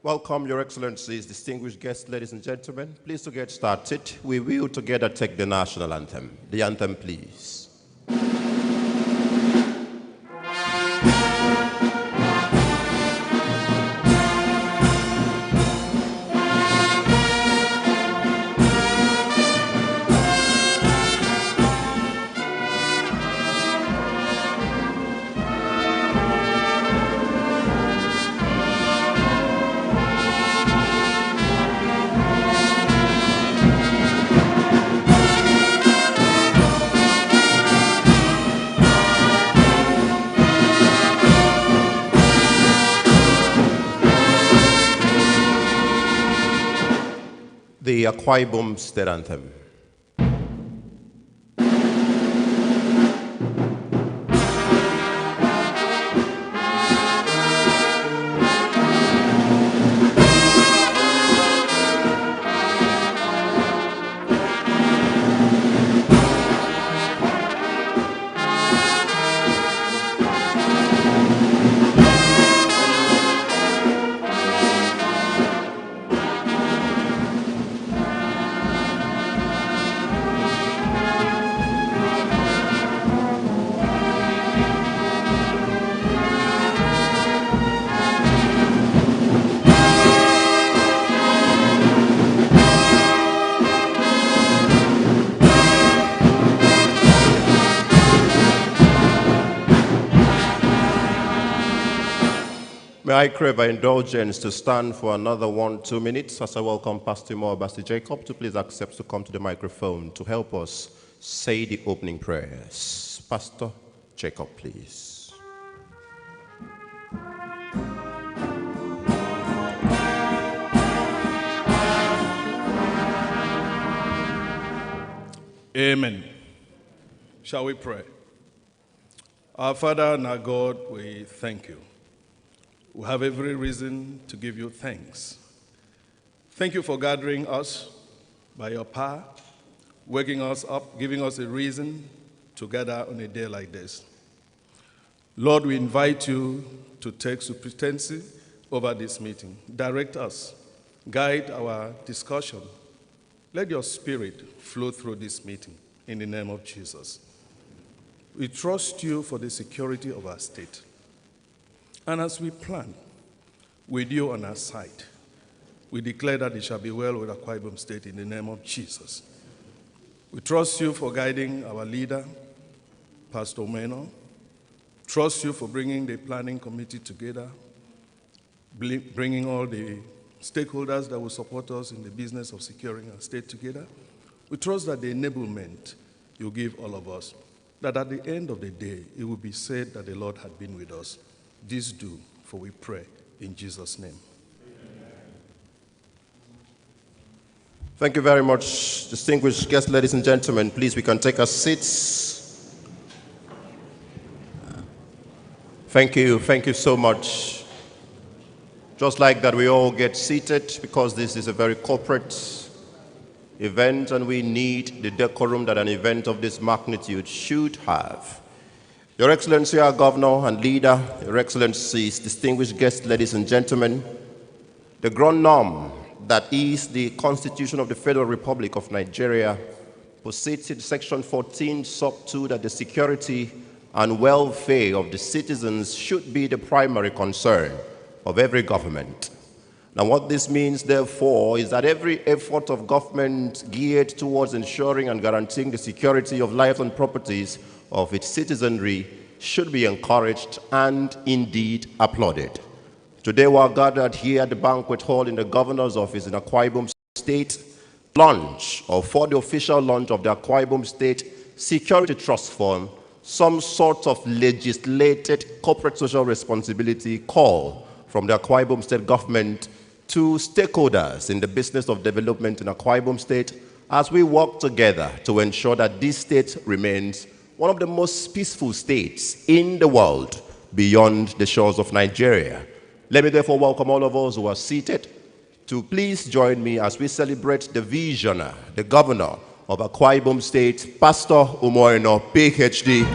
Welcome, Your Excellencies, distinguished guests, ladies and gentlemen. Please to get started. We will together take the national anthem. The anthem, please. The Akwa Ibom State Anthem. May I crave our indulgence to stand for another 1-2 minutes as I welcome Pastor Pastor Jacob to please accept to come to the microphone to help us say the opening prayers. Pastor Jacob, please. Amen. Shall we pray? Our Father and our God, we thank you. We have every reason to give you thanks. Thank you for gathering us by your power, waking us up, giving us a reason to gather on a day like this. Lord, we invite you to take supremacy over this meeting. Direct us, guide our discussion. Let your spirit flow through this meeting in the name of Jesus. We trust you for the security of our state. And as we plan, with you on our side, we declare that it shall be well with Akwa Ibom State in the name of Jesus. We trust you for guiding our leader, Pastor Omeno. Trust you for bringing the planning committee together, bringing all the stakeholders that will support us in the business of securing our state together. We trust that the enablement you give all of us, that at the end of the day, it will be said that the Lord had been with us. This do, for we pray in Jesus' name. Amen. Thank you very much, distinguished guests, ladies and gentlemen. Please, we can take our seats. Thank you so much. Just like that, we all get seated because this is a very corporate event and we need the decorum that an event of this magnitude should have. Your Excellency, our Governor and Leader, Your Excellencies, distinguished guests, ladies and gentlemen, the grand norm that is the Constitution of the Federal Republic of Nigeria proceeds in Section 14, Sub 2, that the security and welfare of the citizens should be the primary concern of every government. Now, what this means, therefore, is that every effort of government geared towards ensuring and guaranteeing the security of lives and properties of its citizenry should be encouraged and indeed applauded. Today we are gathered here at the banquet hall in the governor's office in Akwa Ibom State launch, or for the official launch of the Akwa Ibom State Security Trust Fund, some sort of legislated corporate social responsibility call from the Akwa Ibom State government to stakeholders in the business of development in Akwa Ibom State as we work together to ensure that this state remains one of the most peaceful states in the world beyond the shores of Nigeria. Let me therefore welcome all of us who are seated to please join me as we celebrate the visionary, the governor of Akwa Ibom State, Pastor Umoino, PhD.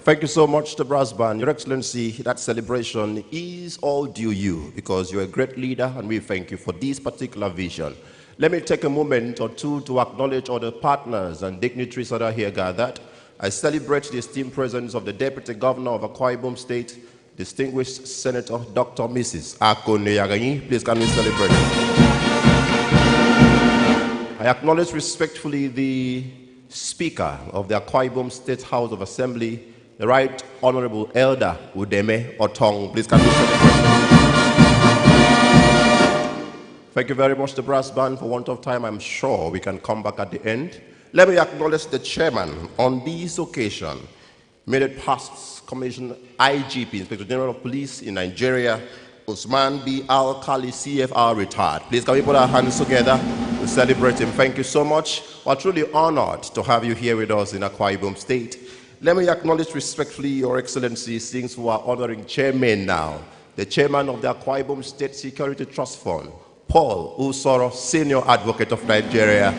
Thank you so much, the brass band. Your Excellency, that celebration is all due you because you're a great leader and we thank you for this particular vision. Let me take a moment or two to acknowledge all the partners and dignitaries that are here gathered. I celebrate the esteemed presence of the Deputy Governor of Akwa Ibom State, distinguished Senator Dr. Mrs. Akwa. Please can we celebrate? I acknowledge respectfully the Speaker of the Akwa Ibom State House of Assembly, the Right Honorable Elder Udeme Otong. Please can we celebrate? Thank you very much, the brass band. For want of time, I'm sure we can come back at the end. Let me acknowledge the chairman on this occasion, Immediate Past Commission IGP, Inspector General of Police in Nigeria, Usman B. Al-Khali, CFR retired. Please can we put our hands together to celebrate him? Thank you so much. We're truly honored to have you here with us in Akwa Ibom State. Let me acknowledge respectfully Your Excellency, since we are honoring chairman now, the chairman of the Akwa Ibom State Security Trust Fund, Paul Usoro, Senior Advocate of Nigeria.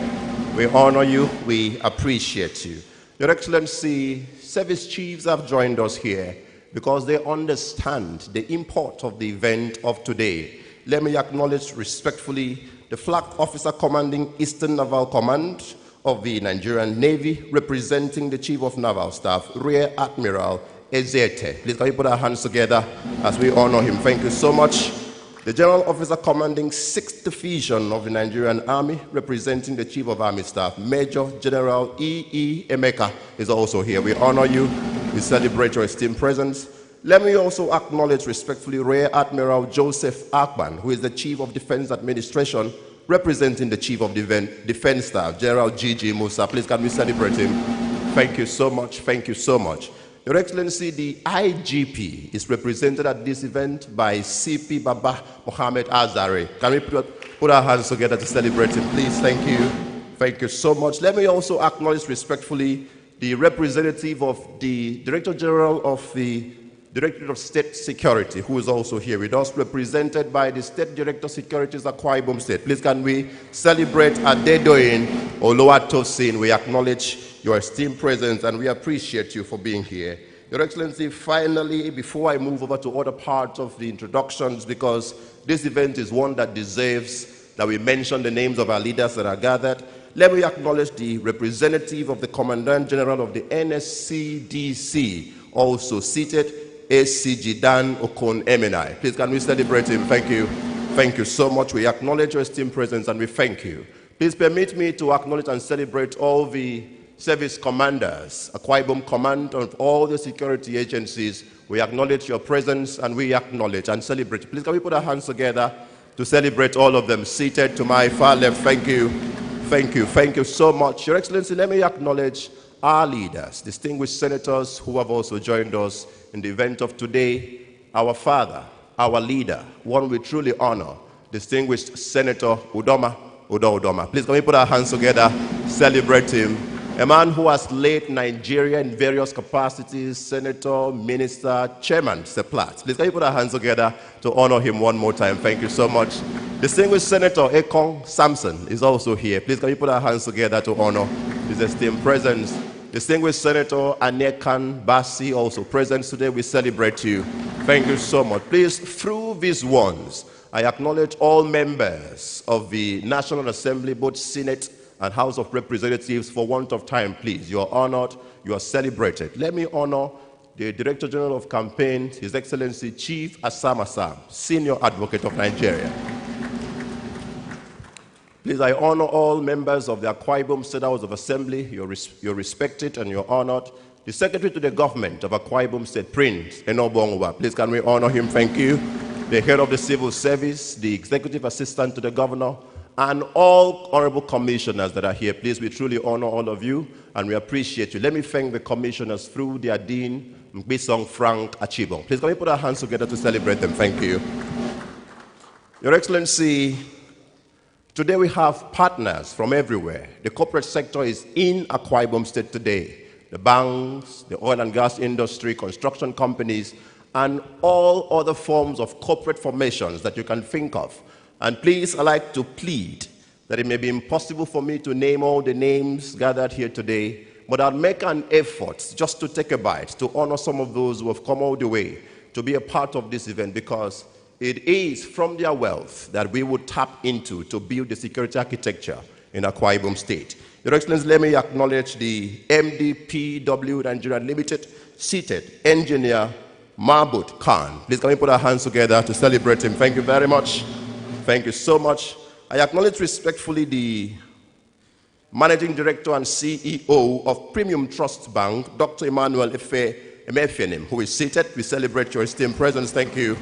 We honor you, we appreciate you. Your Excellency, service chiefs have joined us here because they understand the import of the event of today. Let me acknowledge respectfully the Flag Officer commanding Eastern Naval Command of the Nigerian Navy, representing the Chief of Naval Staff, Rear Admiral Ezete. Please can we put our hands together as we honor him? Thank you so much. The General Officer commanding 6th Division of the Nigerian Army, representing the Chief of Army Staff, Major General E.E. Emeka, is also here. We honor you. We celebrate your esteemed presence. Let me also acknowledge respectfully Rear Admiral Joseph Akban, who is the Chief of Defense Administration, representing the Chief of Defense Staff, General G.G. Musa. Please can we celebrate him? Thank you so much. Thank you so much. Your Excellency, the IGP is represented at this event by CP Baba Mohammed Azare. Can we put our hands together to celebrate him, please? Thank you. Thank you so much. Let me also acknowledge respectfully the representative of the Director General of the Directorate of State Security, who is also here with us, represented by the State Director of Securities Akwa Ibom State. Please can we celebrate Adedoyin Oluwatosin. We acknowledge your esteemed presence and we appreciate you for being here. Your Excellency, finally, before I move over to other parts of the introductions, because this event is one that deserves that we mention the names of our leaders that are gathered, let me acknowledge the representative of the Commandant General of the NSCDC, also seated, ACG Dan Okon Emenai. Please can we celebrate him? Thank you. Thank you so much. We acknowledge your esteemed presence and we thank you. Please permit me to acknowledge and celebrate all the service commanders, Akwa Ibom Command of all the security agencies. We acknowledge your presence and we acknowledge and celebrate. Please can we put our hands together to celebrate all of them seated to my far left. Thank you. Thank you. Thank you so much. Your Excellency, let me acknowledge our leaders, distinguished senators who have also joined us in the event of today. Our father, our leader, one we truly honor, distinguished Senator Udoma. Please can we put our hands together, celebrate him. A man who has led Nigeria in various capacities, senator, minister, chairman, Seplat. Please can you put our hands together to honor him one more time? Thank you so much. Distinguished Senator Ekong Samson is also here. Please can you put our hands together to honor his esteemed presence. Distinguished Senator Anekan Basi also present today. We celebrate you. Thank you so much. Please, through these ones, I acknowledge all members of the National Assembly, both Senate and House of Representatives. For want of time, please, you are honored, you are celebrated. Let me honor the Director General of Campaigns, His Excellency Chief Assam, Senior Advocate of Nigeria. Please, I honor all members of the Akwa Ibom State House of Assembly. You're respected and you're honored. The Secretary to the Government of Akwa Ibom State, Prince Enobongwa. Please, can we honor him? Thank you. The Head of the Civil Service, the Executive Assistant to the Governor, and all honorable commissioners that are here. Please, we truly honor all of you and we appreciate you. Let me thank the commissioners through their Dean, Mbisong Frank Achibong. Please, can we put our hands together to celebrate them? Thank you. Your Excellency, today we have partners from everywhere. The corporate sector is in Akwa Ibom State today. The banks, the oil and gas industry, construction companies, and all other forms of corporate formations that you can think of. And please, I'd like to plead that it may be impossible for me to name all the names gathered here today, but I'll make an effort just to take a bite to honor some of those who have come all the way to be a part of this event, because it is from their wealth that we would tap into to build the security architecture in Akwa Ibom State. Your Excellency, let me acknowledge the MDPW Nigeria Limited seated engineer Mahmoud Khan. Please can we put our hands together to celebrate him? Thank you very much. Thank you so much. I acknowledge respectfully the Managing Director and CEO of Premium Trust Bank, Dr. Emmanuel Emefenim, who is seated. We celebrate your esteemed presence. Thank you.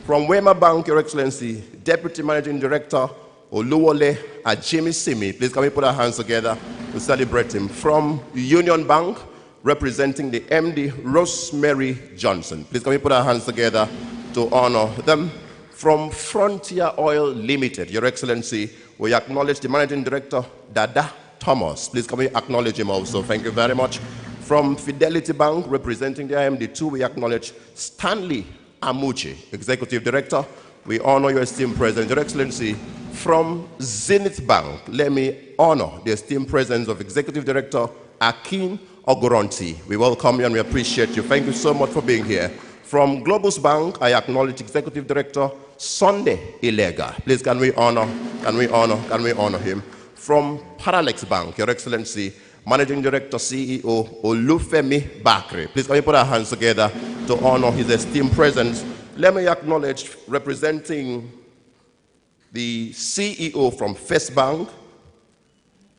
From Wema Bank, Your Excellency, Deputy Managing Director Oluwole Ajimi Simi. Please can we put our hands together to celebrate him. From Union Bank, representing the MD, Rosemary Johnson. Please can we put our hands together to honor them. From Frontier Oil Limited, Your Excellency, we acknowledge the Managing Director, Dada Thomas. Please can we acknowledge him also? Thank you very much. From Fidelity Bank, representing the IMD2, we acknowledge Stanley Amuchi, Executive Director. We honor your esteemed presence. Your Excellency, from Zenith Bank, let me honor the esteemed presence of Executive Director Akin Ogoronti. We welcome you and we appreciate you. Thank you so much for being here. From Globus Bank, I acknowledge Executive Director Sunday Ilega. Please can we honor him. From Paralex Bank, Your Excellency, Managing Director CEO Olufemi Bakri. Please can we put our hands together to honor his esteemed presence. Let me acknowledge, representing the CEO from First Bank,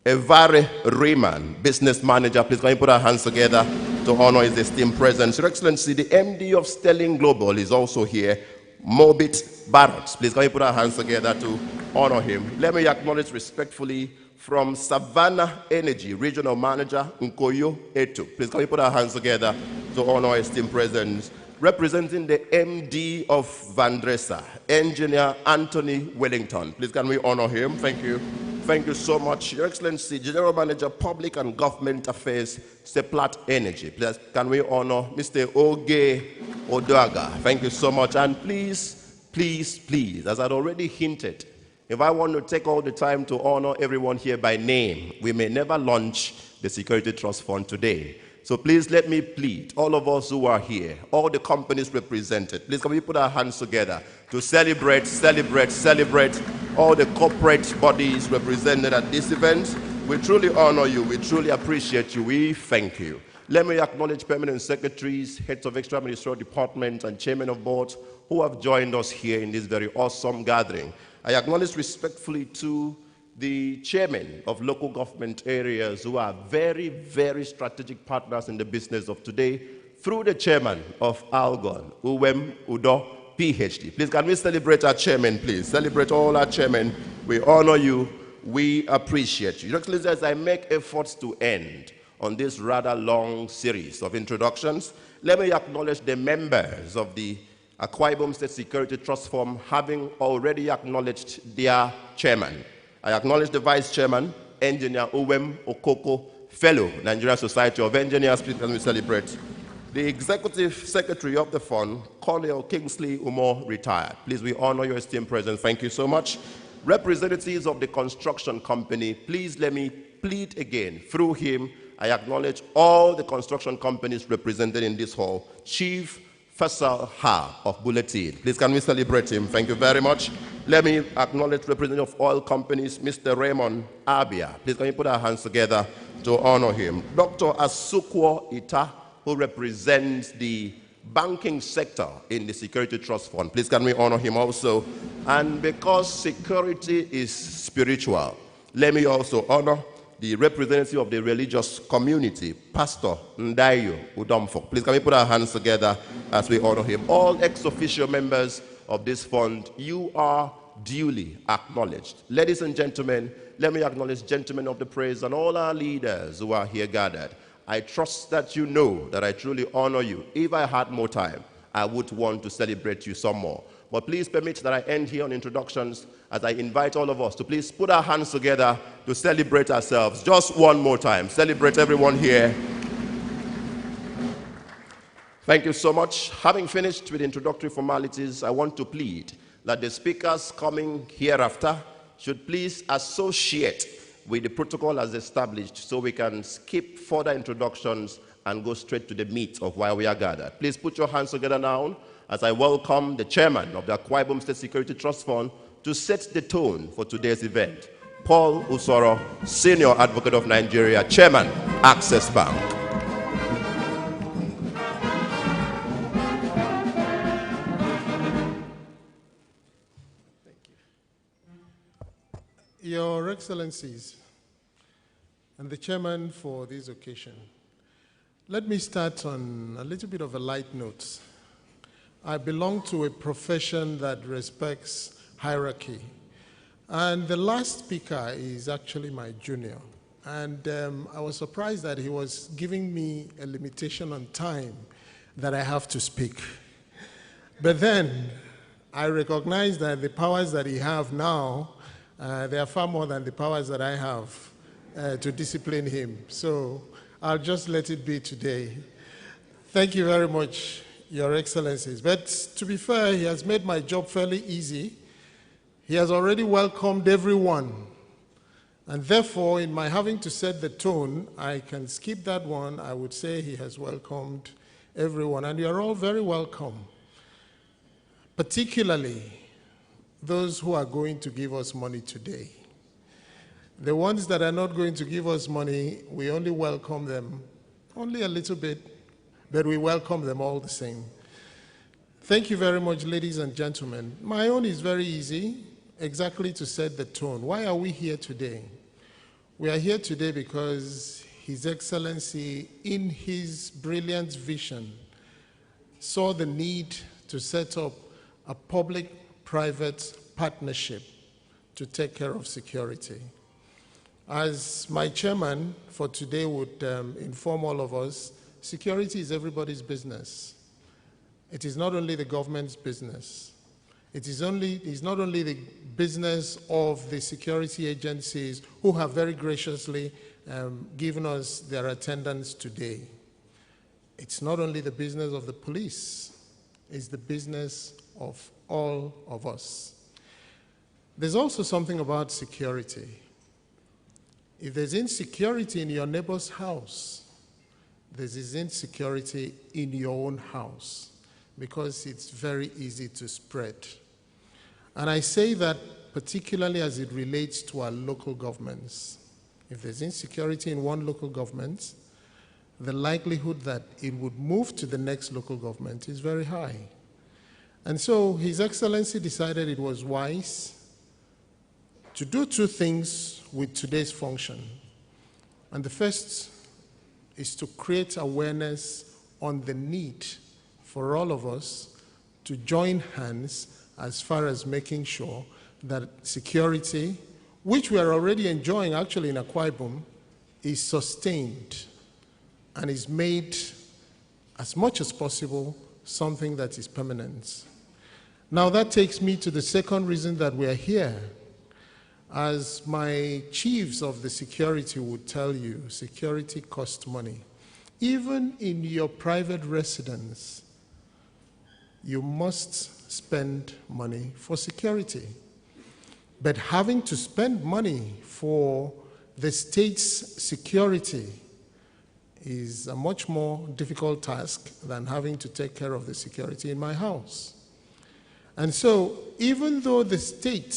Evare Rayman, Business Manager. Please can we put our hands together to honor his esteemed presence. Your Excellency, the MD of Sterling Global is also here, Mobit Barrett. Please can we put our hands together to honor him. Let me acknowledge respectfully from Savannah Energy, Regional Manager Nkoyo Eto. Please can we put our hands together to honor his esteemed presence. Representing the MD of Vandresa, Engineer Anthony Wellington. Please can we honor him? Thank you. Thank you so much. Your Excellency, General Manager, Public and Government Affairs, Seplat Energy. Please can we honor Mr. Oge Odaga? Thank you so much. And please, as I'd already hinted, if I want to take all the time to honor everyone here by name, we may never launch the Security Trust Fund today. So please let me plead, all of us who are here, all the companies represented, please can we put our hands together to celebrate all the corporate bodies represented at this event. We truly honor you, we truly appreciate you, we thank you. Let me acknowledge permanent secretaries, heads of extra ministerial departments, and chairmen of boards who have joined us here in this very awesome gathering. I acknowledge respectfully to the chairmen of local government areas who are very, very strategic partners in the business of today, through the chairman of Algon, Uwem Udo, PhD. Please, can we celebrate our chairman, please? Celebrate all our chairmen. We honor you. We appreciate you. Your Excellency, as I make efforts to end on this rather long series of introductions, let me acknowledge the members of the Akwa Ibom State Security Trust Fund, having already acknowledged their chairman. I acknowledge the Vice Chairman, Engineer Uwem Okoko, Fellow, Nigerian Society of Engineers. Please can we celebrate. The Executive Secretary of the Fund, Colonel Kingsley Umo, retired. Please, we honor your esteemed presence. Thank you so much. Representatives of the construction company, please let me plead again. Through him, I acknowledge all the construction companies represented in this hall. Chief Faisal Ha of Bulletin. Please, can we celebrate him? Thank you very much. Let me acknowledge representative of oil companies, Mr. Raymond Abia. Please, can we put our hands together to honor him? Dr. Asukwo Ita, who represents the banking sector in the Security Trust Fund. Please, can we honor him also? And because security is spiritual, let me also honor the representative of the religious community, Pastor Ndayo Udomfo. Please, can we put our hands together as we honor him? All ex-official members of this fund, you are duly acknowledged. Ladies and gentlemen, let me acknowledge gentlemen of the praise and all our leaders who are here gathered. I trust that you know that I truly honor you. If I had more time, I would want to celebrate you some more. But please permit that I end here on introductions as I invite all of us to please put our hands together to celebrate ourselves. Just one more time. Celebrate everyone here. Thank you so much. Having finished with introductory formalities, I want to plead that the speakers coming hereafter should please associate with the protocol as established so we can skip further introductions and go straight to the meat of why we are gathered. Please put your hands together now as I welcome the chairman of the Akwa Ibom State Security Trust Fund to set the tone for today's event. Paul Usoro, Senior Advocate of Nigeria, Chairman, Access Bank. Your Excellencies, and the Chairman for this occasion, let me start on a little bit of a light note. I belong to a profession that respects hierarchy, and the last speaker is actually my junior. And I was surprised that he was giving me a limitation on time that I have to speak. But then I recognize that the powers that he have now, they are far more than the powers that I have to discipline him. So I'll just let it be today. Thank you very much, Your Excellencies. But to be fair, he has made my job fairly easy. He has already welcomed everyone. And therefore, in my having to set the tone, I can skip that one. I would say he has welcomed everyone. And you are all very welcome, particularly those who are going to give us money today. The ones that are not going to give us money, we only welcome them only a little bit, but we welcome them all the same. Thank you very much, ladies and gentlemen. My own is very easy, exactly to set the tone. Why are we here today? We are here today because His Excellency, in his brilliant vision, saw the need to set up a public-private partnership to take care of security. As my chairman for today would inform all of us, security is everybody's business. It is not only the government's business. It is not only the business of the security agencies who have very graciously given us their attendance today. It's not only the business of the police, it's the business of all of us. There's also something about security. If there's insecurity in your neighbor's house, there's insecurity in your own house because it's very easy to spread. And I say that particularly as it relates to our local governments. If there's insecurity in one local government, the likelihood that it would move to the next local government is very high. And so His Excellency decided it was wise to do two things with today's function. And the first is to create awareness on the need for all of us to join hands as far as making sure that security, which we are already enjoying actually in Akwa Ibom, is sustained and is made as much as possible something that is permanent. Now that takes me to the second reason that we are here. As my chiefs of the security would tell you, security costs money. Even in your private residence, you must spend money for security. But having to spend money for the state's security is a much more difficult task than having to take care of the security in my house. And so, even though the state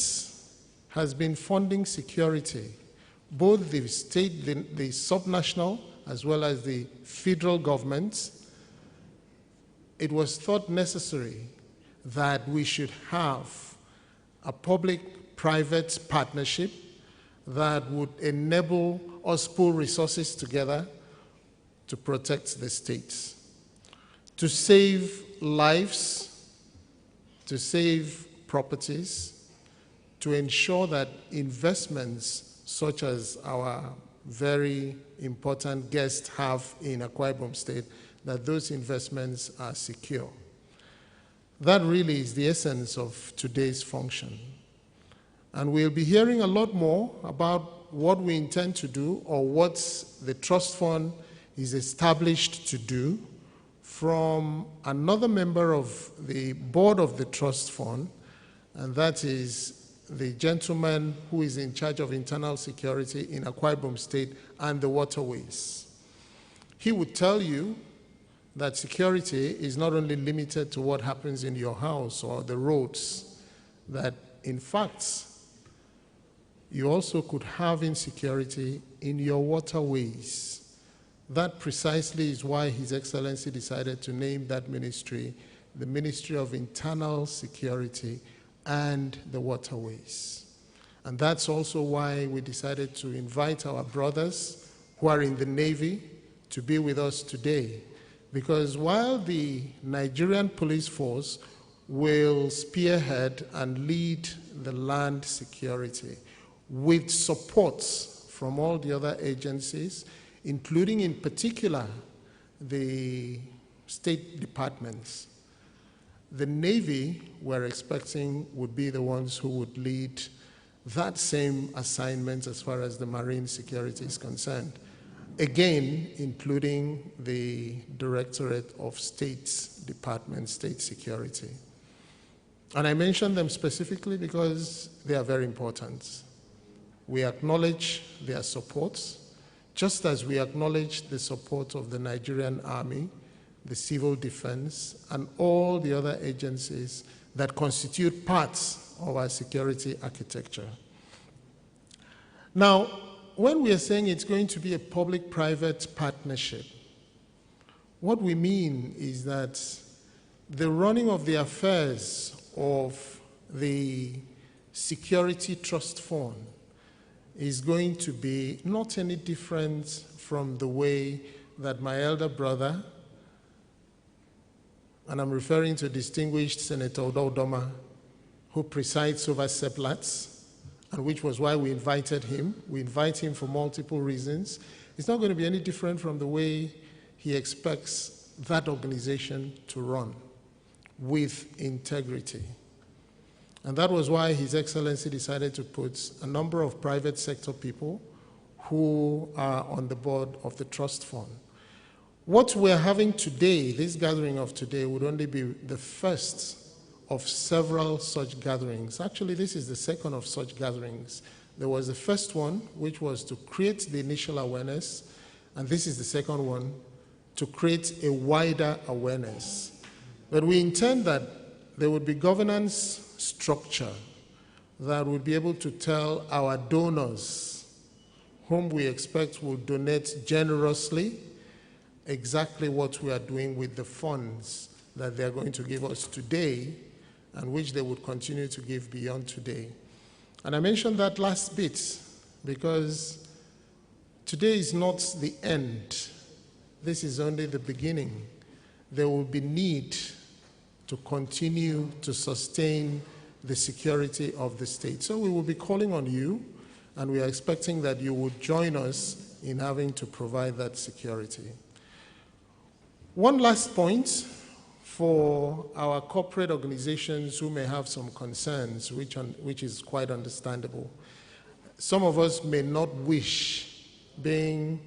has been funding security, both the state, the subnational, as well as the federal governments, it was thought necessary that we should have a public-private partnership that would enable us pool resources together to protect the states, to save lives, to save properties, to ensure that investments such as our very important guests have in Akwa Ibom State, that those investments are secure. That really is the essence of today's function. And we'll be hearing a lot more about what we intend to do or what the trust fund is established to do from another member of the board of the trust fund, and that is the gentleman who is in charge of internal security in Akwa Ibom State and the waterways. He would tell you that security is not only limited to what happens in your house or the roads, that in fact, you also could have insecurity in your waterways. That precisely is why His Excellency decided to name that ministry the Ministry of Internal Security and the Waterways. And that's also why we decided to invite our brothers who are in the Navy to be with us today. Because while the Nigerian police force will spearhead and lead the land security with support from all the other agencies, including in particular the state departments, the Navy, we're expecting, would be the ones who would lead that same assignment as far as the marine security is concerned. Again, including the Directorate of State's Department, State Security. And I mention them specifically because they are very important. We acknowledge their support, just as we acknowledge the support of the Nigerian Army, the Civil Defense, and all the other agencies that constitute parts of our security architecture. Now, when we are saying it's going to be a public-private partnership, what we mean is that the running of the affairs of the Security Trust Fund is going to be not any different from the way that my elder brother, and I'm referring to distinguished Senator Udodoma, who presides over SEPLATS, and which was why we invited him. We invite him for multiple reasons. It's not going to be any different from the way he expects that organization to run, with integrity. And that was why His Excellency decided to put a number of private sector people who are on the board of the trust fund. What we're having today, this gathering of today, would only be the first of several such gatherings. Actually, this is the second of such gatherings. There was the first one, which was to create the initial awareness, and this is the second one, to create a wider awareness. But we intend that there would be governance structure that would be able to tell our donors, whom we expect will donate generously, exactly what we are doing with the funds that they are going to give us today and which they would continue to give beyond today. And I mentioned that last bit because today is not the end. This is only the beginning. There will be need to continue to sustain the security of the state. So we will be calling on you, and we are expecting that you would join us in having to provide that security. One last point for our corporate organizations who may have some concerns, which is quite understandable. Some of us may not wish, being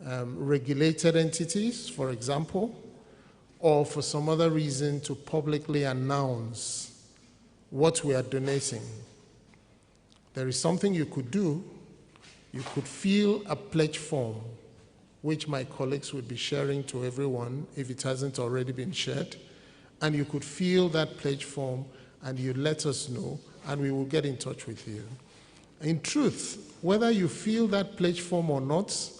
regulated entities, for example, or for some other reason, to publicly announce what we are donating. There is something you could do. You could fill a pledge form, which my colleagues would be sharing to everyone if it hasn't already been shared. And you could fill that pledge form and you let us know, and we will get in touch with you. In truth, whether you fill that pledge form or not,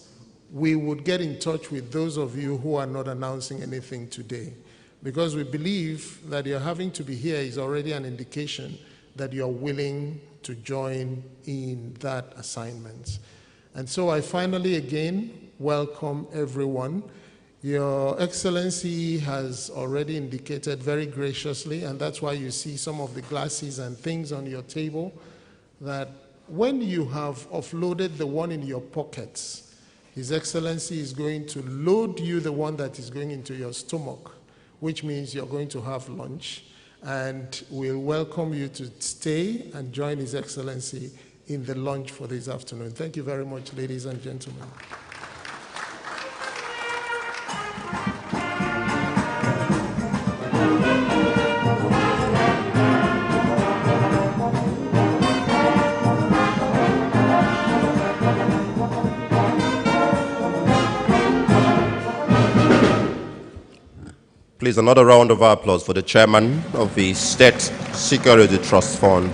we would get in touch with those of you who are not announcing anything today, because we believe that your having to be here is already an indication that you're willing to join in that assignment. And so I finally again welcome everyone. Your Excellency has already indicated very graciously, and that's why you see some of the glasses and things on your table, that when you have offloaded the one in your pockets, His Excellency is going to load you the one that is going into your stomach, which means you're going to have lunch, and we'll welcome you to stay and join His Excellency in the lunch for this afternoon. Thank you very much, ladies and gentlemen. Please, another round of applause for the chairman of the State Security Trust Fund,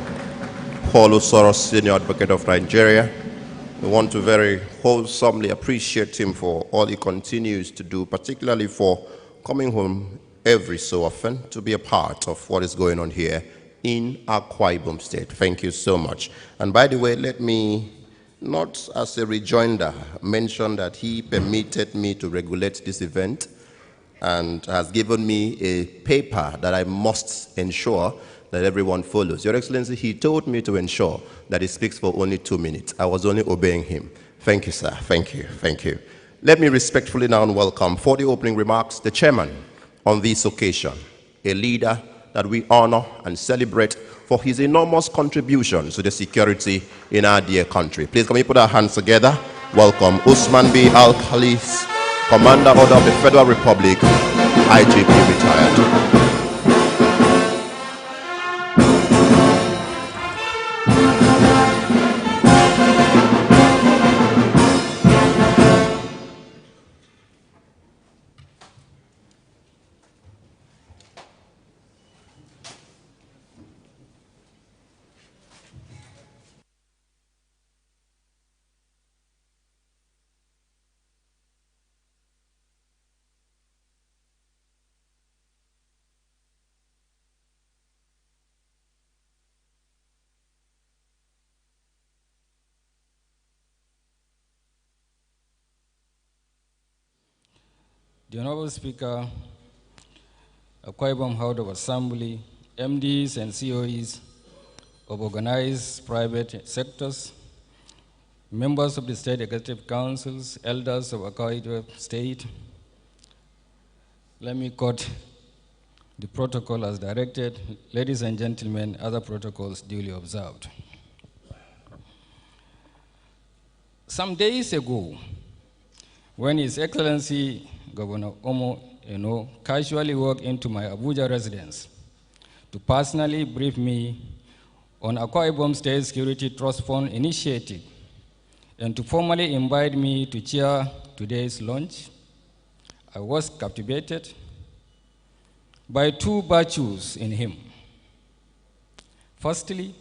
Paul Osoros, Senior Advocate of Nigeria. We want to very wholesomely appreciate him for all he continues to do, particularly for coming home every so often to be a part of what is going on here in Akwa Ibom State. Thank you so much. And by the way, let me, not as a rejoinder, mention that he permitted me to regulate this event and has given me a paper that I must ensure that everyone follows. Your Excellency, he told me to ensure that he speaks for only 2 minutes. I was only obeying him. Thank you, sir. Thank you. Thank you. Let me respectfully now welcome for the opening remarks the chairman on this occasion, a leader that we honor and celebrate for his enormous contribution to the security in our dear country. Please, can we put our hands together? Welcome Usman B. Al-Khalis, Commander Order of the Federal Republic, IGP retired. The Honorable Speaker, Akwa Ibom House of Assembly, MDs and COEs of organized private sectors, members of the State Executive Councils, elders of Akwa Ibom State, let me quote the protocol as directed. Ladies and gentlemen, other protocols duly observed. Some days ago, when His Excellency Governor Omo casually walked into my Abuja residence to personally brief me on Akwa Ibom State Security Trust Fund initiative and to formally invite me to chair today's launch, I was captivated by two virtues in him. Firstly,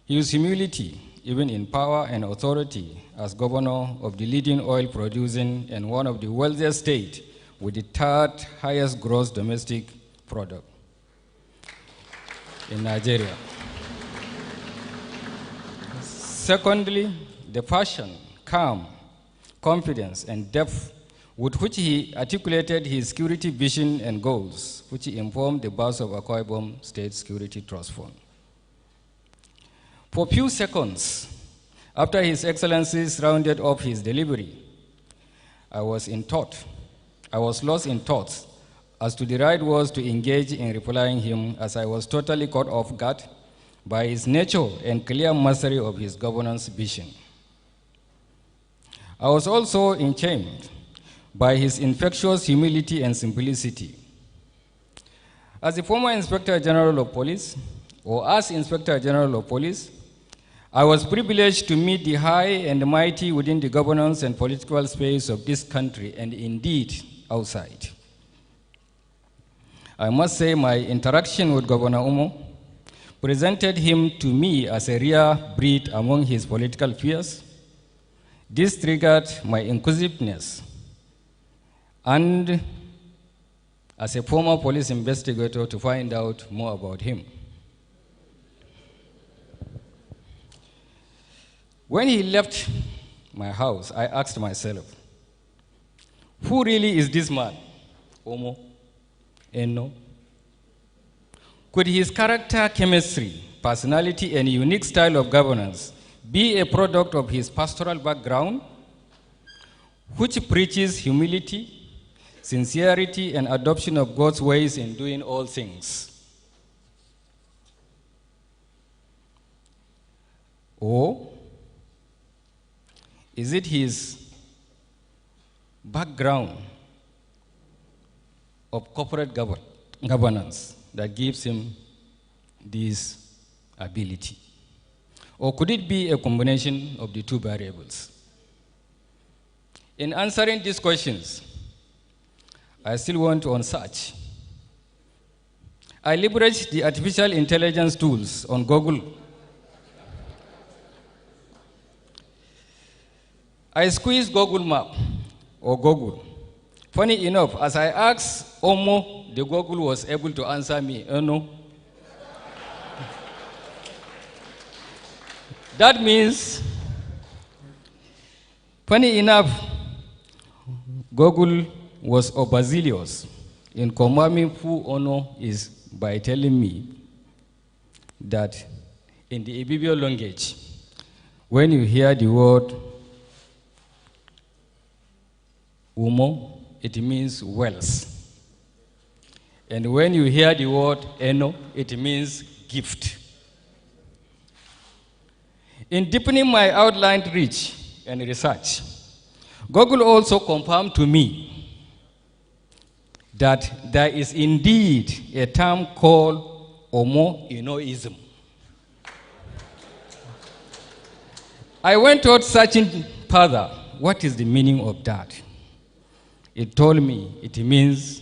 his humility, even in power and authority, as governor of the leading oil-producing and one of the wealthiest states with the third highest gross domestic product in Nigeria. Secondly, the passion, calm, confidence, and depth with which he articulated his security vision and goals, which informed the birth of Akwa Ibom State Security Trust Fund. For a few seconds, after His Excellency rounded off his delivery, I was lost in thoughts as to the right words to engage in replying him, as I was totally caught off guard by his nature and clear mastery of his governance vision. I was also enchained by his infectious humility and simplicity. As the former Inspector General of Police, or as Inspector General of Police, I was privileged to meet the high and mighty within the governance and political space of this country, and indeed outside. I must say my interaction with Governor Omo presented him to me as a rare breed among his political peers. This triggered my inquisitiveness, and as a former police investigator, to find out more about him. When he left my house, I asked myself, who really is this man, Omo Eno? Could his character, chemistry, personality, and unique style of governance be a product of his pastoral background, which preaches humility, sincerity, and adoption of God's ways in doing all things? Or is it his background of corporate governance that gives him this ability? Or could it be a combination of the two variables? In answering these questions, I still want to search I leveraged the artificial intelligence tools on Google. I squeezed Google Map or Google. Funny enough, as I asked Omo, the Google was able to answer me, no. That means, funny enough, Google was overzealous in confirming who Ono is by telling me that in the Ibibio language, when you hear the word Umo, it means wealth. And when you hear the word Eno, it means gift. In deepening my outlined reach and research, Google also confirmed to me that there is indeed a term called Omo-Inoism. I went out searching further. What is the meaning of that? It told me it means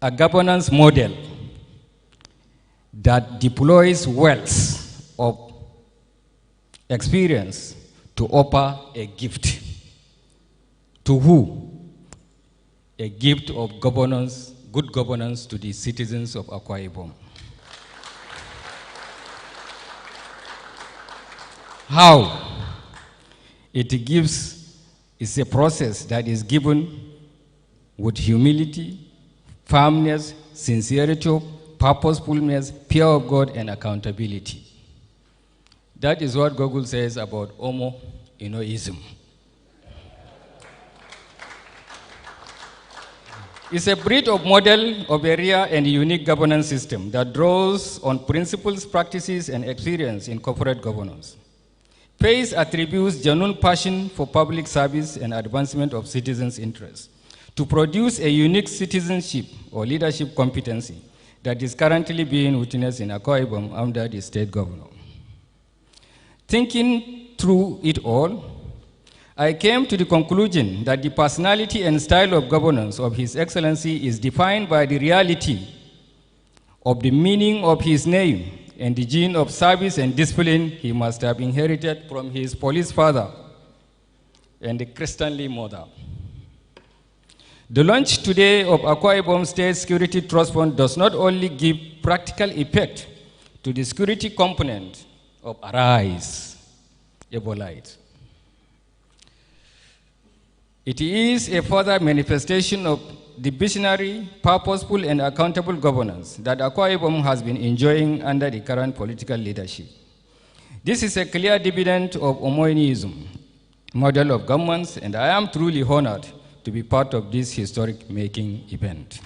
a governance model that deploys wealth of experience to offer a gift. To who? A gift of governance, good governance to the citizens of Akwa Ibom. How? It's a process that is given with humility, firmness, sincerity, purposefulness, fear of God, and accountability. That is what Google says about Omo-Inoism. It's a breed of model of a rare and unique governance system that draws on principles, practices, and experience in corporate governance. PACE attributes genuine passion for public service and advancement of citizens' interests to produce a unique citizenship or leadership competency that is currently being witnessed in Akwa Ibom under the state governor. Thinking through it all, I came to the conclusion that the personality and style of governance of His Excellency is defined by the reality of the meaning of his name and the gene of service and discipline he must have inherited from his police father and the Christianly mother. The launch today of Akwa Ibom State Security Trust Fund does not only give practical effect to the security component of Arise, Ebolite. It is a further manifestation of the visionary, purposeful, and accountable governance that Akwa Ibom has been enjoying under the current political leadership. This is a clear dividend of Omoinism, model of governments, and I am truly honored to be part of this historic-making event.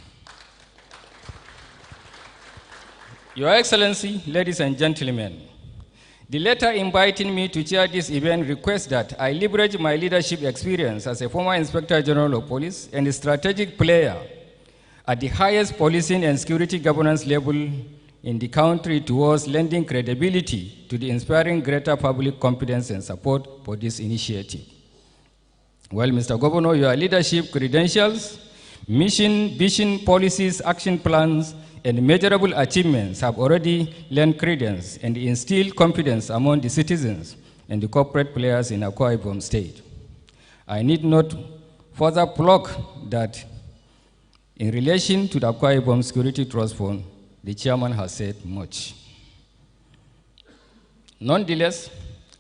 Your Excellency, ladies and gentlemen, the letter inviting me to chair this event requests that I leverage my leadership experience as a former Inspector General of Police and a strategic player at the highest policing and security governance level in the country towards lending credibility to the inspiring greater public confidence and support for this initiative. Well, Mr. Governor, your leadership credentials, mission, vision, policies, action plans, and measurable achievements have already lent credence and instilled confidence among the citizens and the corporate players in Akwa Ibom State. I need not further plug that in relation to the Akwa Ibom Security Trust Fund, the chairman has said much. Nonetheless,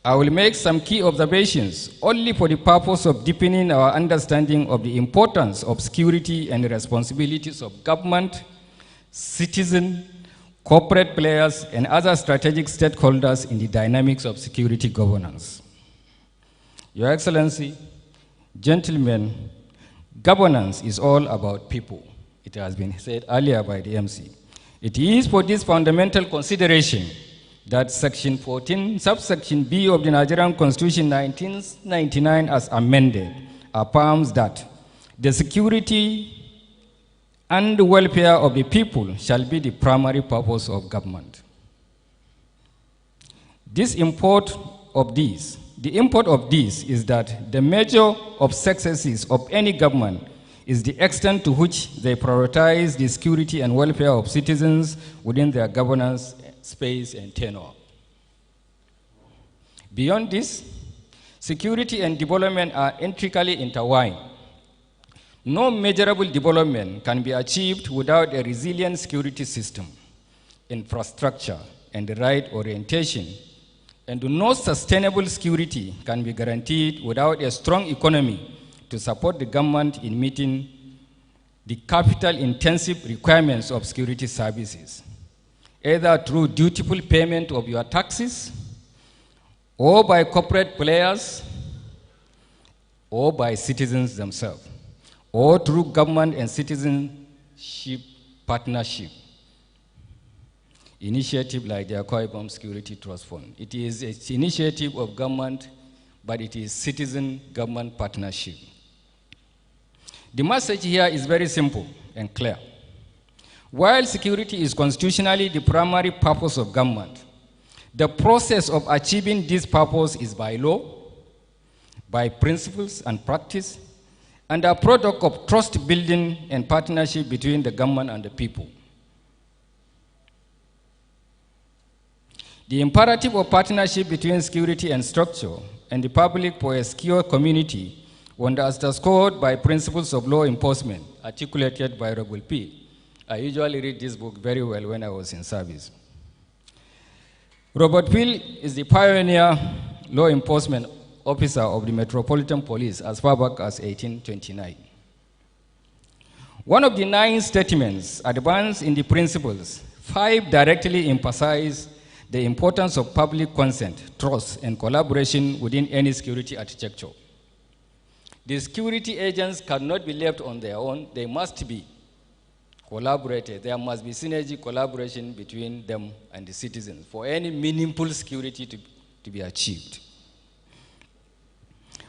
I will make some key observations only for the purpose of deepening our understanding of the importance of security and responsibilities of government, citizen, corporate players, and other strategic stakeholders in the dynamics of security governance. Your Excellency, gentlemen, governance is all about people. It has been said earlier by the MC. It is for this fundamental consideration that Section 14, subsection B of the Nigerian Constitution 1999 as amended affirms that the security and the welfare of the people shall be the primary purpose of government. The import of this is that the measure of successes of any government is the extent to which they prioritize the security and welfare of citizens within their governance space and tenure. Beyond this, security and development are intricately intertwined. No measurable development can be achieved without a resilient security system, infrastructure, and the right orientation. And no sustainable security can be guaranteed without a strong economy to support the government in meeting the capital-intensive requirements of security services, either through dutiful payment of your taxes, or by corporate players, or by citizens themselves, or through government and citizenship partnership. Initiative like the Akwa Ibom Security Trust Fund. It is an initiative of government, but it is citizen-government partnership. The message here is very simple and clear. While security is constitutionally the primary purpose of government, the process of achieving this purpose is by law, by principles and practice, and a product of trust building and partnership between the government and the people. The imperative of partnership between security and structure and the public for a secure community was underscored by principles of law enforcement articulated by Rebel P. I usually read this book very well when I was in service. Robert Peel is the pioneer law enforcement officer of the Metropolitan Police as far back as 1829. One of the 9 statements advanced in the principles, 5 directly emphasize the importance of public consent, trust, and collaboration within any security architecture. The security agents cannot be left on their own. They must be collaborated. There must be synergy collaboration between them and the citizens for any meaningful security to be achieved.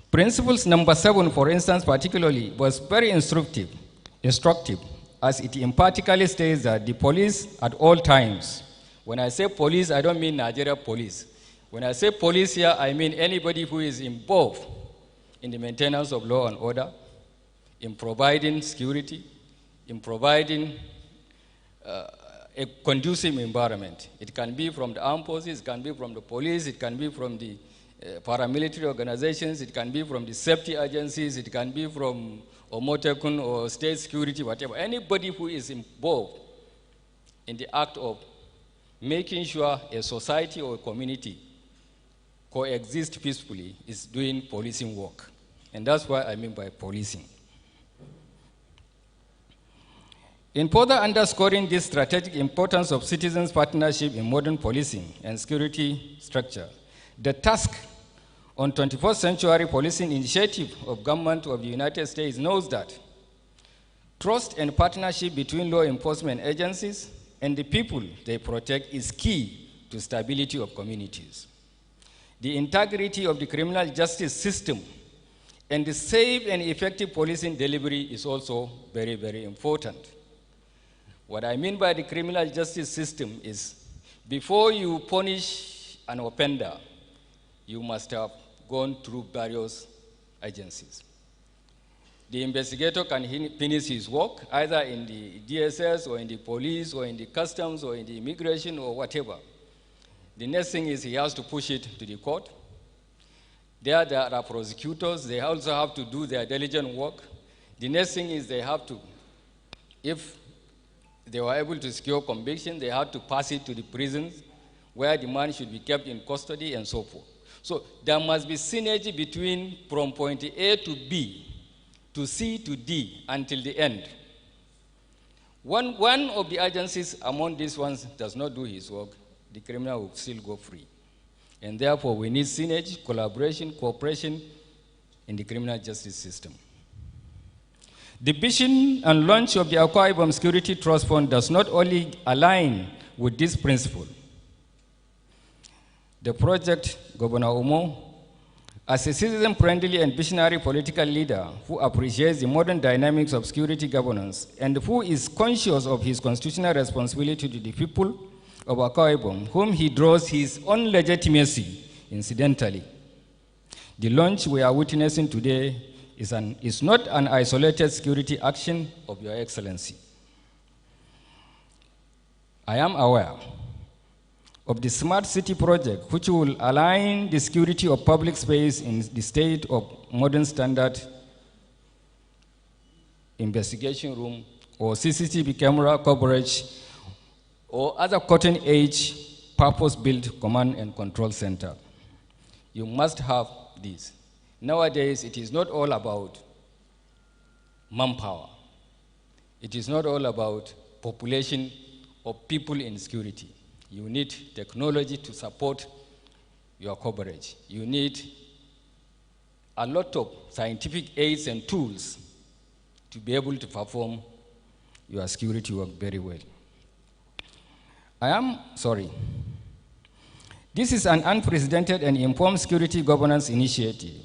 Principles number 7, for instance, particularly, was very instructive, as it emphatically states that the police at all times, when I say police, I don't mean Nigeria police. When I say police here, I mean anybody who is involved in the maintenance of law and order, in providing security, in providing a conducive environment. It can be from the armed forces, it can be from the police, it can be from the paramilitary organizations, it can be from the safety agencies, it can be from Omotekun or state security, whatever. Anybody who is involved in the act of making sure a society or a community coexist peacefully is doing policing work. And that's what I mean by policing. In further underscoring this strategic importance of citizens' partnership in modern policing and security structure, the task on 21st Century Policing Initiative of Government of the United States knows that trust and partnership between law enforcement agencies and the people they protect is key to stability of communities. The integrity of the criminal justice system and the safe and effective policing delivery is also very, very important. What I mean by the criminal justice system is before you punish an offender, you must have gone through various agencies. The investigator can finish his work either in the DSS or in the police or in the customs or in the immigration or whatever. The next thing is he has to push it to the court. There are prosecutors. They also have to do their diligent work. The next thing is they have to, if they were able to secure conviction, they had to pass it to the prisons where the man should be kept in custody and so forth. So there must be synergy between from point A to B, to C to D until the end. One of the agencies among these ones does not do his work, the criminal will still go free. And therefore, we need synergy, collaboration, cooperation in the criminal justice system. The vision and launch of the Akwa Ibom Security Trust Fund does not only align with this principle. The project, Governor Omo, as a citizen-friendly and visionary political leader who appreciates the modern dynamics of security governance and who is conscious of his constitutional responsibility to the people of Akwa Ibom, whom he draws his own legitimacy, incidentally. The launch we are witnessing today is not an isolated security action of Your Excellency. I am aware of the Smart City project, which will align the security of public space in the state of modern standard investigation room or CCTV camera coverage or other cutting-edge purpose-built command and control center. You must have this. Nowadays, it is not all about manpower. It is not all about population of people in security. You need technology to support your coverage. You need a lot of scientific aids and tools to be able to perform your security work very well. This is an unprecedented and informed security governance initiative.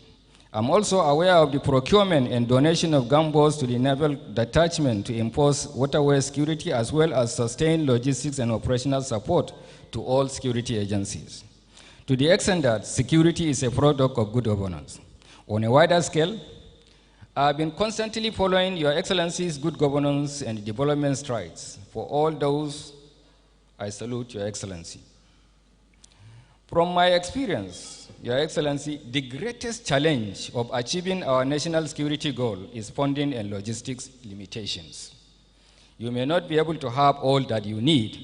I'm also aware of the procurement and donation of gunboats to the Naval Detachment to enforce waterway security, as well as sustain logistics and operational support to all security agencies. To the extent that security is a product of good governance. On a wider scale, I've been constantly following Your Excellency's good governance and development strides. For all those, I salute Your Excellency. From my experience, Your Excellency, the greatest challenge of achieving our national security goal is funding and logistics limitations. You may not be able to have all that you need,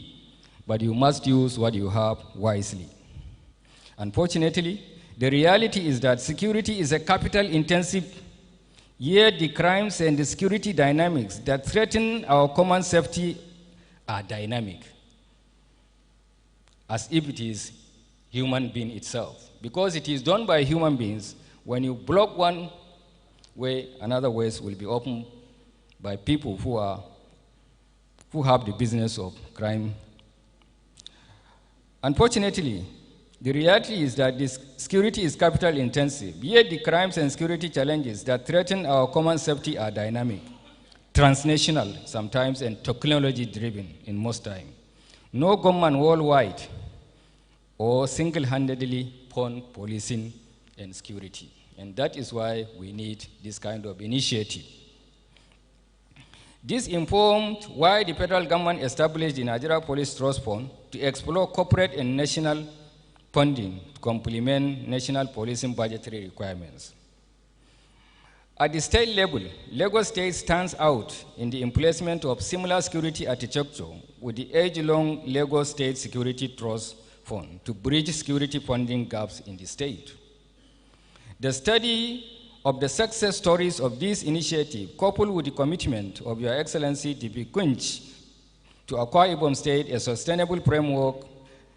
but you must use what you have wisely. Unfortunately, the reality is that security is a capital-intensive, yet the crimes and the security dynamics that threaten our common safety are dynamic, as if it is human being itself. Because it is done by human beings, when you block one way, another ways will be opened by people who have the business of crime. Unfortunately, the reality is that this security is capital intensive, yet the crimes and security challenges that threaten our common safety are dynamic, transnational sometimes, and technology driven in most time. No government worldwide or single-handedly fund policing and security. And that is why we need this kind of initiative. This informed why the federal government established the Nigeria Police Trust Fund to explore corporate and national funding to complement national policing budgetary requirements. At the state level, Lagos State stands out in the implementation of similar security architecture with the age-long Lagos State Security Trust Fund to bridge security funding gaps in the state. The study of the success stories of this initiative, coupled with the commitment of Your Excellency to bequeath to Akwa Ibom State a sustainable framework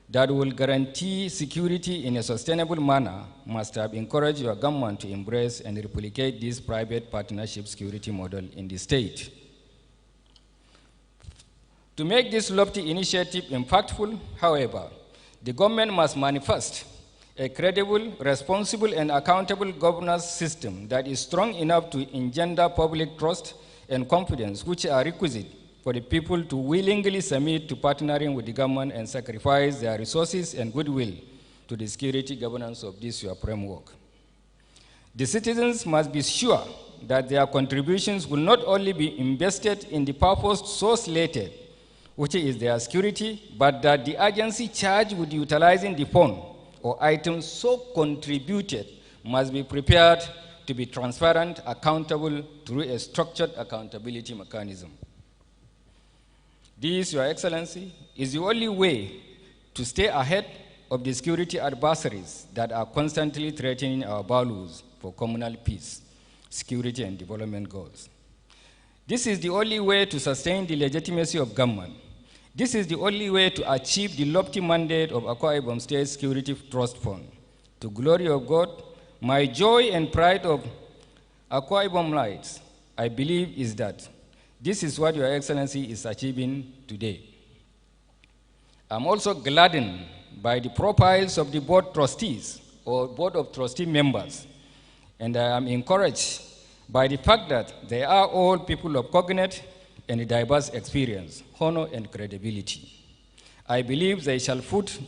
that will guarantee security in a sustainable manner, must have encouraged your government to embrace and replicate this private partnership security model in the state. To make this lofty initiative impactful, however, the government must manifest a credible, responsible, and accountable governance system that is strong enough to engender public trust and confidence, which are requisite for the people to willingly submit to partnering with the government and sacrifice their resources and goodwill to the security governance of this your framework. The citizens must be sure that their contributions will not only be invested in the purpose so slated, which is their security, but that the agency charged with utilizing the fund or items so contributed must be prepared to be transparent, accountable through a structured accountability mechanism. This, Your Excellency, is the only way to stay ahead of the security adversaries that are constantly threatening our values for communal peace, security, and development goals. This is the only way to sustain the legitimacy of government. This is the only way to achieve the lofty mandate of Akwa Ibom State Security Trust Fund. To glory of God, my joy and pride of Akwa Ibom lights, I believe, is that this is what Your Excellency is achieving today. I'm also gladdened by the profiles of the board trustees or board of trustee members, and I am encouraged by the fact that they are all people of cognate and diverse experience, honor, and credibility. I believe they shall put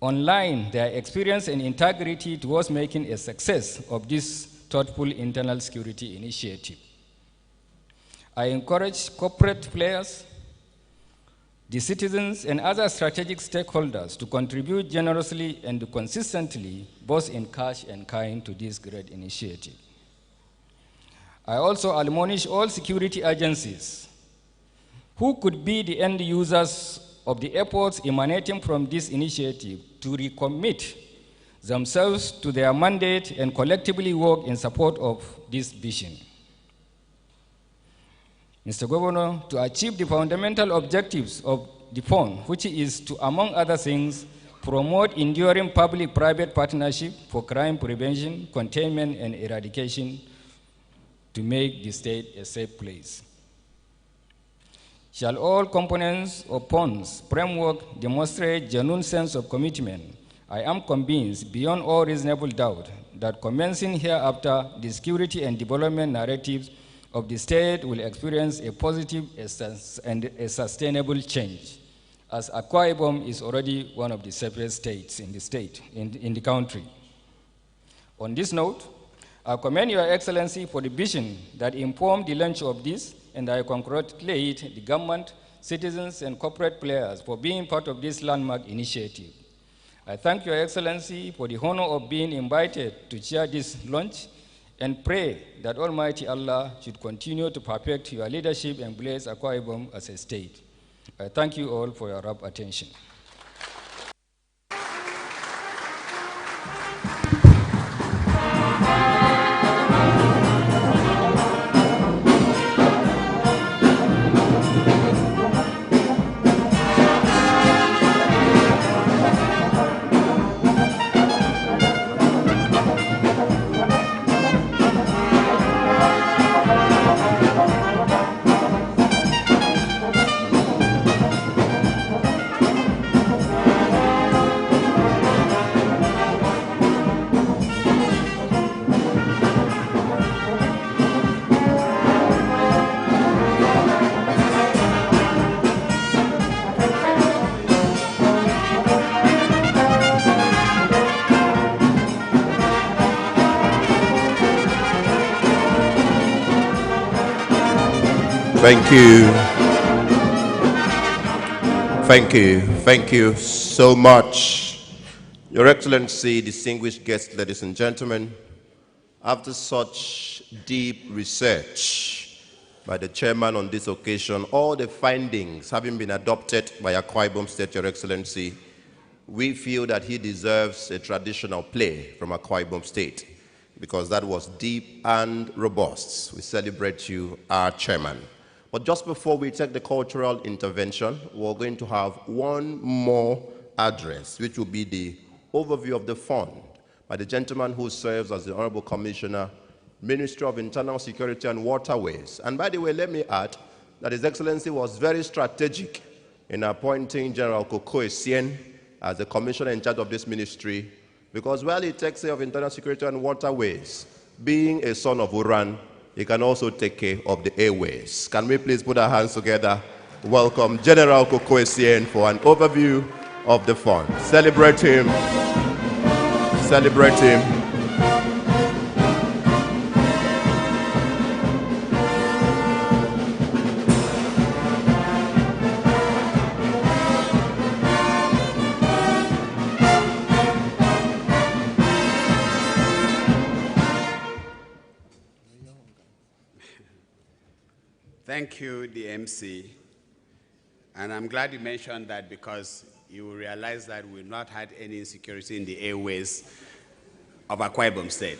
online their experience and integrity towards making a success of this thoughtful internal security initiative. I encourage corporate players, the citizens, and other strategic stakeholders to contribute generously and consistently, both in cash and kind, to this great initiative. I also admonish all security agencies who could be the end users of the efforts emanating from this initiative to recommit themselves to their mandate and collectively work in support of this vision. Mr. Governor, to achieve the fundamental objectives of the fund, which is to, among other things, promote enduring public-private partnership for crime prevention, containment, and eradication to make the state a safe place. Shall all components of funds framework demonstrate genuine sense of commitment, I am convinced beyond all reasonable doubt that commencing hereafter, the security and development narratives of the state will experience a positive and a sustainable change, as Akwa Ibom is already one of the safest states in the country. On this note, I commend Your Excellency for the vision that informed the launch of this, and I congratulate the government, citizens, and corporate players for being part of this landmark initiative. I thank Your Excellency for the honor of being invited to chair this launch, and pray that Almighty Allah should continue to perfect your leadership and bless Akwa Ibom as a state. I thank you all for your rapt attention. Thank you. Thank you. Thank you so much. Your Excellency, distinguished guests, ladies and gentlemen, after such deep research by the chairman on this occasion, all the findings having been adopted by Akwa Ibom State, Your Excellency, we feel that he deserves a traditional play from Akwa Ibom State, because that was deep and robust. We celebrate you, our chairman. But just before we take the cultural intervention, we're going to have one more address, which will be the overview of the fund by the gentleman who serves as the Honorable Commissioner, Ministry of Internal Security and Waterways. And by the way, let me add that His Excellency was very strategic in appointing General Akwa Ibom as the commissioner in charge of this ministry, because while he takes care of internal security and waterways, being a son of Uran, he can also take care of the airways. Can we please put our hands together? Welcome General Akwa Ibom for an overview of the fund. Celebrate him. Celebrate him. Thank you, the MC. And I'm glad you mentioned that, because you will realize that we've not had any insecurity in the airways of Akwa Ibom State.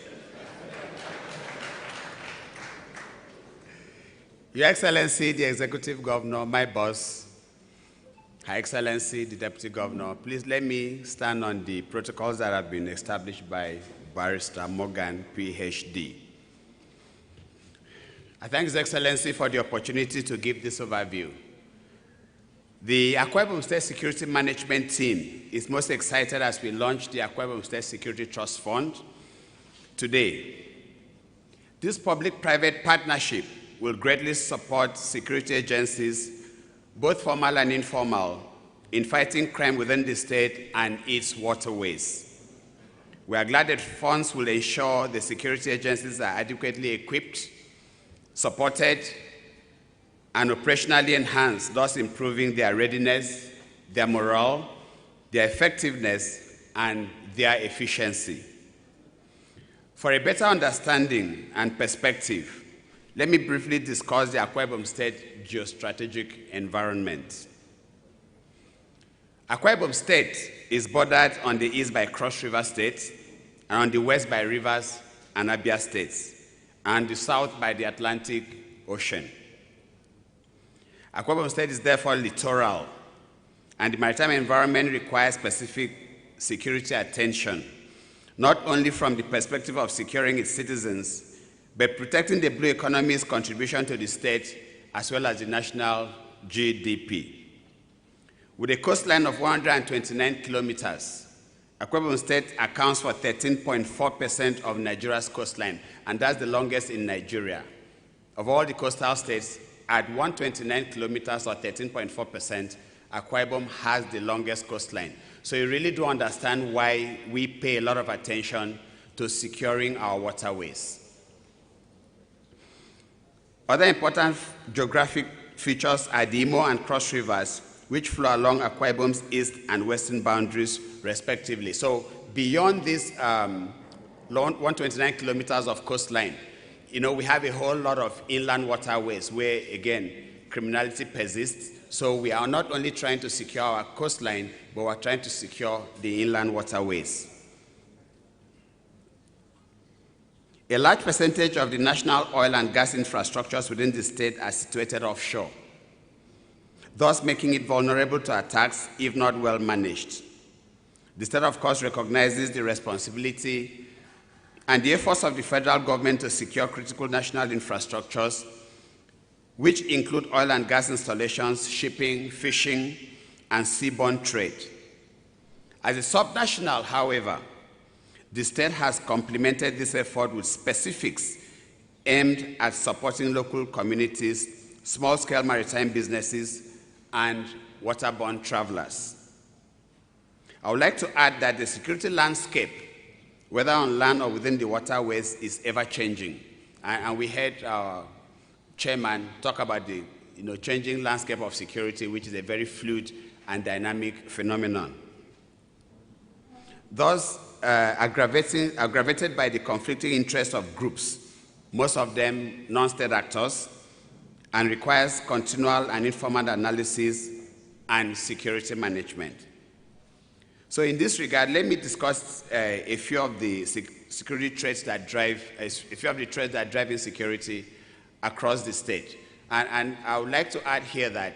Your Excellency, the Executive Governor, my boss, Her Excellency, the Deputy Governor, please let me stand on the protocols that have been established by Barrister Morgan, PhD. I thank His Excellency for the opportunity to give this overview. The Akwa Ibom State Security Management Team is most excited as we launch the Akwa Ibom State Security Trust Fund today. This public-private partnership will greatly support security agencies, both formal and informal, in fighting crime within the state and its waterways. We are glad that funds will ensure the security agencies are adequately equipped, supported, and operationally enhanced, thus improving their readiness, their morale, their effectiveness, and their efficiency. For a better understanding and perspective, let me briefly discuss the Akwa Ibom State geostrategic environment. Akwa Ibom State is bordered on the east by Cross River State, and on the west by Rivers and Abia States, and the south by the Atlantic Ocean. Akwa Ibom State is therefore littoral, and the maritime environment requires specific security attention, not only from the perspective of securing its citizens, but protecting the blue economy's contribution to the state as well as the national GDP. With a coastline of 129 kilometers, Akwa Ibom State accounts for 13.4% of Nigeria's coastline, and that's the longest in Nigeria. Of all the coastal states, at 129 kilometers or 13.4%, Akwa Ibom has the longest coastline. So you really do understand why we pay a lot of attention to securing our waterways. Other important geographic features are the Imo and Cross Rivers, which flow along Akwa Ibom's east and western boundaries, respectively. So beyond these 129 kilometers of coastline, we have a whole lot of inland waterways where, again, criminality persists. So we are not only trying to secure our coastline, but we're trying to secure the inland waterways. A large percentage of the national oil and gas infrastructures within the state are situated offshore, thus making it vulnerable to attacks if not well managed. The state, of course, recognizes the responsibility and the efforts of the federal government to secure critical national infrastructures, which include oil and gas installations, shipping, fishing, and seaborne trade. As a subnational, however, the state has complemented this effort with specifics aimed at supporting local communities, small-scale maritime businesses, and waterborne travelers. I would like to add that the security landscape, whether on land or within the waterways, is ever-changing. And we heard our chairman talk about the changing landscape of security, which is a very fluid and dynamic phenomenon. Thus, aggravated by the conflicting interests of groups, most of them non-state actors, and requires continual and informed analysis and security management. So in this regard, let me discuss a few of the security threats that drive insecurity across the state. And I would like to add here that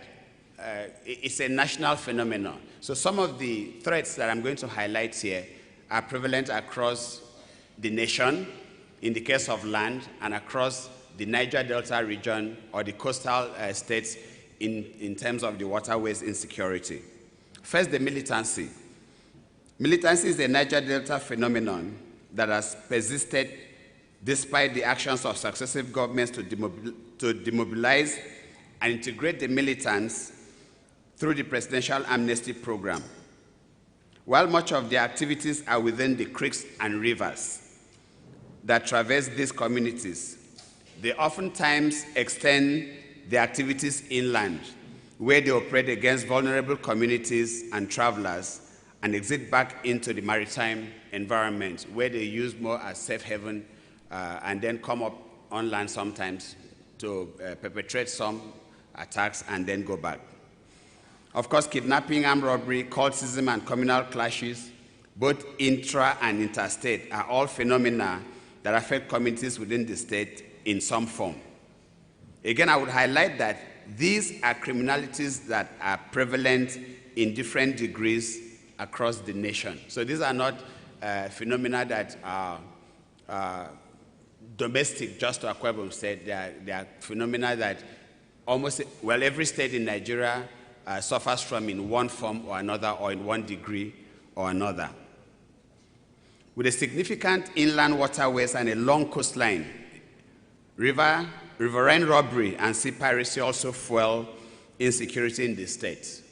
it's a national phenomenon. So some of the threats that I'm going to highlight here are prevalent across the nation, in the case of land, and across the Niger Delta region or the coastal states in terms of the waterways insecurity. First, the militancy. Militancy is a Niger Delta phenomenon that has persisted despite the actions of successive governments to demobilize and integrate the militants through the Presidential Amnesty Program. While much of their activities are within the creeks and rivers that traverse these communities, they oftentimes extend their activities inland, where they operate against vulnerable communities and travelers and exit back into the maritime environment, where they use more as safe haven and then come up on land sometimes to perpetrate some attacks and then go back. Of course, kidnapping, armed robbery, cultism, and communal clashes, both intra and interstate, are all phenomena that affect communities within the state in some form. Again, I would highlight that these are criminalities that are prevalent in different degrees across the nation. So these are not phenomena that are domestic just to Akwa Ibom State. They are phenomena that every state in Nigeria suffers from in one form or another, or in one degree or another. With a significant inland waterways and a long coastline, riverine robbery and sea piracy also fuel insecurity in the state.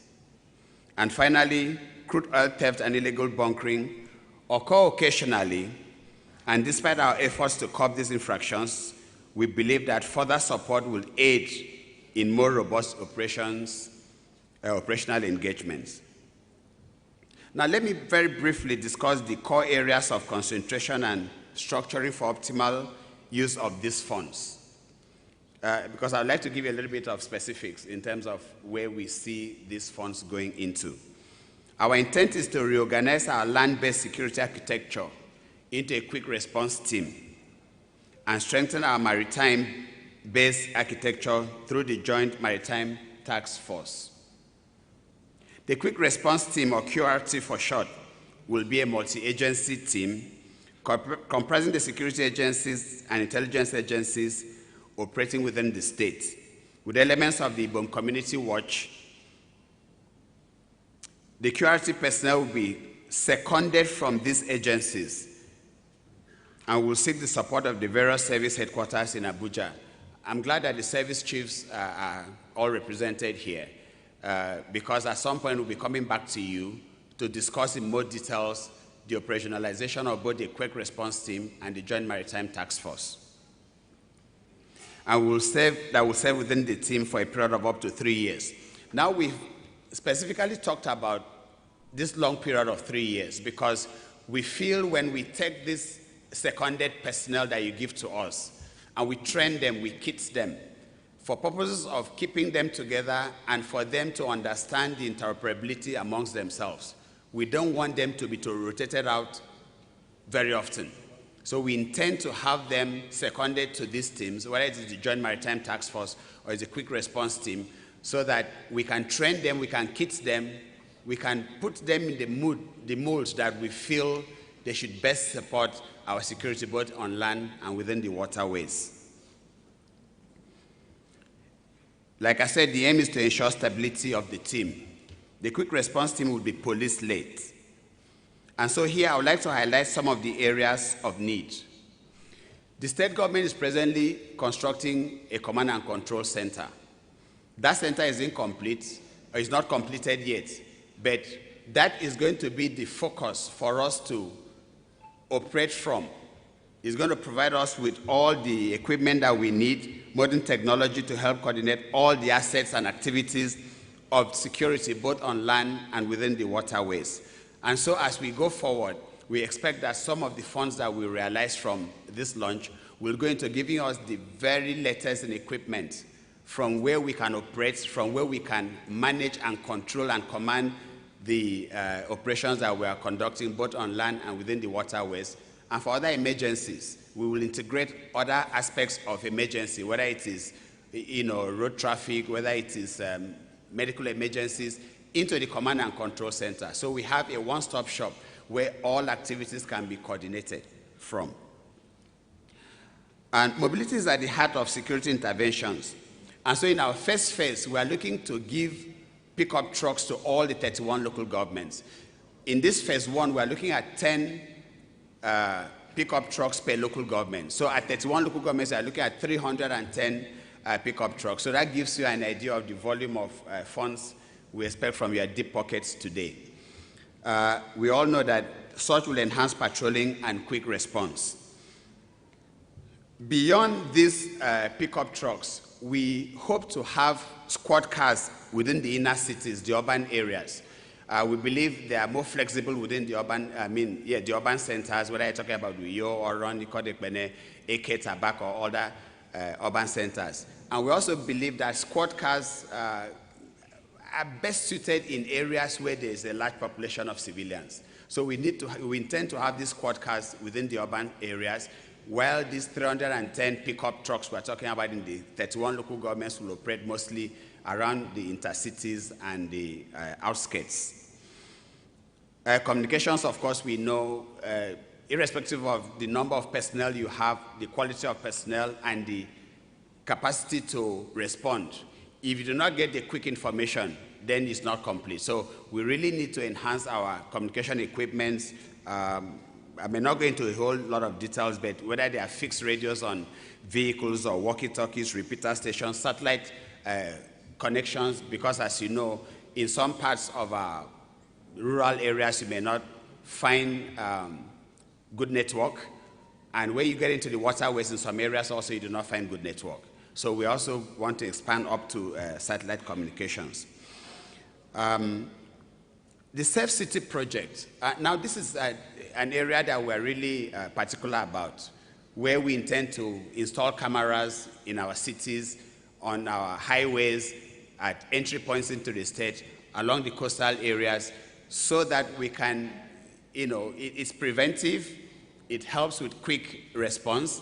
And finally, crude oil theft and illegal bunkering occur occasionally, and despite our efforts to curb these infractions, we believe that further support will aid in more robust operational engagements. Now, let me very briefly discuss the core areas of concentration and structuring for optimal use of these funds, because I'd like to give you a little bit of specifics in terms of where we see these funds going into. Our intent is to reorganize our land-based security architecture into a quick response team and strengthen our maritime-based architecture through the Joint Maritime Task Force. The Quick Response Team, or QRT for short, will be a multi-agency team comprising the security agencies and intelligence agencies operating within the state, with elements of the Ibom Community Watch. The QRT personnel will be seconded from these agencies and will seek the support of the various service headquarters in Abuja. I'm glad that the service chiefs are all represented here, because at some point we'll be coming back to you to discuss in more details the operationalization of both the Quick Response Team and the Joint Maritime Task Force. And will serve within the team for a period of up to 3 years. Now, we've specifically talked about this long period of 3 years because we feel when we take this seconded personnel that you give to us and we train them, we kit them, for purposes of keeping them together and for them to understand the interoperability amongst themselves. We don't want them to be rotated out very often. So we intend to have them seconded to these teams, whether it is the Joint Maritime Task Force or it's a Quick Response Team, so that we can train them, we can kit them, we can put them in the mold that we feel they should best support our security both on land and within the waterways. Like I said, the aim is to ensure stability of the team. The Quick Response Team will be police-led. And so here I would like to highlight some of the areas of need. The state government is presently constructing a command and control center. That center is incomplete, or is not completed yet, but that is going to be the focus for us to operate from. It's going to provide us with all the equipment that we need, modern technology to help coordinate all the assets and activities of security, both on land and within the waterways. And so as we go forward, we expect that some of the funds that we realize from this launch will go into giving us the very latest in equipment from where we can operate, from where we can manage and control and command the operations that we are conducting both on land and within the waterways. And for other emergencies, we will integrate other aspects of emergency, whether it is road traffic, whether it is medical emergencies, into the command and control center. So we have a one-stop shop where all activities can be coordinated from. And mobility is at the heart of security interventions. And so in our first phase, we are looking to give pickup trucks to all the 31 local governments. In this phase one, we are looking at 10 pickup trucks per local government. So at 31 local governments, we are looking at 310 pickup trucks. So that gives you an idea of the volume of funds we expect from your deep pockets today. We all know that such will enhance patrolling and quick response. Beyond these pickup trucks, we hope to have squad cars within the inner cities, the urban areas. We believe they are more flexible within the urban, the urban centers, whether you're talking about Uyo or Ron, Nikodekbene, AK, Tabak, or other urban centers. And we also believe that squad cars are best suited in areas where there is a large population of civilians. So we intend to have these squad cars within the urban areas, while these 310 pickup trucks we're talking about in the 31 local governments will operate mostly around the intercities and the outskirts. Communications, of course, we know, irrespective of the number of personnel you have, the quality of personnel, and the capacity to respond, if you do not get the quick information, then it's not complete. So we really need to enhance our communication equipment. I may not go into a whole lot of details, but whether they are fixed radios on vehicles or walkie-talkies, repeater stations, satellite connections, because as you know, in some parts of our rural areas, you may not find good network. And when you get into the waterways in some areas also, you do not find good network. So we also want to expand up to satellite communications. The Safe City project, now this is an area that we're really particular about, where we intend to install cameras in our cities, on our highways, at entry points into the state, along the coastal areas, so that we can, it's preventive, it helps with quick response,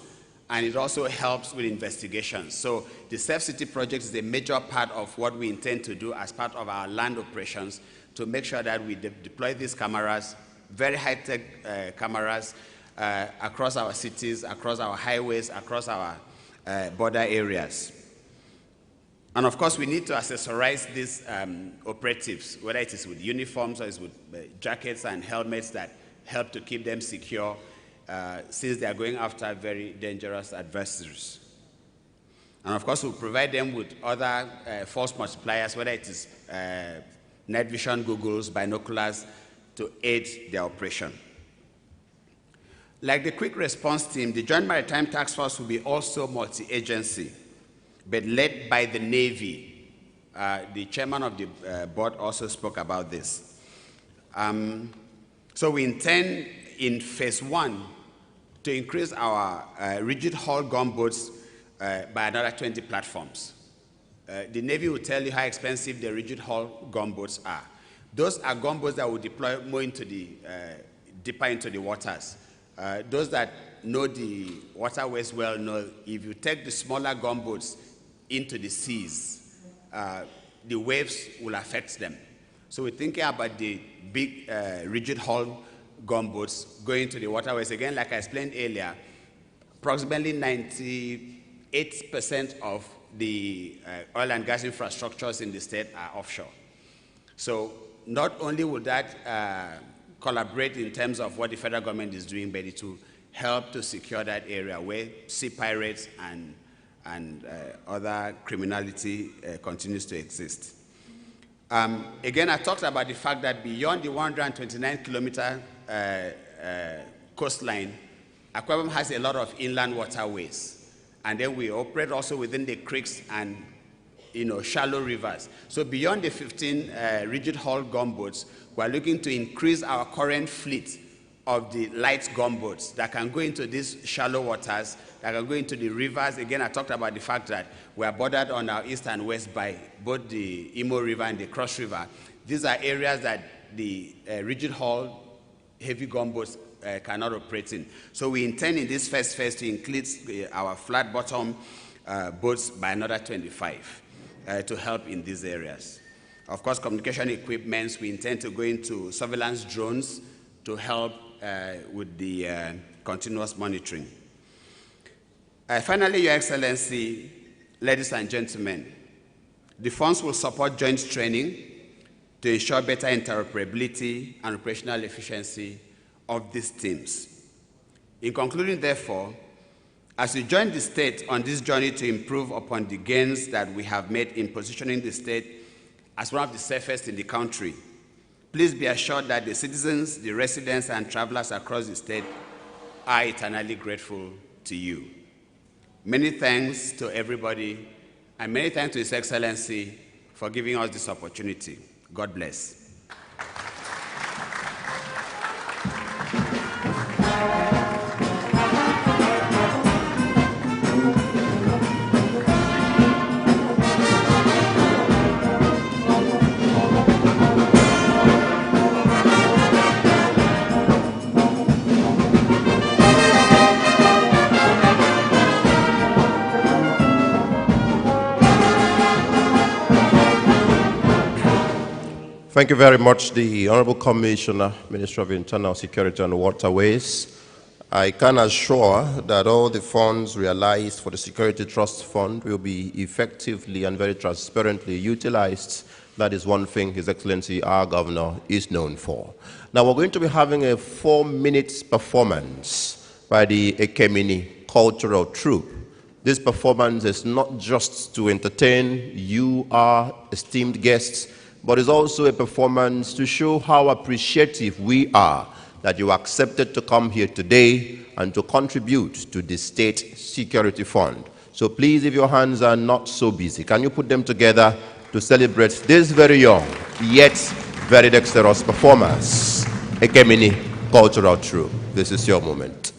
and it also helps with investigations. So the Safe City project is a major part of what we intend to do as part of our land operations, to make sure that we deploy these cameras, very high-tech cameras, across our cities, across our highways, across our border areas. And of course, we need to accessorize these operatives, whether it is with uniforms or it's with jackets and helmets that help to keep them secure, since they are going after very dangerous adversaries. And of course, we'll provide them with other force multipliers, whether it is night vision goggles, binoculars, to aid their operation. Like the quick response team, the Joint Maritime Task Force will be also multi-agency, but led by the Navy. The chairman of the board also spoke about this. So we intend in phase 1 to increase our rigid hull gunboats by another 20 platforms. The Navy will tell you how expensive the rigid hull gunboats are. Those are gunboats that will deploy more into the, deeper into the waters. Those that know the waterways well know if you take the smaller gunboats into the seas, the waves will affect them. So we're thinking about the big rigid hull gunboats going to the waterways. Again, like I explained earlier, approximately 98% of the oil and gas infrastructures in the state are offshore. So not only will that collaborate in terms of what the federal government is doing, but it will help to secure that area where sea pirates and other criminality continues to exist. Again, I talked about the fact that beyond the 129-kilometer coastline, Akwa Ibom has a lot of inland waterways. And then we operate also within the creeks and shallow rivers. So beyond the 15 rigid hull gunboats, we're looking to increase our current fleet of the light gunboats that can go into these shallow waters, that can go into the rivers. Again, I talked about the fact that we are bordered on our east and west by both the Imo River and the Cross River. These are areas that the rigid hull heavy gunboats cannot operate in. So we intend in this first phase to increase our flat bottom boats by another 25 to help in these areas. Of course, communication equipment, we intend to go into surveillance drones to help with the continuous monitoring. Finally, Your Excellency, ladies and gentlemen, the funds will support joint training to ensure better interoperability and operational efficiency of these teams. In concluding, therefore, as we join the state on this journey to improve upon the gains that we have made in positioning the state as one of the safest in the country, please be assured that the citizens, the residents, and travelers across the state are eternally grateful to you. Many thanks to everybody, and many thanks to His Excellency for giving us this opportunity. God bless. Thank you very much, the Honorable Commissioner, Minister of Internal Security and Waterways. I can assure that all the funds realized for the Security Trust Fund will be effectively and very transparently utilized. That is one thing His Excellency, our Governor, is known for. Now, we're going to be having a 4-minute performance by the Ekemini Cultural Troupe. This performance is not just to entertain you, our esteemed guests, but it's also a performance to show how appreciative we are that you accepted to come here today and to contribute to the State Security Fund. So please, if your hands are not so busy, can you put them together to celebrate this very young, yet very dexterous performers, Ekemini Cultural Troupe. This is your moment.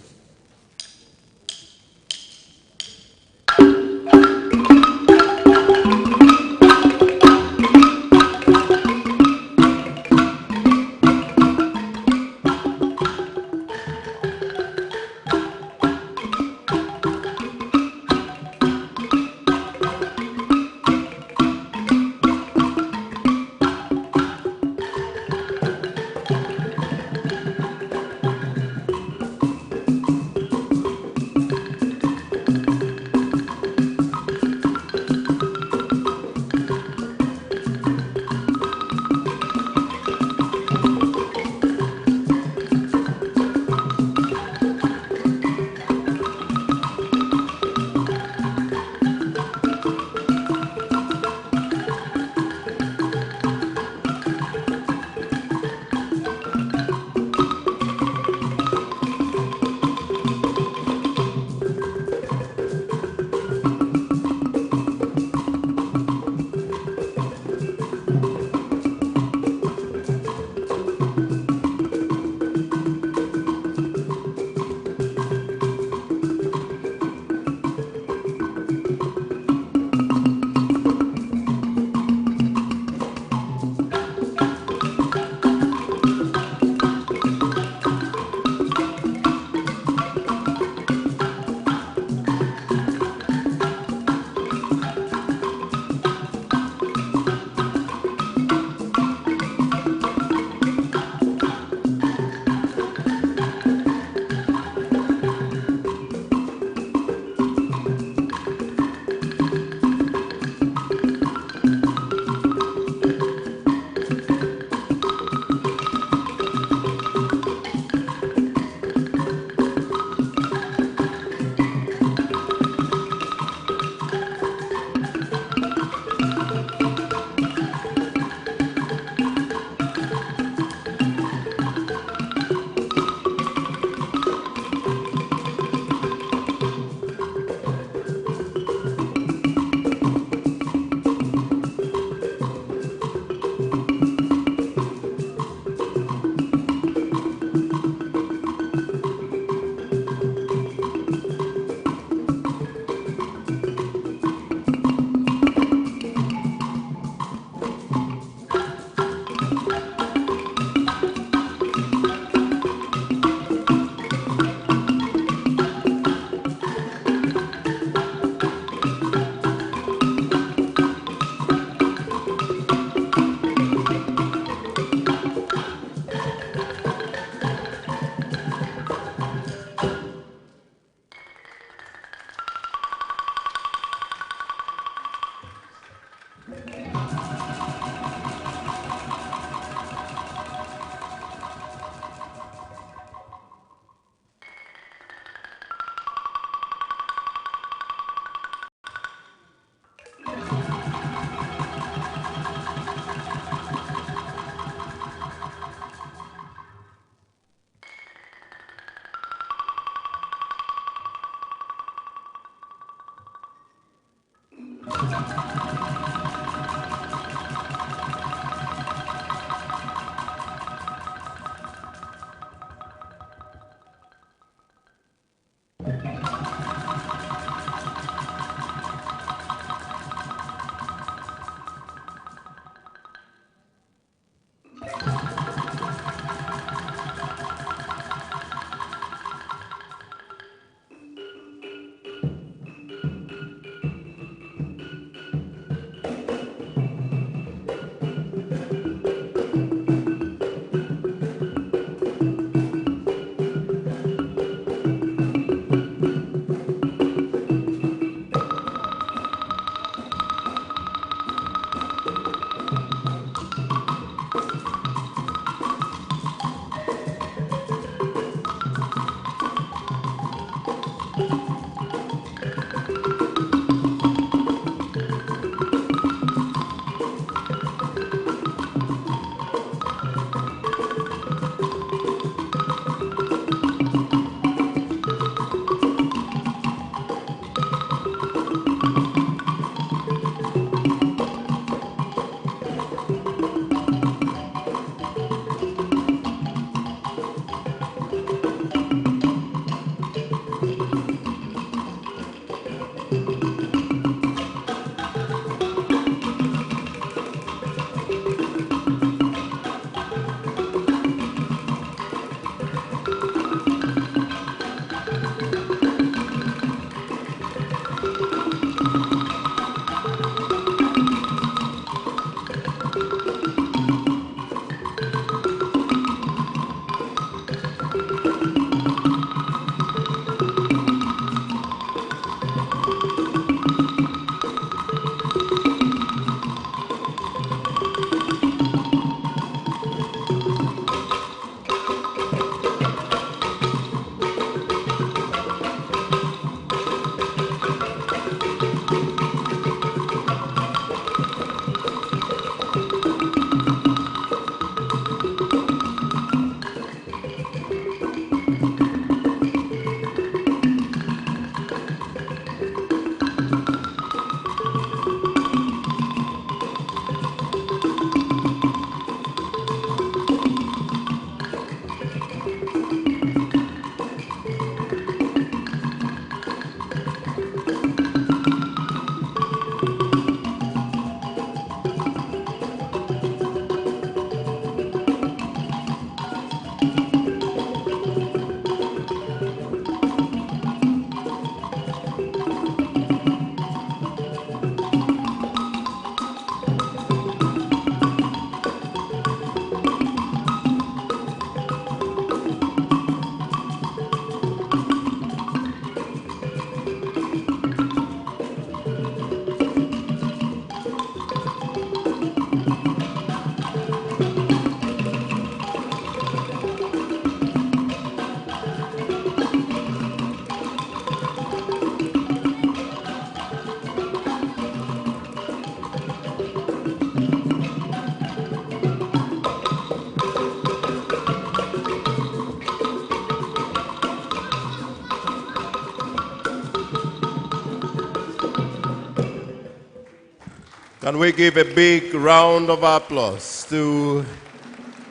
Can we give a big round of applause to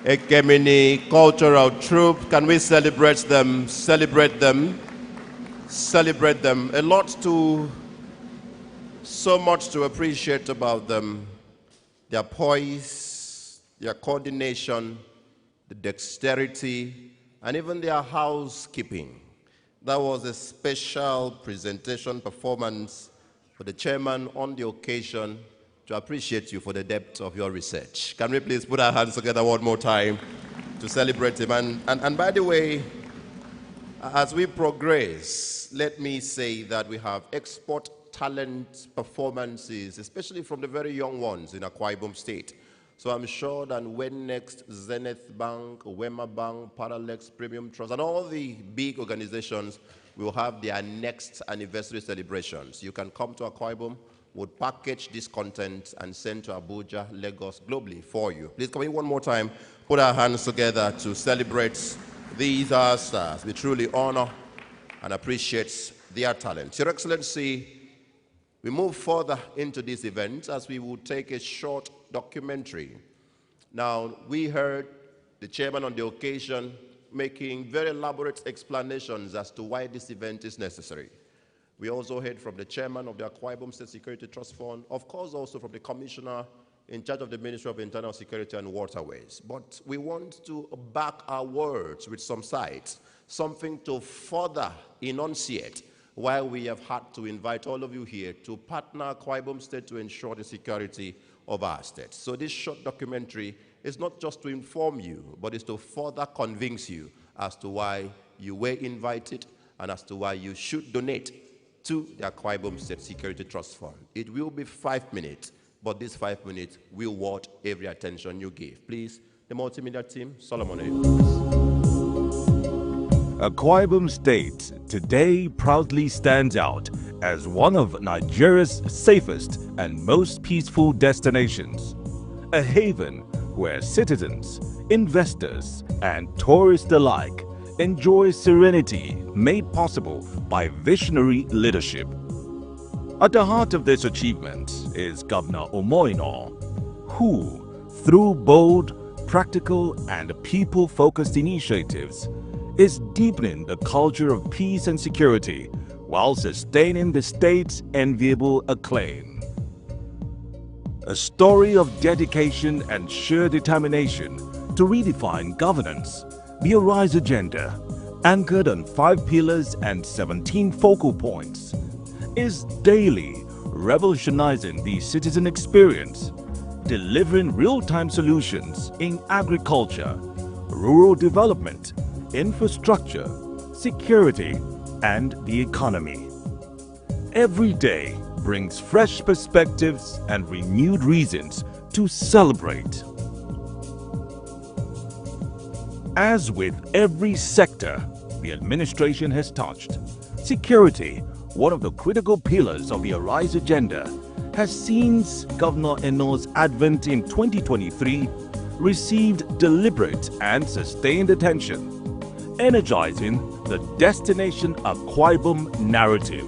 Ekemini Cultural Troupe? Can we celebrate them, celebrate them, celebrate them? So much to appreciate about them. Their poise, their coordination, the dexterity, and even their housekeeping. That was a special presentation performance for the chairman on the occasion to appreciate you for the depth of your research. Can we please put our hands together one more time to celebrate him? And by the way, as we progress, let me say that we have export talent performances, especially from the very young ones in Akwa Ibom State. So I'm sure that when next Zenith Bank, Wema Bank, Paralex, Premium Trust, and all the big organizations will have their next anniversary celebrations. You can come to Akwa Ibom, would package this content and send to Abuja, Lagos, globally for you. Please come in one more time, put our hands together to celebrate these our stars. We truly honor and appreciate their talent. Your Excellency, we move further into this event as we will take a short documentary. Now, we heard the chairman on the occasion making very elaborate explanations as to why this event is necessary. We also heard from the chairman of the Akwa Ibom State Security Trust Fund, of course also from the commissioner in charge of the Ministry of Internal Security and Waterways. But we want to back our words with some sites, something to further enunciate why we have had to invite all of you here to partner Akwa Ibom State to ensure the security of our state. So this short documentary is not just to inform you, but it's to further convince you as to why you were invited and as to why you should donate to the Akwa Ibom State Security Trust Fund. It will be 5 minutes, but this 5 minutes will worth every attention you give. Please, the multimedia team, Solomon. Akwa Ibom State today proudly stands out as one of Nigeria's safest and most peaceful destinations, a haven where citizens, investors, and tourists alike enjoy serenity made possible by visionary leadership. At the heart of this achievement is Governor Omoino, who, through bold, practical, and people-focused initiatives, is deepening the culture of peace and security while sustaining the state's enviable acclaim. A story of dedication and sheer determination to redefine governance, the Arise Agenda, anchored on 5 pillars and 17 focal points, is daily revolutionizing the citizen experience, delivering real-time solutions in agriculture, rural development, infrastructure, security, and the economy. Every day brings fresh perspectives and renewed reasons to celebrate. As with every sector the administration has touched, security, one of the critical pillars of the Arise Agenda, has since Governor Eno's advent in 2023 received deliberate and sustained attention, energizing the Destination Akwa Ibom narrative.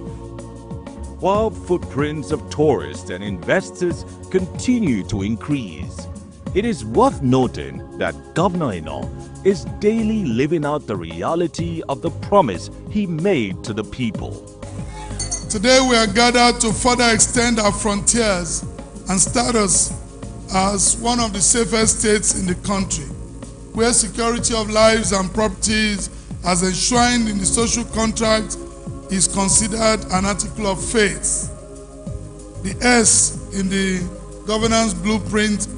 While footprints of tourists and investors continue to increase, it is worth noting that Governor Eno is daily living out the reality of the promise he made to the people. Today we are gathered to further extend our frontiers and status as one of the safest states in the country, where security of lives and properties as enshrined in the social contract is considered an article of faith. The S in the governance blueprint,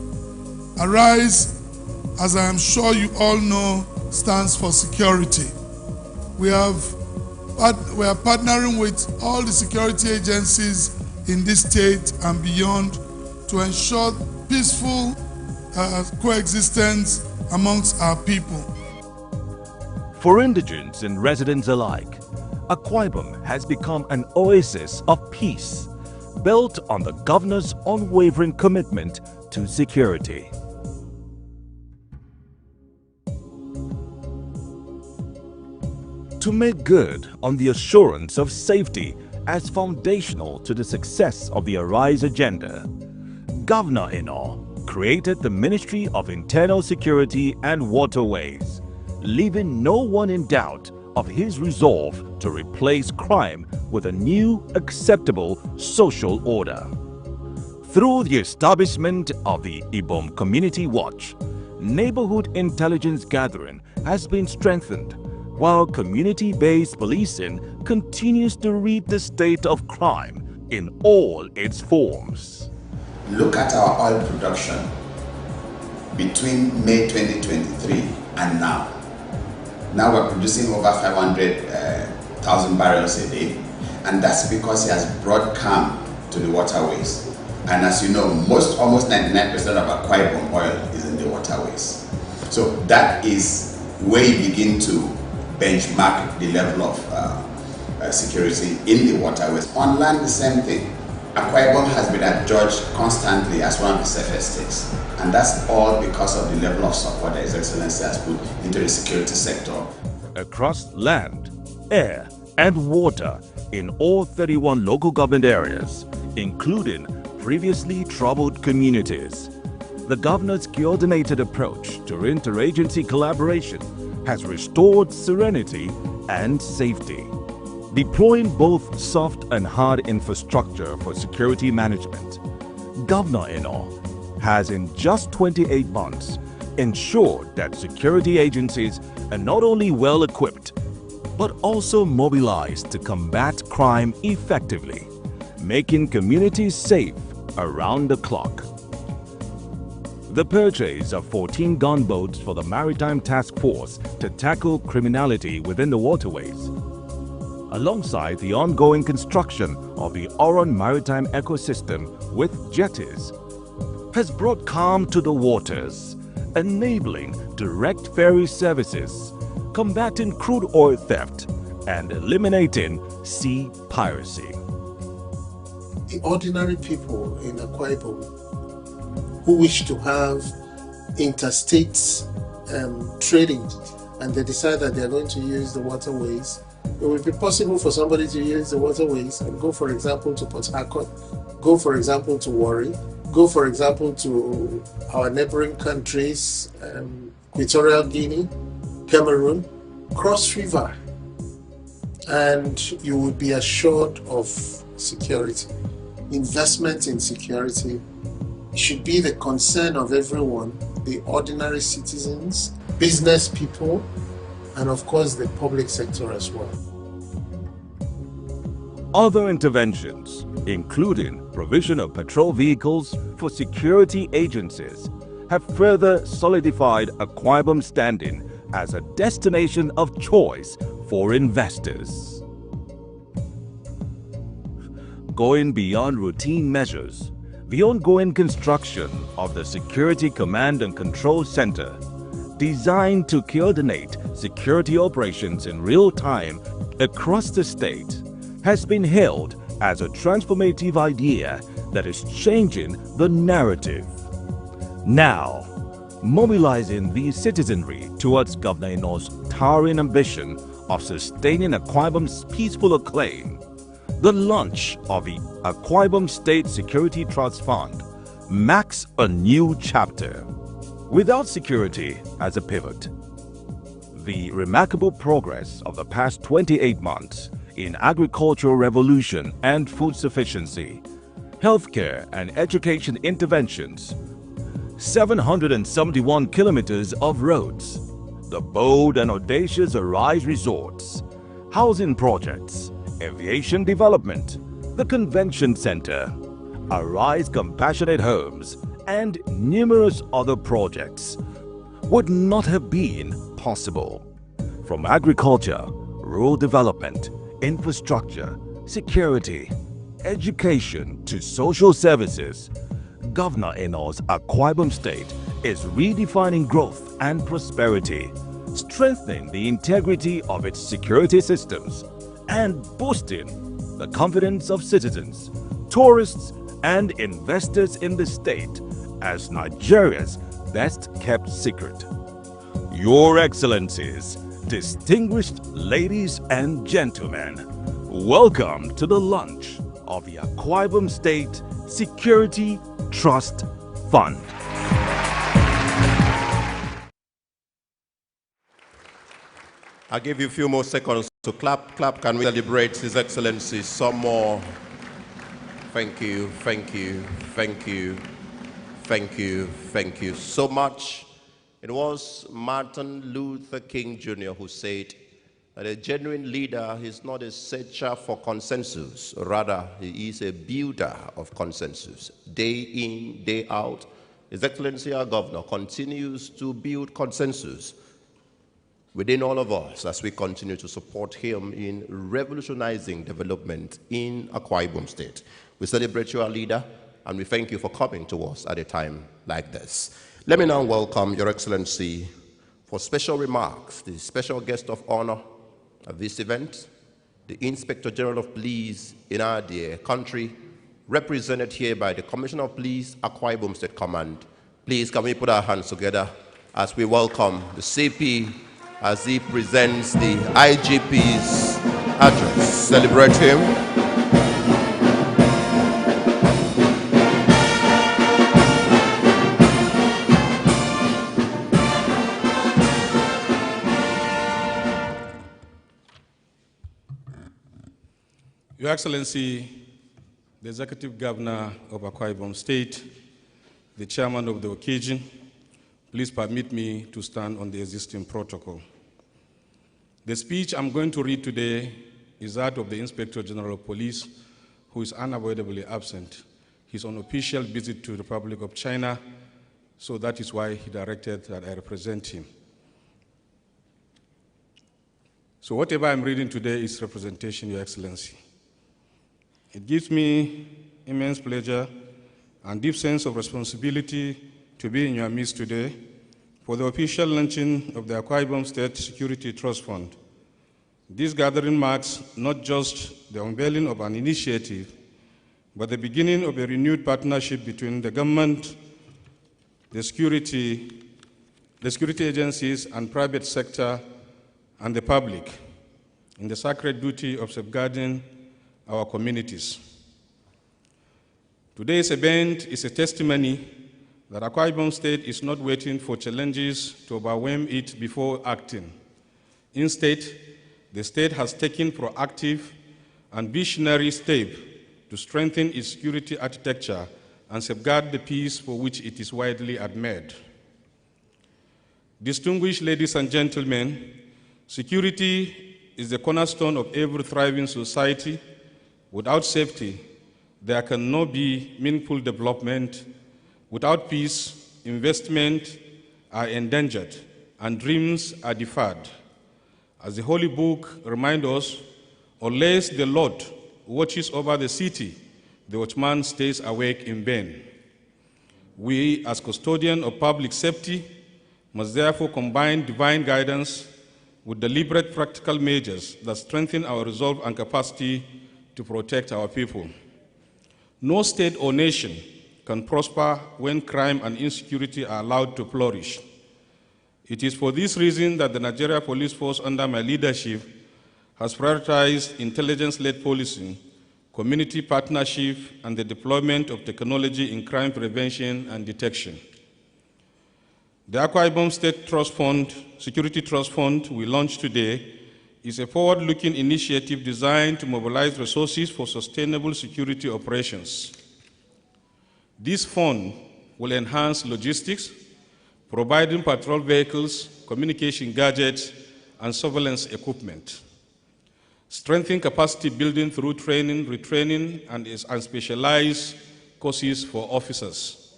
Arise, as I am sure you all know, stands for security. We are partnering with all the security agencies in this state and beyond to ensure peaceful coexistence amongst our people. For indigents and residents alike, Akwa Ibom has become an oasis of peace, built on the governor's unwavering commitment to security. To make good on the assurance of safety as foundational to the success of the Arise Agenda, Governor-in-law created the Ministry of Internal Security and Waterways, leaving no one in doubt of his resolve to replace crime with a new, acceptable social order. Through the establishment of the Ibom Community Watch, neighborhood intelligence gathering has been strengthened, while community-based policing continues to read the state of crime in all its forms. Look at our oil production between May 2023 and now. Now we're producing over 500,000 barrels a day, and that's because he has brought calm to the waterways. And as you know, almost 99% of Akwa Ibom oil is in the waterways. So that is where you begin to benchmark the level of security in the waterways. On land, the same thing. Akwa Ibom has been adjudged constantly as one of the safest states. And that's all because of the level of support that His Excellency has put into the security sector. Across land, air, and water in all 31 local government areas, including previously troubled communities, the governor's coordinated approach to interagency collaboration has restored serenity and safety. Deploying both soft and hard infrastructure for security management, Governor-in-law has in just 28 months ensured that security agencies are not only well equipped, but also mobilized to combat crime effectively, making communities safe around the clock. The purchase of 14 gunboats for the Maritime Task Force to tackle criminality within the waterways, alongside the ongoing construction of the Oron Maritime Ecosystem with jetties, has brought calm to the waters, enabling direct ferry services, combating crude oil theft, and eliminating sea piracy. The ordinary people in Akwa Ibom who wish to have interstate trading, and they decide that they are going to use the waterways, it will be possible for somebody to use the waterways and go, for example, to Port Harcourt, go, for example, to Warri, go, for example, to our neighboring countries, Equatorial Guinea, Cameroon, cross river, and you will be assured of security. Investment in security should be the concern of everyone, the ordinary citizens, business people, and of course the public sector as well. Other interventions, including provision of patrol vehicles for security agencies, have further solidified Akwa Ibom's standing as a destination of choice for investors. Going beyond routine measures, the ongoing construction of the Security Command and Control Center, designed to coordinate security operations in real time across the state, has been hailed as a transformative idea that is changing the narrative. Now, mobilizing the citizenry towards Governor-in-law's towering ambition of sustaining Akwa Ibom's peaceful acclaim, the launch of the Akwa Ibom State Security Trust Fund marks a new chapter. Without security as a pivot, the remarkable progress of the past 28 months in agricultural revolution and food sufficiency, healthcare and education interventions, 771 kilometers of roads, the bold and audacious Arise resorts, housing projects, aviation development, the convention center, Arise compassionate homes, and numerous other projects would not have been possible. From agriculture, rural development, infrastructure, security, education to social services, Governor-in-law's Akwa Ibom State is redefining growth and prosperity, strengthening the integrity of its security systems, and boosting the confidence of citizens, tourists, and investors in the state as Nigeria's best-kept secret. Your Excellencies, distinguished ladies and gentlemen, welcome to the launch of the Akwa Ibom State Security Trust Fund. I'll give you a few more seconds to clap. Clap, can we celebrate His Excellency some more? Thank you, thank you, thank you, thank you, thank you so much. It was Martin Luther King Jr. who said that a genuine leader is not a searcher for consensus, rather he is a builder of consensus. Day in, day out, His Excellency our Governor continues to build consensus within all of us as we continue to support him in revolutionizing development in Akwa Ibom State. We celebrate you, our leader, and we thank you for coming to us at a time like this. Let me now welcome Your Excellency for special remarks, the special guest of honor of this event, the Inspector General of Police in our dear country, represented here by the Commissioner of Police, Akwa Ibom State Command. Please, can we put our hands together as we welcome the CP as he presents the IGP's address. Celebrate him. Your Excellency, the Executive Governor of Akwa Ibom State, the Chairman of the occasion, please permit me to stand on the existing protocol. The speech I'm going to read today is that of the Inspector General of Police, who is unavoidably absent. He's on official visit to the Republic of China, so that is why he directed that I represent him. So whatever I'm reading today is representation, Your Excellency. It gives me immense pleasure and deep sense of responsibility to be in your midst today for the official launching of the Akwa Ibom State Security Trust Fund. This gathering marks not just the unveiling of an initiative, but the beginning of a renewed partnership between the government, the security agencies and private sector and the public in the sacred duty of safeguarding our communities. Today's event is a testimony that Akwa Ibom State is not waiting for challenges to overwhelm it before acting. Instead, the state has taken proactive and visionary steps to strengthen its security architecture and safeguard the peace for which it is widely admired. Distinguished ladies and gentlemen, security is the cornerstone of every thriving society. Without safety, there cannot be meaningful development. Without peace, investment are endangered and dreams are deferred. As the Holy Book reminds us, unless the Lord watches over the city, the watchman stays awake in vain. We, as custodians of public safety, must therefore combine divine guidance with deliberate practical measures that strengthen our resolve and capacity to protect our people. No state or nation can prosper when crime and insecurity are allowed to flourish. It is for this reason that the Nigeria Police Force under my leadership has prioritized intelligence-led policing, community partnership, and the deployment of technology in crime prevention and detection. The Akwa Ibom State Trust Fund, Security Trust Fund we launched today is a forward-looking initiative designed to mobilize resources for sustainable security operations. This fund will enhance logistics, providing patrol vehicles, communication gadgets, and surveillance equipment. Strengthen capacity building through training, retraining, and specialized courses for officers.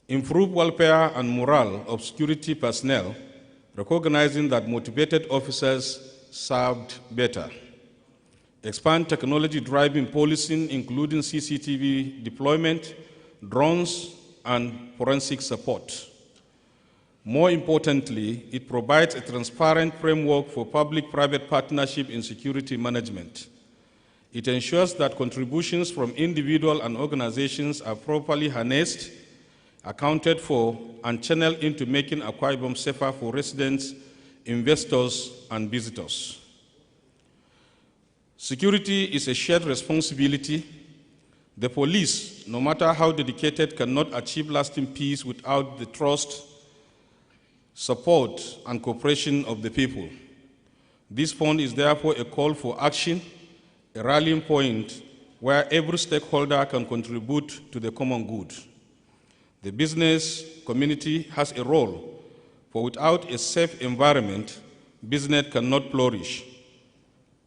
Improve welfare and morale of security personnel, recognizing that motivated officers served better. Expand technology-driven policing, including CCTV deployment, drones, and forensic support. More importantly, it provides a transparent framework for public-private partnership in security management. It ensures that contributions from individuals and organizations are properly harnessed, accounted for, and channeled into making Akwa Ibom safer for residents, investors, and visitors. Security is a shared responsibility. The police, no matter how dedicated, cannot achieve lasting peace without the trust, support, and cooperation of the people. This fund is therefore a call for action, a rallying point where every stakeholder can contribute to the common good. The business community has a role, for without a safe environment, business cannot flourish.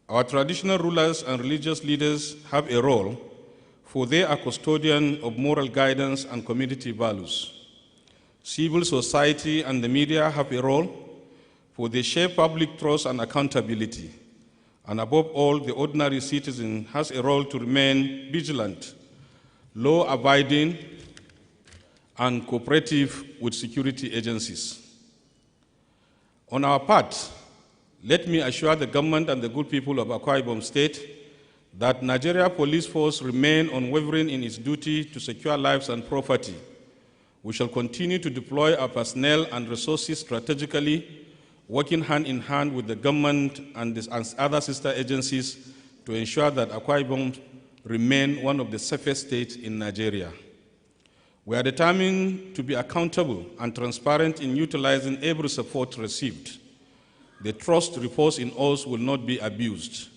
Our traditional rulers and religious leaders have a role, for they are custodians of moral guidance and community values. Civil society and the media have a role, for they shape public trust and accountability. And above all, the ordinary citizen has a role to remain vigilant, law-abiding, and cooperative with security agencies. On our part, let me assure the government and the good people of Akwa Ibom State that Nigeria Police Force remain unwavering in its duty to secure lives and property. We shall continue to deploy our personnel and resources strategically, working hand in hand with the government and other sister agencies to ensure that Akwa Ibom remain one of the safest states in Nigeria. We are determined to be accountable and transparent in utilizing every support received. The trust reposed in us will not be abused.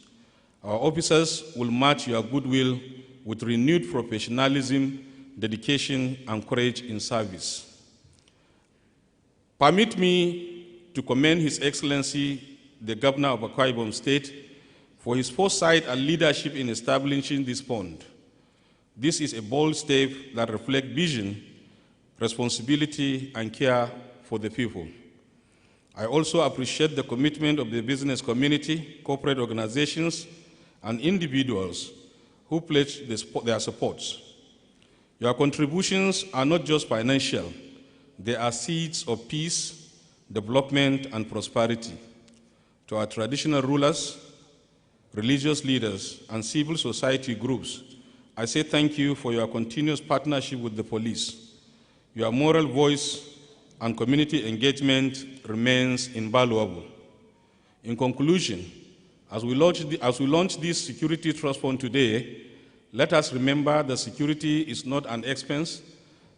Our officers will match your goodwill with renewed professionalism, dedication, and courage in service. Permit me to commend His Excellency, the Governor of Akwa Ibom State, for his foresight and leadership in establishing this fund. This is a bold step that reflects vision, responsibility, and care for the people. I also appreciate the commitment of the business community, corporate organizations, and individuals who pledge their supports. Your contributions are not just financial, they are seeds of peace, development, and prosperity. To our traditional rulers, religious leaders, and civil society groups, I say thank you for your continuous partnership with the police. Your moral voice and community engagement remains invaluable. In conclusion, as we launch this Security Trust Fund today, let us remember that security is not an expense,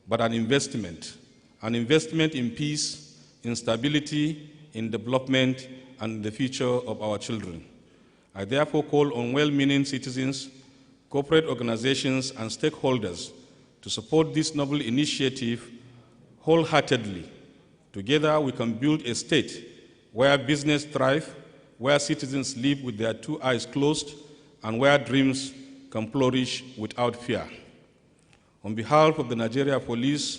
but an investment in peace, in stability, in development, and the future of our children. I therefore call on well-meaning citizens, corporate organizations, and stakeholders to support this noble initiative wholeheartedly. Together, we can build a state where business thrives, where citizens live with their two eyes closed, and where dreams can flourish without fear. On behalf of the Nigeria Police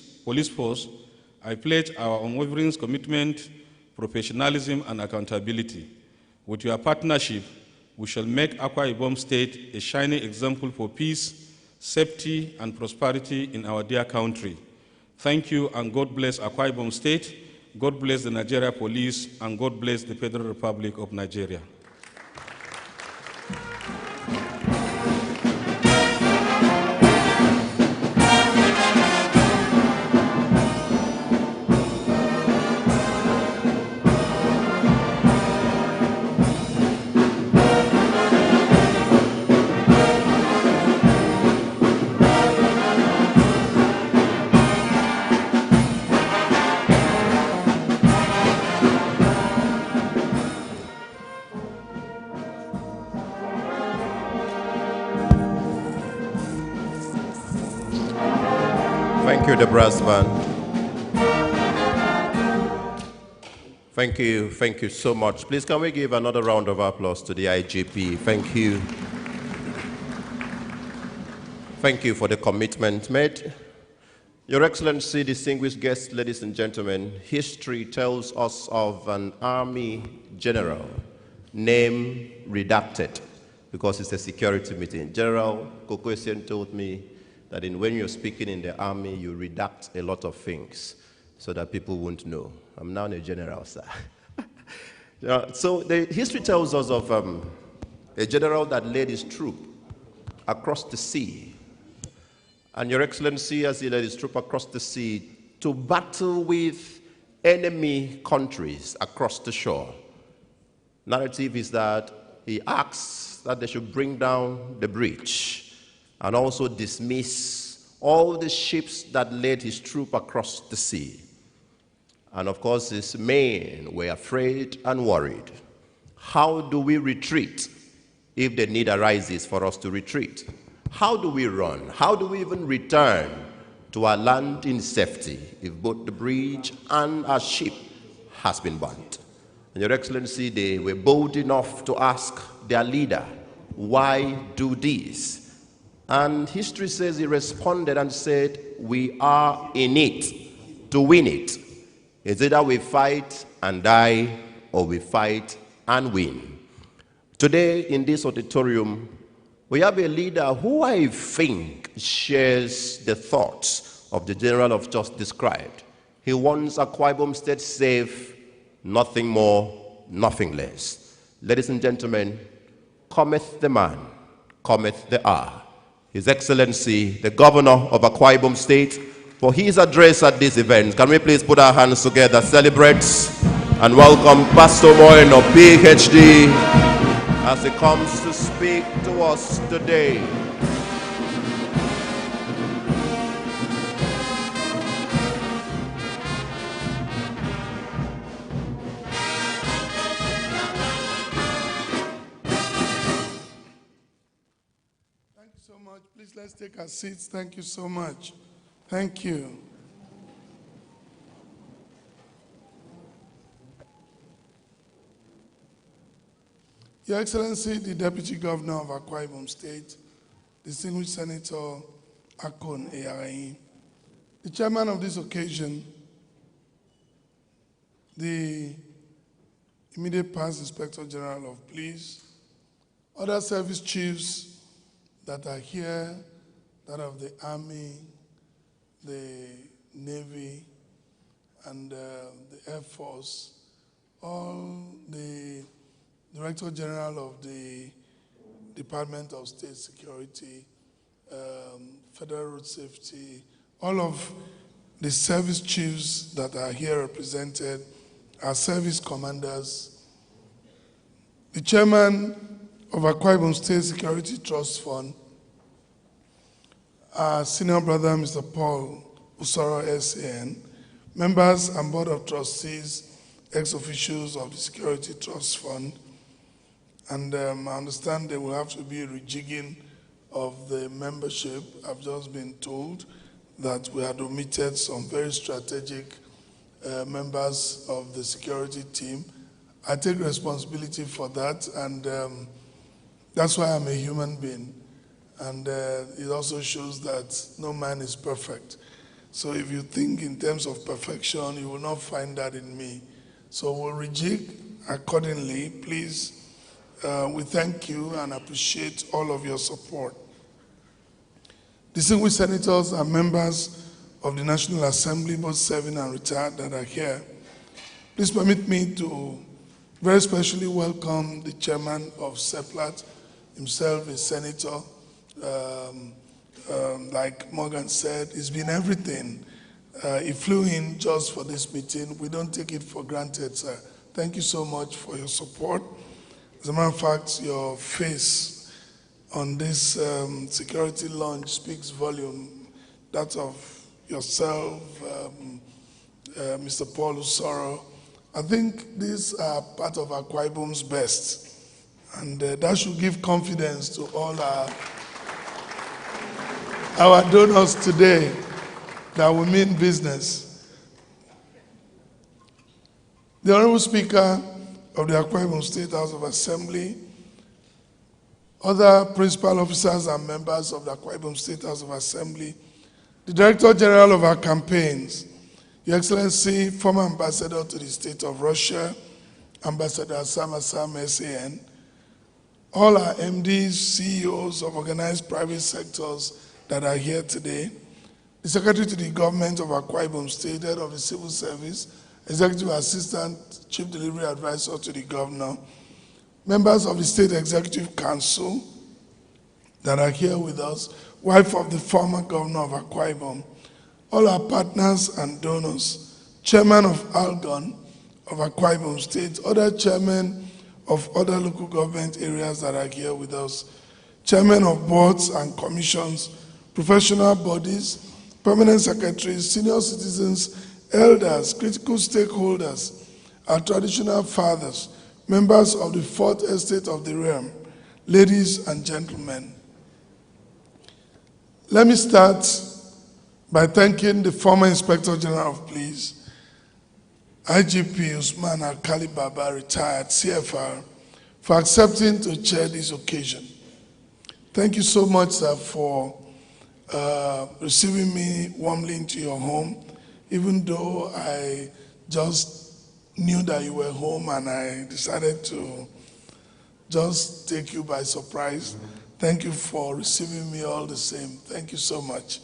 Force, I pledge our unwavering commitment, professionalism, and accountability. With your partnership, we shall make Akwa Ibom State a shining example for peace, safety, and prosperity in our dear country. Thank you, and God bless Akwa Ibom State, God bless the Nigeria Police, and God bless the Federal Republic of Nigeria. Thank you, the brass band. Thank you so much. Please, can we give another round of applause to the IGP? Thank you. Thank you for the commitment made. Your Excellency, distinguished guests, ladies and gentlemen, history tells us of an army general, name redacted, because it's a security meeting. General Kokwesian told me that when you're speaking in the army, you redact a lot of things so that people won't know. I'm now a general, sir. So the history tells us of a general that led his troop across the sea. And Your Excellency, as he led his troop across the sea to battle with enemy countries across the shore. Narrative is that he asks that they should bring down the bridge and also dismiss all the ships that led his troop across the sea. And of course, his men were afraid and worried. How do we retreat if the need arises for us to retreat? How do we run? How do we even return to our land in safety if both the bridge and our ship has been burnt? And Your Excellency, they were bold enough to ask their leader, why do this? And history says he responded and said, we are in it to win it. It's either we fight and die or we fight and win. Today in this auditorium, we have a leader who I think shares the thoughts of the general I've just described. He wants Akwa Ibom State safe, nothing more, nothing less. Ladies and gentlemen, cometh the man, cometh the hour. His Excellency, the Governor of Akwa Ibom State, for his address at this event. Can we please put our hands together, celebrate, and welcome Pastor Moeno, PhD, as he comes to speak to us today. Thank you so much. Please let's take our seats. Thank you so much. Thank you. Your Excellency, the Deputy Governor of Akwa Ibom State, distinguished Senator Akon Eyayi, the chairman of this occasion, the immediate past Inspector General of Police, other service chiefs that are here, that of the Army, the Navy, and the Air Force, all the Director General of the Department of State Security, Federal Road Safety, all of the service chiefs that are here represented, our service commanders, the chairman of Akwa Ibom State Security Trust Fund, our senior brother, Mr. Paul Usoro SAN, members and board of trustees, ex-officials of the Security Trust Fund, and I understand there will have to be a rejigging of the membership. I've just been told that we had omitted some very strategic members of the security team. I take responsibility for that, and that's why I'm a human being. And it also shows that no man is perfect. So if you think in terms of perfection, you will not find that in me. So we'll rejig accordingly. Please, we thank you and appreciate all of your support. Distinguished senators and members of the National Assembly, both serving and retired, that are here, please permit me to very specially welcome the chairman of SEPLAT, himself a senator. Like Morgan said, it's been everything. He flew in just for this meeting. We don't take it for granted, sir. Thank you so much for your support. As a matter of fact, your face on this security launch speaks volume. That of yourself, Mr. Paul Usoro. I think these are part of Akwa Ibom's best. And that should give confidence to all our donors today that we mean business. The Honorable Speaker of the Akwa Ibom State House of Assembly, other principal officers and members of the Akwa Ibom State House of Assembly, the Director General of our campaigns, Your Excellency, former Ambassador to the State of Russia, Ambassador Sam SAN, all our MDs, CEOs of organized private sectors that are here today, the Secretary to the Government of Akwa Ibom State, Head of the Civil Service, Executive Assistant, Chief Delivery Advisor to the Governor, members of the State Executive Council that are here with us, wife of the former Governor of Akwa Ibom, all our partners and donors, Chairman of Algon of Akwa Ibom State, other chairmen of other local government areas that are here with us, chairmen of boards and commissions, professional bodies, permanent secretaries, senior citizens, elders, critical stakeholders, our traditional fathers, members of the Fourth Estate of the Realm, ladies and gentlemen. Let me start by thanking the former Inspector General of Police, IGP Usman Alkali Baba, retired CFR, for accepting to chair this occasion. Thank you so much, sir, for receiving me warmly into your home, even though I just knew that you were home and I decided to just take you by surprise. Thank you for receiving me all the same. Thank you so much.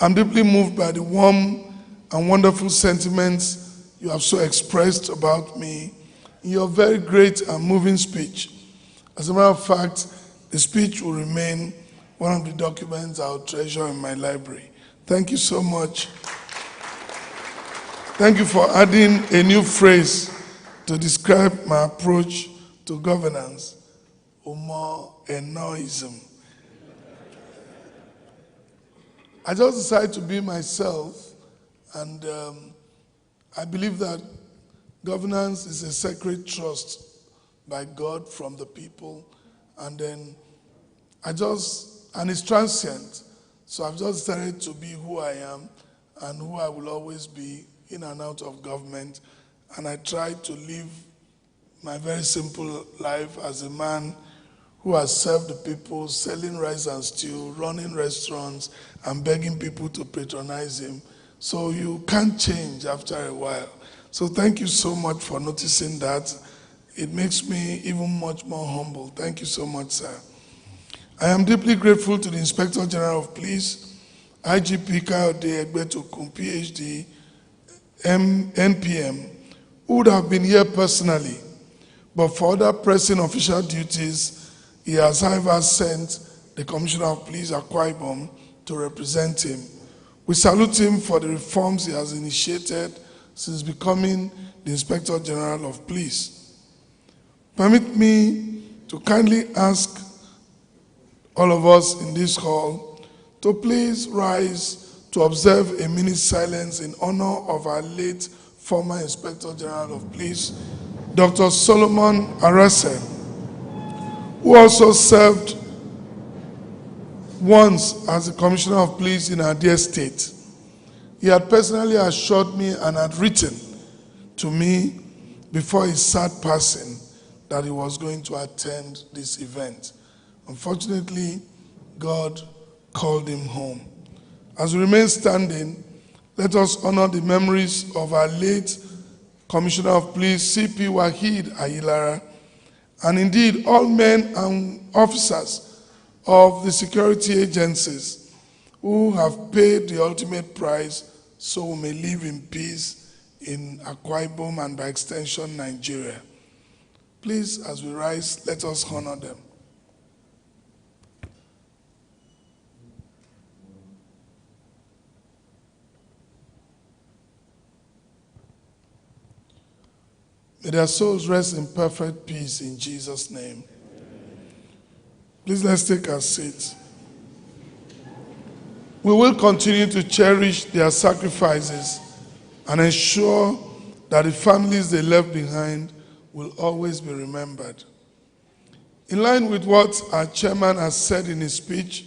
I'm deeply moved by the warm and wonderful sentiments you have so expressed about me in your very great and moving speech. As a matter of fact, the speech will remain one of the documents I'll treasure in my library. Thank you so much. Thank you for adding a new phrase to describe my approach to governance, Umo-enoism. I just decided to be myself, and I believe that governance is a sacred trust by God from the people, and then and it's transient. So I've just decided to be who I am and who I will always be in and out of government. And I try to live my very simple life as a man who has served the people, selling rice and stew, running restaurants, and begging people to patronize him. So you can't change after a while. So thank you so much for noticing that. It makes me even much more humble. Thank you so much, sir. I am deeply grateful to the Inspector General of Police, IGP Kayode Egbetokun, PhD, NPM, who would have been here personally, but for other pressing official duties, he has, however, sent the Commissioner of Police, Akwa Ibom, to represent him. We salute him for the reforms he has initiated since becoming the Inspector General of Police. Permit me to kindly ask all of us in this hall to please rise to observe a minute's silence in honor of our late former Inspector General of Police, Dr. Solomon Arase, who also served once as the Commissioner of Police in our dear state. He had personally assured me and had written to me before his sad passing that he was going to attend this event. Unfortunately, God called him home. As we remain standing, let us honor the memories of our late Commissioner of Police, CP Wahid Ayilara, and indeed all men and officers of the security agencies who have paid the ultimate price so we may live in peace in Akwa Ibom and by extension Nigeria. Please, as we rise, let us honor them. May their souls rest in perfect peace in Jesus' name. Please let's take our seats. We will continue to cherish their sacrifices and ensure that the families they left behind will always be remembered. In line with what our chairman has said in his speech,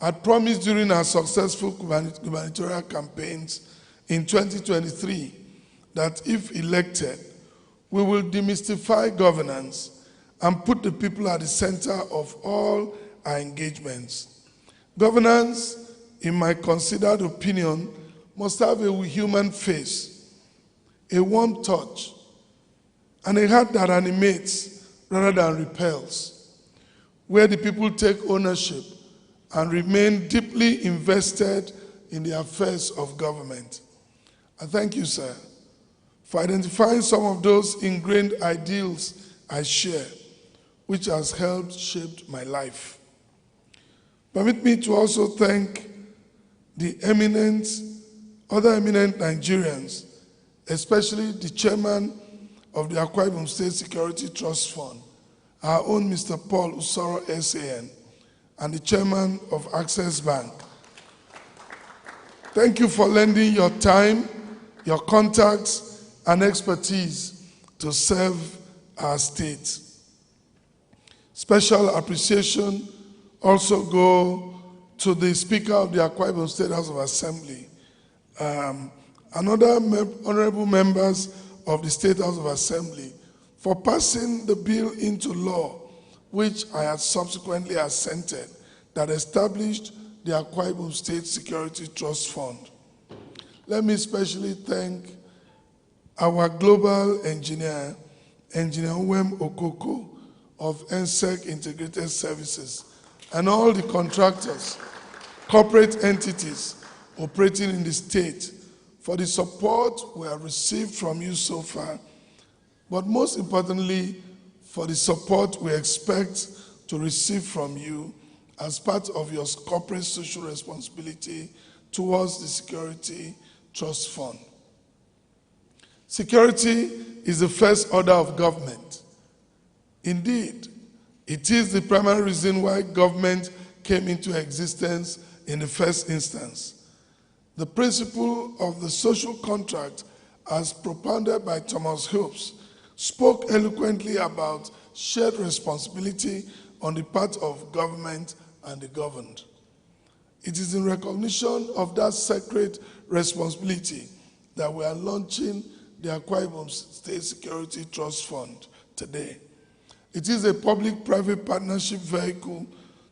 I promised during our successful gubernatorial campaigns in 2023 that if elected, we will demystify governance and put the people at the center of all our engagements. Governance, in my considered opinion, must have a human face, a warm touch, and a heart that animates rather than repels, where the people take ownership and remain deeply invested in the affairs of government. I thank you, sir, for identifying some of those ingrained ideals I share, which has helped shape my life. Permit me to also thank the other eminent Nigerians, especially the chairman of the Akwa Ibom State Security Trust Fund, our own Mr. Paul Usoro SAN, and the chairman of Access Bank. Thank you for lending your time, your contacts, and expertise to serve our state. Special appreciation also go to the Speaker of the Akwa Ibom State House of Assembly, another honorable members of the State House of Assembly for passing the bill into law, which I had subsequently assented, that established the Akwa Ibom State Security Trust Fund. Let me especially thank our global engineer, Engineer Uwem Okoko of NSEC Integrated Services, and all the contractors, corporate entities operating in the state for the support we have received from you so far, but most importantly, for the support we expect to receive from you as part of your corporate social responsibility towards the Security Trust Fund. Security is the first order of government. Indeed, it is the primary reason why government came into existence in the first instance. The principle of the social contract, as propounded by Thomas Hobbes, spoke eloquently about shared responsibility on the part of government and the governed. It is in recognition of that sacred responsibility that we are launching the Akwa Ibom State Security Trust Fund today. It is a public-private partnership vehicle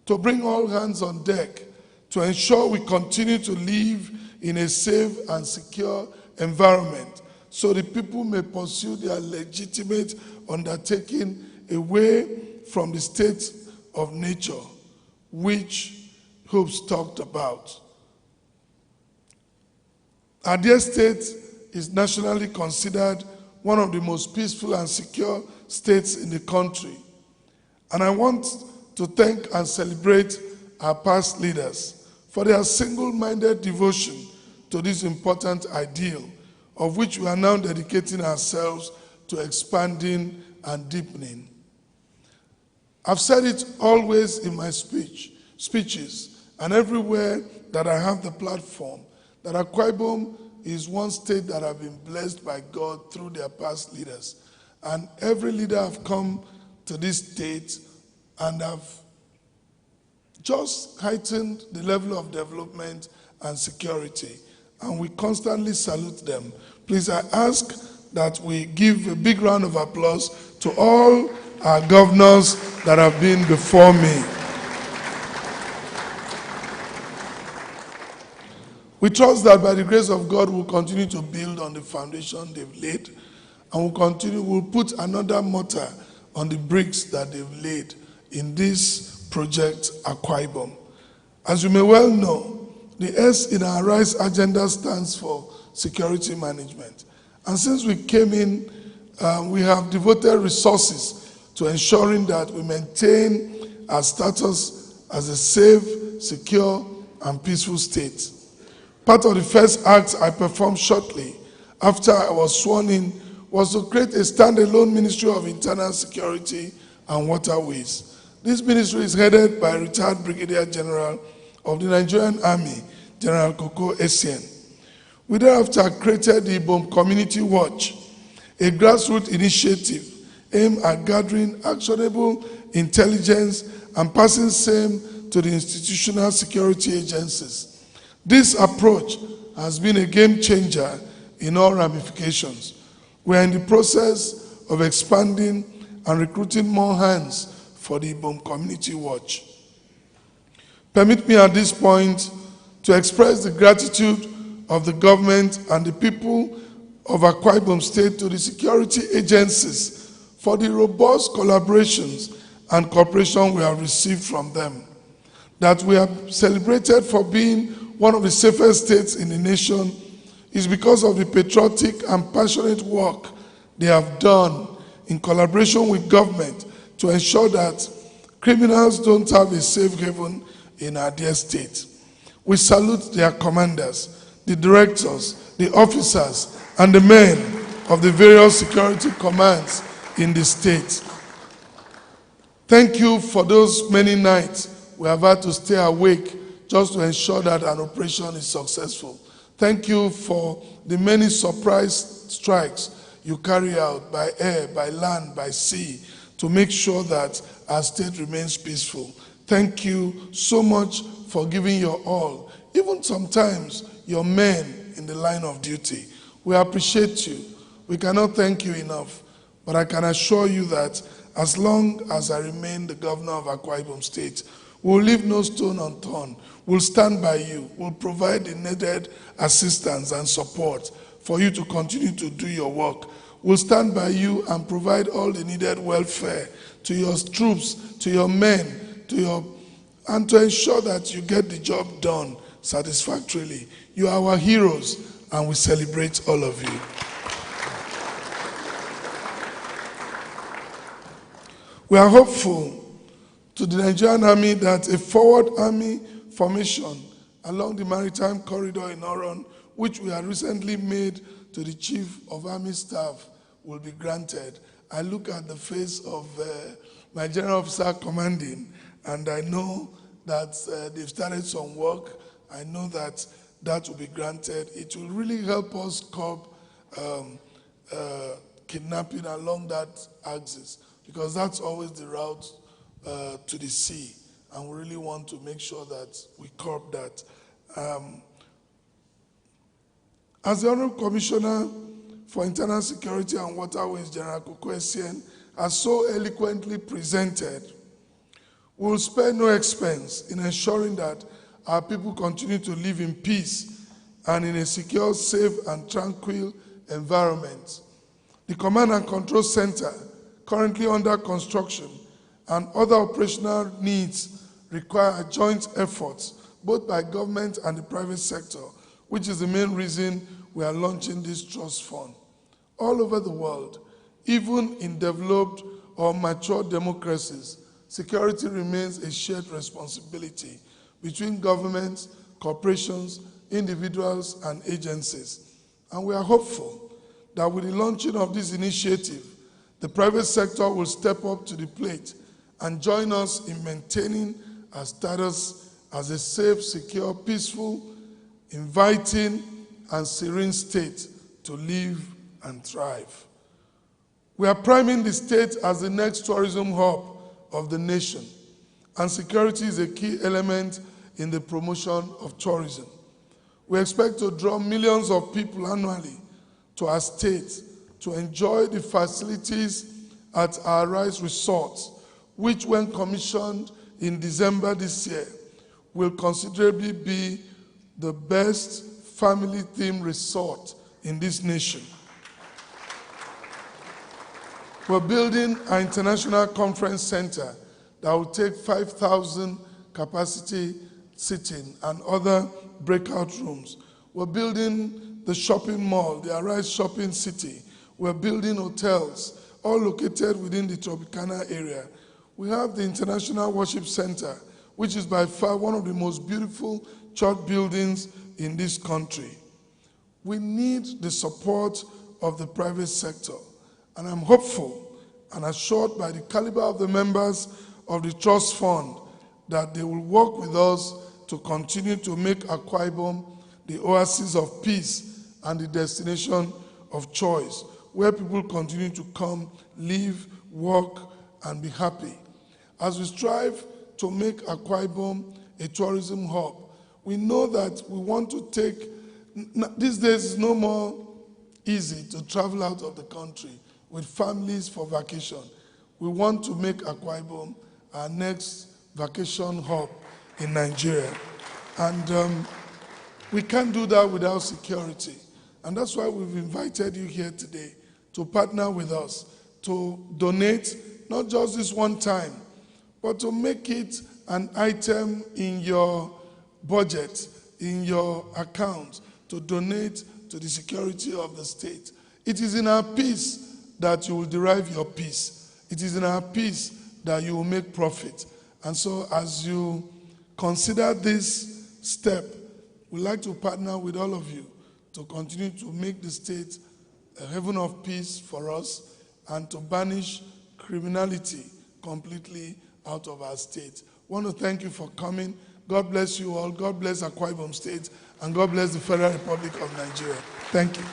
to bring all hands on deck to ensure we continue to live in a safe and secure environment so the people may pursue their legitimate undertaking away from the state of nature, which Hobbes talked about. Our dear state is nationally considered one of the most peaceful and secure states in the country. And I want to thank and celebrate our past leaders for their single-minded devotion to this important ideal, of which we are now dedicating ourselves to expanding and deepening. I've said it always in my speeches, and everywhere that I have the platform, that Akwa Ibom is one state that have been blessed by God through their past leaders. And every leader have come to this state and have just heightened the level of development and security. And we constantly salute them. Please, I ask that we give a big round of applause to all our governors that have been before me. We trust that by the grace of God, we'll continue to build on the foundation they've laid, and we'll put another mortar on the bricks that they've laid in this project, Akwa Ibom. As you may well know, the S in our RISE agenda stands for security management. And since we came in, we have devoted resources to ensuring that we maintain our status as a safe, secure, and peaceful state. Part of the first act I performed shortly after I was sworn in was to create a standalone Ministry of Internal Security and Waterways. This ministry is headed by a retired Brigadier General of the Nigerian Army, General Koko Essien. We thereafter created the Ibom Community Watch, a grassroots initiative aimed at gathering actionable intelligence and passing same to the institutional security agencies. This approach has been a game changer in all ramifications. We are in the process of expanding and recruiting more hands for the Ibom Community Watch. Permit me at this point to express the gratitude of the government and the people of Akwa Ibom State to the security agencies for the robust collaborations and cooperation we have received from them. That we have celebrated for being one of the safest states in the nation is because of the patriotic and passionate work they have done in collaboration with government to ensure that criminals don't have a safe haven in our dear state. We salute their commanders, the directors, the officers, and the men of the various security commands in the state. Thank you for those many nights we have had to stay awake just to ensure that an operation is successful. Thank you for the many surprise strikes you carry out by air, by land, by sea to make sure that our state remains peaceful. Thank you so much for giving your all, even sometimes your men in the line of duty. We appreciate you. We cannot thank you enough, but I can assure you that as long as I remain the governor of Akwa Ibom State, we'll leave no stone unturned. We'll stand by you. We'll provide the needed assistance and support for you to continue to do your work. We'll stand by you and provide all the needed welfare to your troops, to your men, and to ensure that you get the job done satisfactorily. You are our heroes, and we celebrate all of you. We are hopeful to the Nigerian Army that a forward army formation along the maritime corridor in Oron, which we had recently made to the Chief of Army Staff, will be granted. I look at the face of my General Officer Commanding, and I know that they've started some work. I know that that will be granted. It will really help us curb kidnapping along that axis, because that's always the route to the sea, and we really want to make sure that we curb that. As the Honorable Commissioner for Internal Security and Waterways, General Kokwesien, has so eloquently presented, we will spare no expense in ensuring that our people continue to live in peace and in a secure, safe, and tranquil environment. The Command and Control Center, currently under construction, and other operational needs require a joint efforts, both by government and the private sector, which is the main reason we are launching this trust fund. All over the world, even in developed or mature democracies, security remains a shared responsibility between governments, corporations, individuals, and agencies. And we are hopeful that with the launching of this initiative, the private sector will step up to the plate and join us in maintaining our status as a safe, secure, peaceful, inviting, and serene state to live and thrive. We are priming the state as the next tourism hub of the nation, and security is a key element in the promotion of tourism. We expect to draw millions of people annually to our state to enjoy the facilities at our Rise resorts, which, when commissioned in December this year, will considerably be the best family-themed resort in this nation. We're building an international conference center that will take 5,000 capacity sitting and other breakout rooms. We're building the shopping mall, the Arise Shopping City. We're building hotels, all located within the Tropicana area. We have the International Worship Center, which is by far one of the most beautiful church buildings in this country. We need the support of the private sector, and I'm hopeful and assured by the caliber of the members of the Trust Fund that they will work with us to continue to make Akwa Ibom the oasis of peace and the destination of choice, where people continue to come, live, work, and be happy. As we strive to make Akwa Ibom a tourism hub, we know that we want to take, these days it's no more easy to travel out of the country with families for vacation. We want to make Akwa Ibom our next vacation hub in Nigeria. And we can't do that without security. And that's why we've invited you here today to partner with us, to donate, not just this one time, but to make it an item in your budget, in your account, to donate to the security of the state. It is in our peace that you will derive your peace. It is in our peace that you will make profit. And so as you consider this step, we'd like to partner with all of you to continue to make the state a haven of peace for us, and to banish criminality completely out of our state. I want to thank you for coming. God bless you all. God bless Akwa Ibom State, and God bless the Federal Republic of Nigeria. Thank you.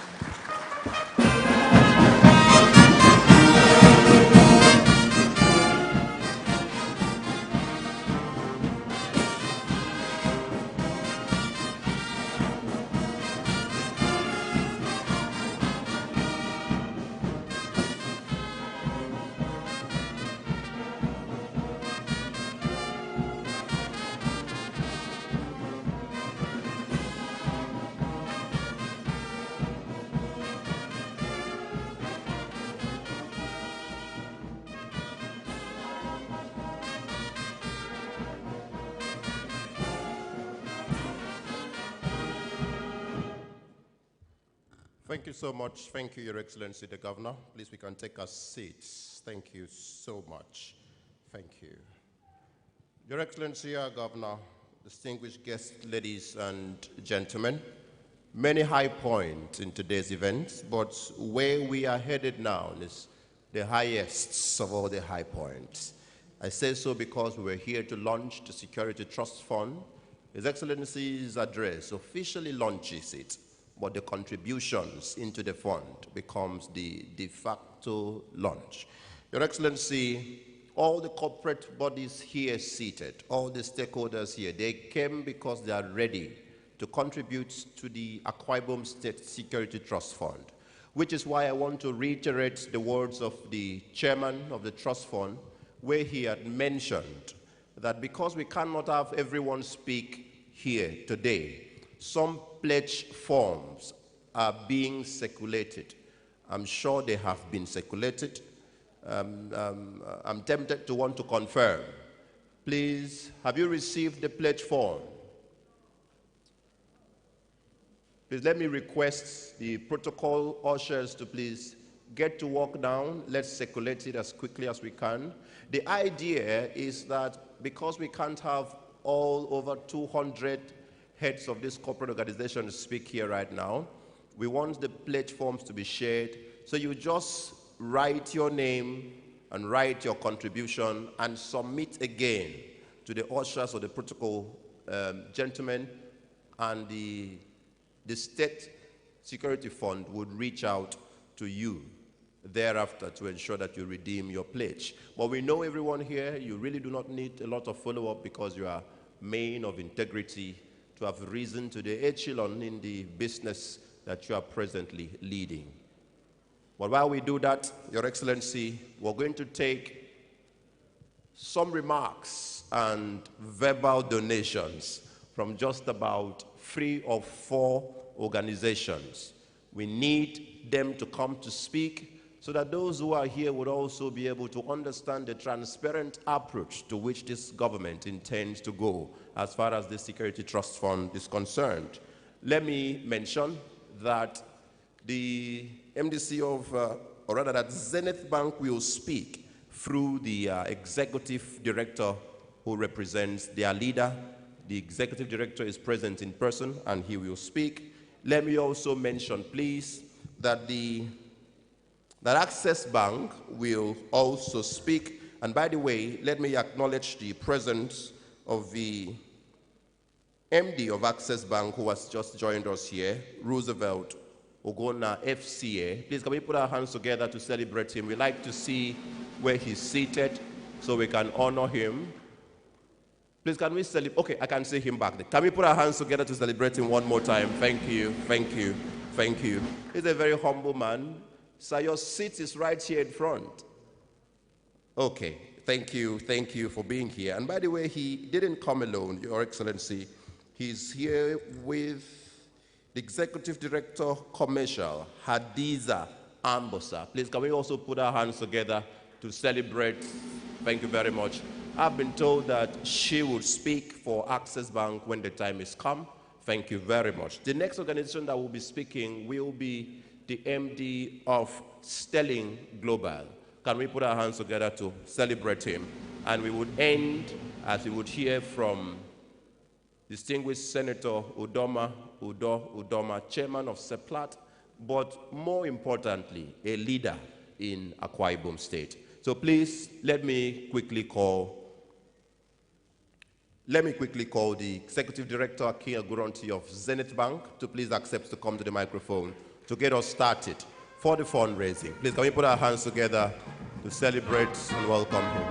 Thank you so much. Thank you, Your Excellency, the Governor. Please, we can take our seats. Thank you so much. Thank you. Your Excellency, our Governor, distinguished guests, ladies and gentlemen, many high points in today's event, but where we are headed now is the highest of all the high points. I say so because we were here to launch the Security Trust Fund. His Excellency's address officially launches it, but the contributions into the fund becomes the de facto launch. Your Excellency, all the corporate bodies here seated, all the stakeholders here, they came because they are ready to contribute to the Akwa Ibom State Security Trust Fund, which is why I want to reiterate the words of the chairman of the trust fund, where he had mentioned that because we cannot have everyone speak here today, some pledge forms are being circulated. I'm sure they have been circulated. I'm tempted to want to confirm. Please, have you received the pledge form? Please let me request the protocol ushers to please get to work down. Let's circulate it as quickly as we can. The idea is that because we can't have all over 200 heads of this corporate organization to speak here right now, we want the pledge forms to be shared. So you just write your name and write your contribution and submit again to the ushers or the protocol gentlemen, and the State Security Fund would reach out to you thereafter to ensure that you redeem your pledge. But we know everyone here, you really do not need a lot of follow-up because you are men of integrity to have risen to the echelon in the business that you are presently leading. But while we do that, Your Excellency, we're going to take some remarks and verbal donations from just about 3 or 4 organizations. We need them to come to speak so that those who are here would also be able to understand the transparent approach to which this government intends to go as far as the Security Trust Fund is concerned. Let me mention that the MDC of, or rather that Zenith Bank will speak through the executive director who represents their leader. The executive director is present in person and he will speak. Let me also mention, please, that Access Bank will also speak. And by the way, let me acknowledge the presence of the MD of Access Bank who has just joined us here, Roosevelt Ogona FCA. Please, can we put our hands together to celebrate him? We like to see where he's seated so we can honor him. Please, can we celebrate? Okay, I can see him back there. Can we put our hands together to celebrate him one more time? Thank you, thank you, thank you. He's a very humble man. Sir, your seat is right here in front. Okay, thank you for being here. And by the way, he didn't come alone, Your Excellency. He's here with the Executive Director Commercial, Hadiza Ambosa. Please, can we also put our hands together to celebrate? Thank you very much. I've been told that she will speak for Access Bank when the time is come. Thank you very much. The next organization that will be speaking will be the MD of Sterling Global. Can we put our hands together to celebrate him? And we would end, as we would hear from distinguished Senator Udoma, Chairman of Seplat, but more importantly, a leader in Akwa Ibom State. So please, let me quickly call the Executive Director, Akin Aguronti of Zenith Bank, to please accept to come to the microphone to get us started for the fundraising. Please, can we put our hands together to celebrate and welcome him?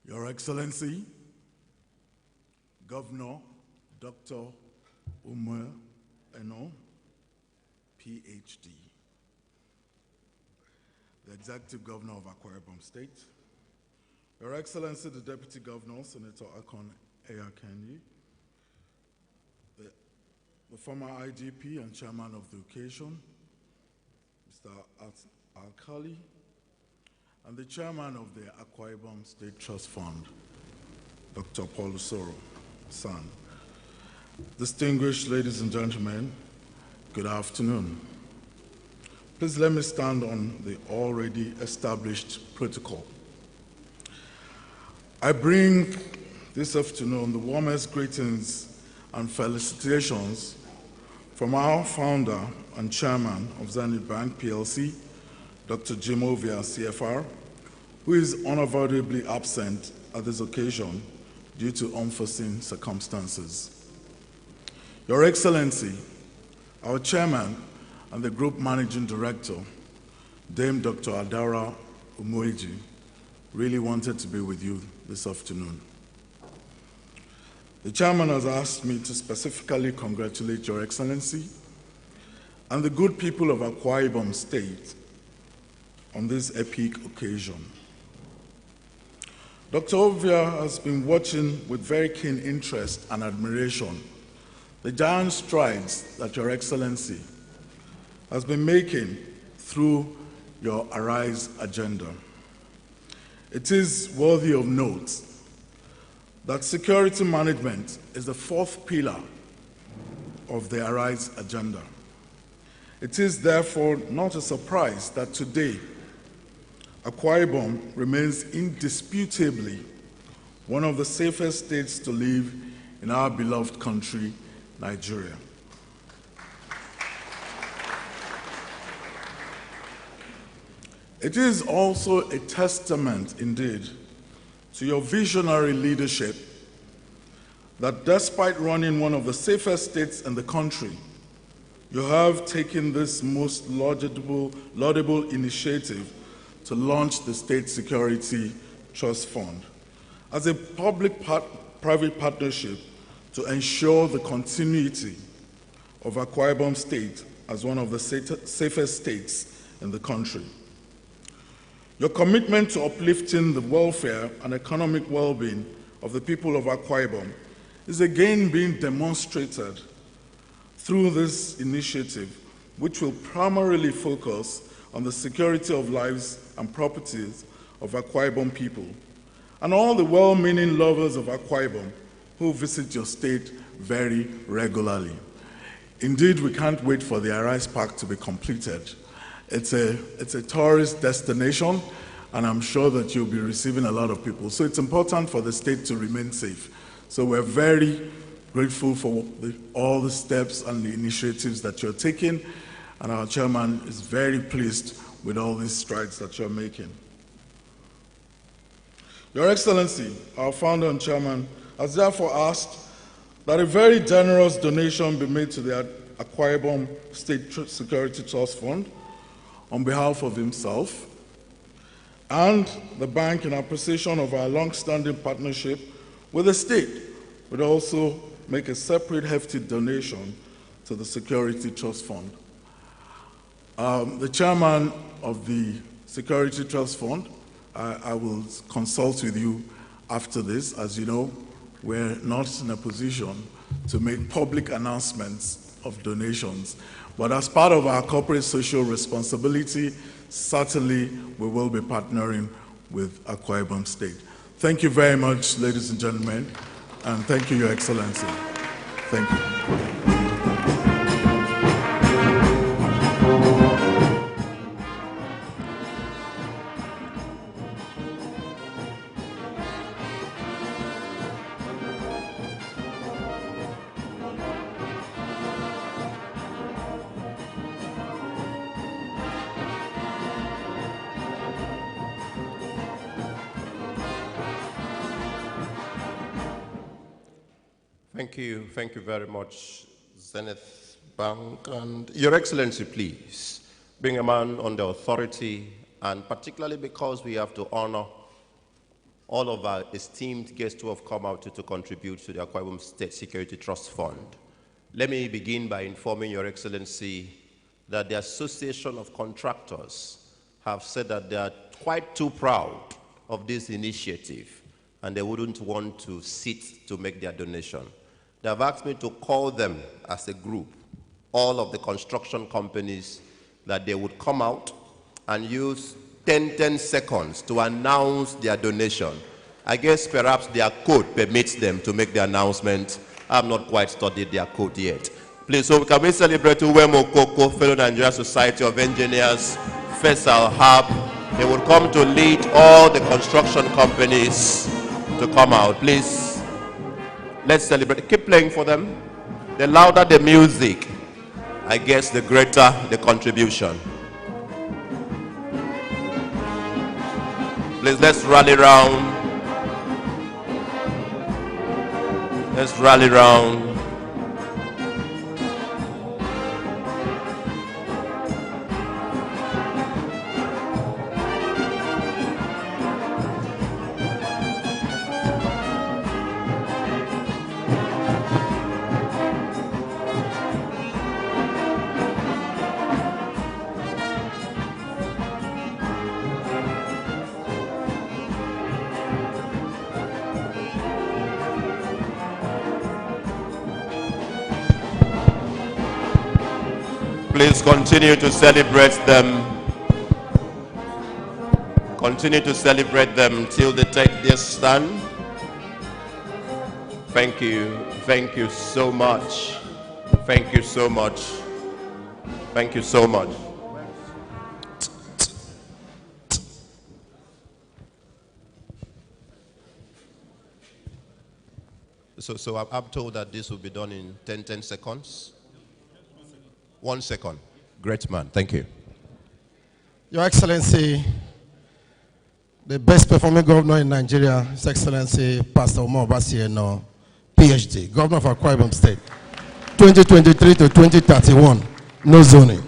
Your Excellency, Governor Dr. Umar Eno, PhD, the Executive Governor of Akwa Ibom State, Your Excellency, the Deputy Governor, Senator Akon Eyakenyi, the former IGP and Chairman of the occasion, Mr. Alkali, and the Chairman of the Akwa Ibom State Trust Fund, Dr. Paul Usoro, son. Distinguished ladies and gentlemen, good afternoon. Please let me stand on the already established protocol. I bring this afternoon the warmest greetings and felicitations from our founder and chairman of Zenith Bank PLC, Dr. Jim Ovia, CFR, who is unavoidably absent at this occasion due to unforeseen circumstances. Your Excellency, our chairman and the group managing director, Dame Dr. Adara Umueji, really wanted to be with you this afternoon. The chairman has asked me to specifically congratulate Your Excellency and the good people of Akwa Ibom State on this epic occasion. Dr. Ovia has been watching with very keen interest and admiration the giant strides that Your Excellency has been making through your Arise agenda. It is worthy of note that security management is the fourth pillar of the Arise agenda. It is therefore not a surprise that today Akwa Ibom remains indisputably one of the safest states to live in our beloved country, Nigeria. It is also a testament indeed to your visionary leadership that despite running one of the safest states in the country, you have taken this most laudable initiative to launch the State Security Trust Fund as a public-private partnership to ensure the continuity of Akwa Ibom State as one of the safest states in the country. Your commitment to uplifting the welfare and economic well-being of the people of Akwa Ibom is again being demonstrated through this initiative, which will primarily focus on the security of lives and properties of Akwa Ibom people, and all the well-meaning lovers of Akwa Ibom who visit your state very regularly. Indeed, we can't wait for the Arise Park to be completed. It's a tourist destination, and I'm sure that you'll be receiving a lot of people. So it's important for the state to remain safe. So we're very grateful for all the steps and the initiatives that you're taking, and our chairman is very pleased with all these strides that you're making. Your Excellency, our founder and chairman, has therefore asked that a very generous donation be made to the Akwa Ibom State Security Trust Fund on behalf of himself and the bank, in appreciation of our long-standing partnership with the state, would also make a separate hefty donation to the Security Trust Fund. The chairman of the Security Trust Fund, I will consult with you after this. As you know, we're not in a position to make public announcements of donations. But as part of our corporate social responsibility, certainly we will be partnering with Akwa Ibom State. Thank you very much, ladies and gentlemen, and thank you, Your Excellency. Thank you. Thank you very much, Zenith Bank. And Your Excellency, please, being a man on the authority, and particularly because we have to honor all of our esteemed guests who have come out to contribute to the Akwa Ibom State Security Trust Fund. Let me begin by informing Your Excellency that the Association of Contractors have said that they are quite too proud of this initiative and they wouldn't want to sit to make their donation. They have asked me to call them as a group, all of the construction companies, that they would come out and use 10 seconds to announce their donation. I guess perhaps their code permits them to make the announcement. I have not quite studied their code yet. Please, so can we celebrate Uwemo Koko, fellow Nigeria Society of Engineers, Faisal Hab. They will come to lead all the construction companies to come out. Please, let's celebrate. Keep playing for them. The louder the music, I guess the greater the contribution. Please, let's rally round. Let's rally round. Please continue to celebrate them. Continue to celebrate them till they take their stand. Thank you. Thank you so much. Thank you so much. Thank you so much. So I'm told that this will be done in 10 seconds. 1 second. Great man. Thank you. Your Excellency, the best performing governor in Nigeria, His Excellency Pastor Umar Obasieno, PhD, Governor of Akwa Ibom State, 2023 to 2031, no zoning.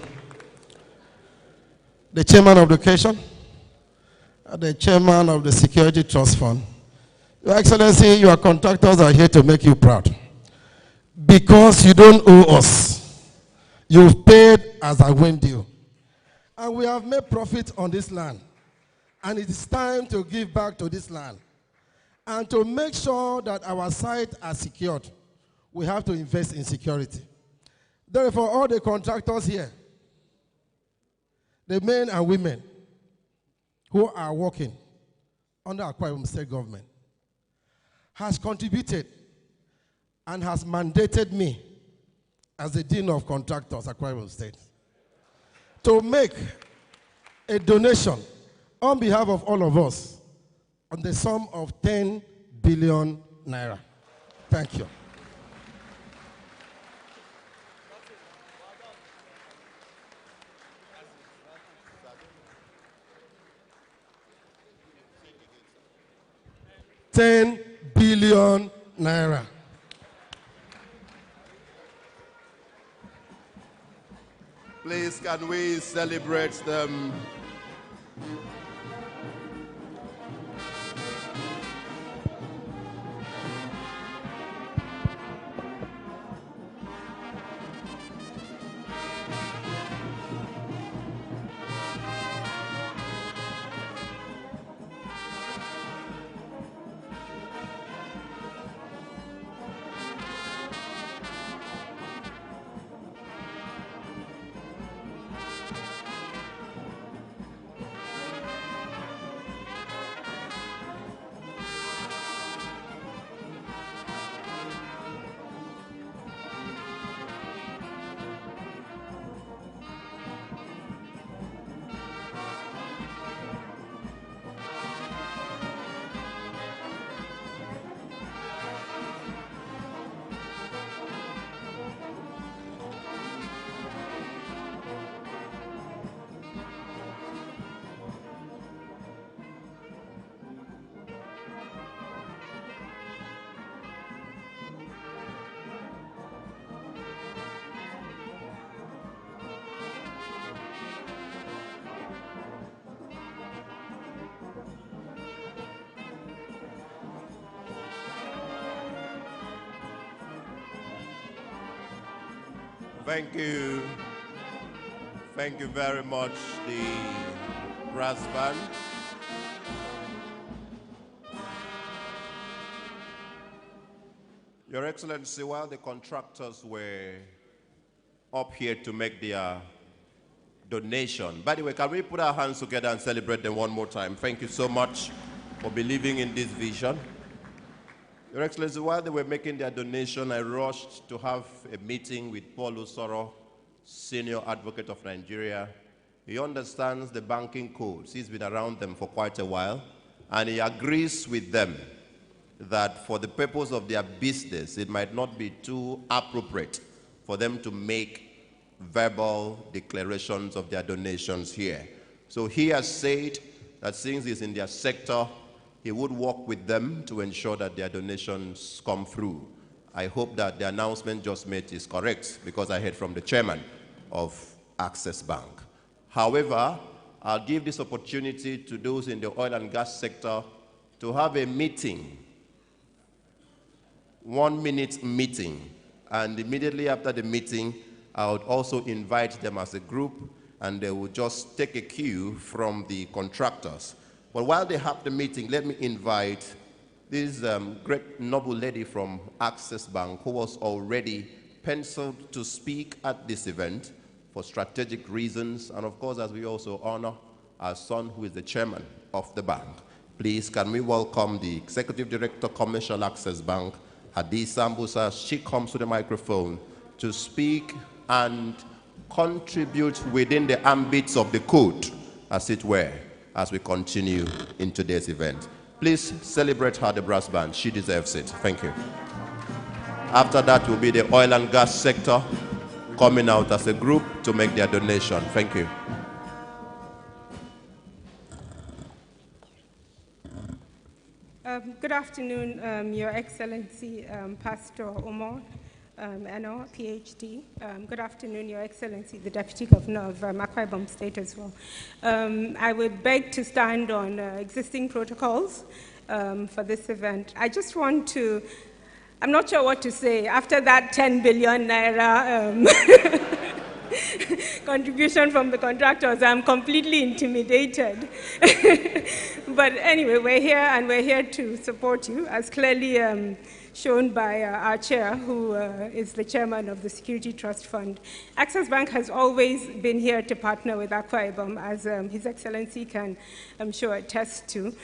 The Chairman of Education, the Chairman of the Security Trust Fund. Your Excellency, your contractors are here to make you proud. Because you don't owe us. You've paid as I went due. And we have made profit on this land. And it is time to give back to this land. And to make sure that our sites are secured, we have to invest in security. Therefore, all the contractors here, the men and women who are working under Akwa Ibom State government, has contributed and has mandated me as the Dean of Contractors, Akwa Ibom State, to make a donation on behalf of all of us on the sum of 10 billion naira. Thank you. $10 billion naira. Please, can we celebrate them? Thank you. Thank you very much, the brass band. Your Excellency, while the contractors were up here to make their donation, by the way, can we put our hands together and celebrate them one more time? Thank you so much for believing in this vision. Your Excellency, while they were making their donation, I rushed to have a meeting with Paul Usoro, Senior Advocate of Nigeria. He understands the banking codes. He's been around them for quite a while, and he agrees with them that for the purpose of their business, it might not be too appropriate for them to make verbal declarations of their donations here. So he has said that since he's in their sector, he would work with them to ensure that their donations come through. I hope that the announcement just made is correct, because I heard from the chairman of Access Bank. However, I'll give this opportunity to those in the oil and gas sector to have a meeting, 1-minute meeting, and immediately after the meeting, I would also invite them as a group, and they will just take a cue from the contractors. But while they have the meeting, let me invite this great noble lady from Access Bank, who was already penciled to speak at this event for strategic reasons, and of course, as we also honor our son, who is the chairman of the bank. Please, can we welcome the Executive Director, Commercial Access Bank, Hadi Sambusa. She comes to the microphone to speak and contribute within the ambits of the code, as it were, as we continue in today's event. Please celebrate her, the brass band. She deserves it. Thank you. After that will be the oil and gas sector coming out as a group to make their donation. Thank you. Good afternoon, Your Excellency, Pastor Omar Eno, PhD. Good afternoon, Your Excellency, the Deputy Governor of Akwa Ibom State as well. I would beg to stand on existing protocols for this event. I just want to, I'm not sure what to say. After that 10 billion naira contribution from the contractors, I'm completely intimidated. But anyway, we're here, and we're here to support you, as clearly shown by our chair, who is the chairman of the Security Trust Fund. Access Bank has always been here to partner with Akwa Ibom, as His Excellency can, I'm sure, attest to.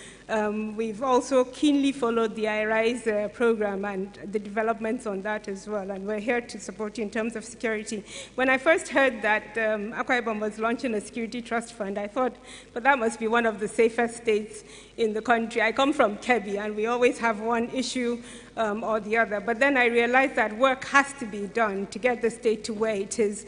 We've also keenly followed the iRise program and the developments on that as well, and we're here to support you in terms of security. When I first heard that Akwa Ibom was launching a Security Trust Fund, I thought, but that must be one of the safest states in the country. I come from Kebbi, and we always have one issue or the other. But then I realized that work has to be done to get the state to where it is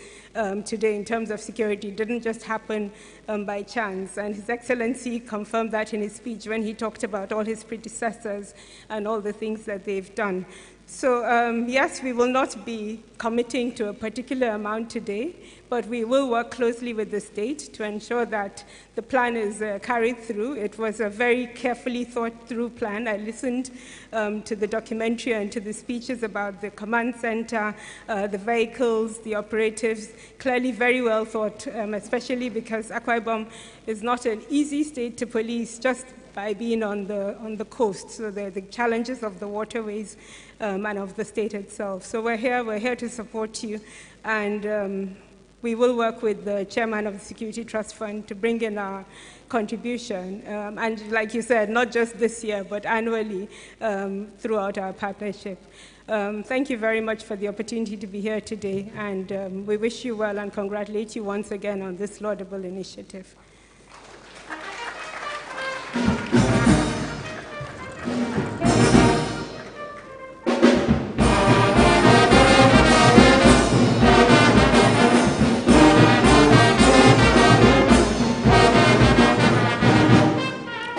today in terms of security. It didn't just happen by chance. And His Excellency confirmed that in his speech when he talked about all his predecessors and all the things that they've done. So yes, we will not be committing to a particular amount today, but we will work closely with the state to ensure that the plan is carried through. It was a very carefully thought through plan. I listened to the documentary and to the speeches about the command center, the vehicles, the operatives, clearly very well thought, especially because Akwa Ibom is not an easy state to police just by being on the coast. So the challenges of the waterways and of the state itself. So we're here to support you, and we will work with the chairman of the Security Trust Fund to bring in our contribution. And like you said, not just this year, but annually throughout our partnership. Thank you very much for the opportunity to be here today, and we wish you well and congratulate you once again on this laudable initiative.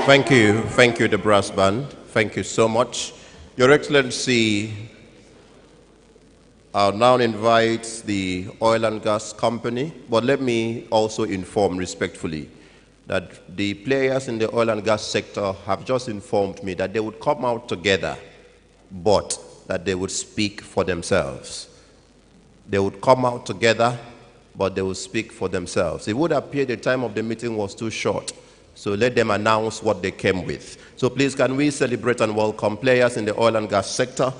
Thank you, the brass band. Thank you so much. Your Excellency, I'll now invite the oil and gas company, but let me also inform respectfully that the players in the oil and gas sector have just informed me that they would come out together, but that they would speak for themselves. They would come out together, but they would speak for themselves. It would appear the time of the meeting was too short, so let them announce what they came with. So please, can we celebrate and welcome players in the oil and gas sector,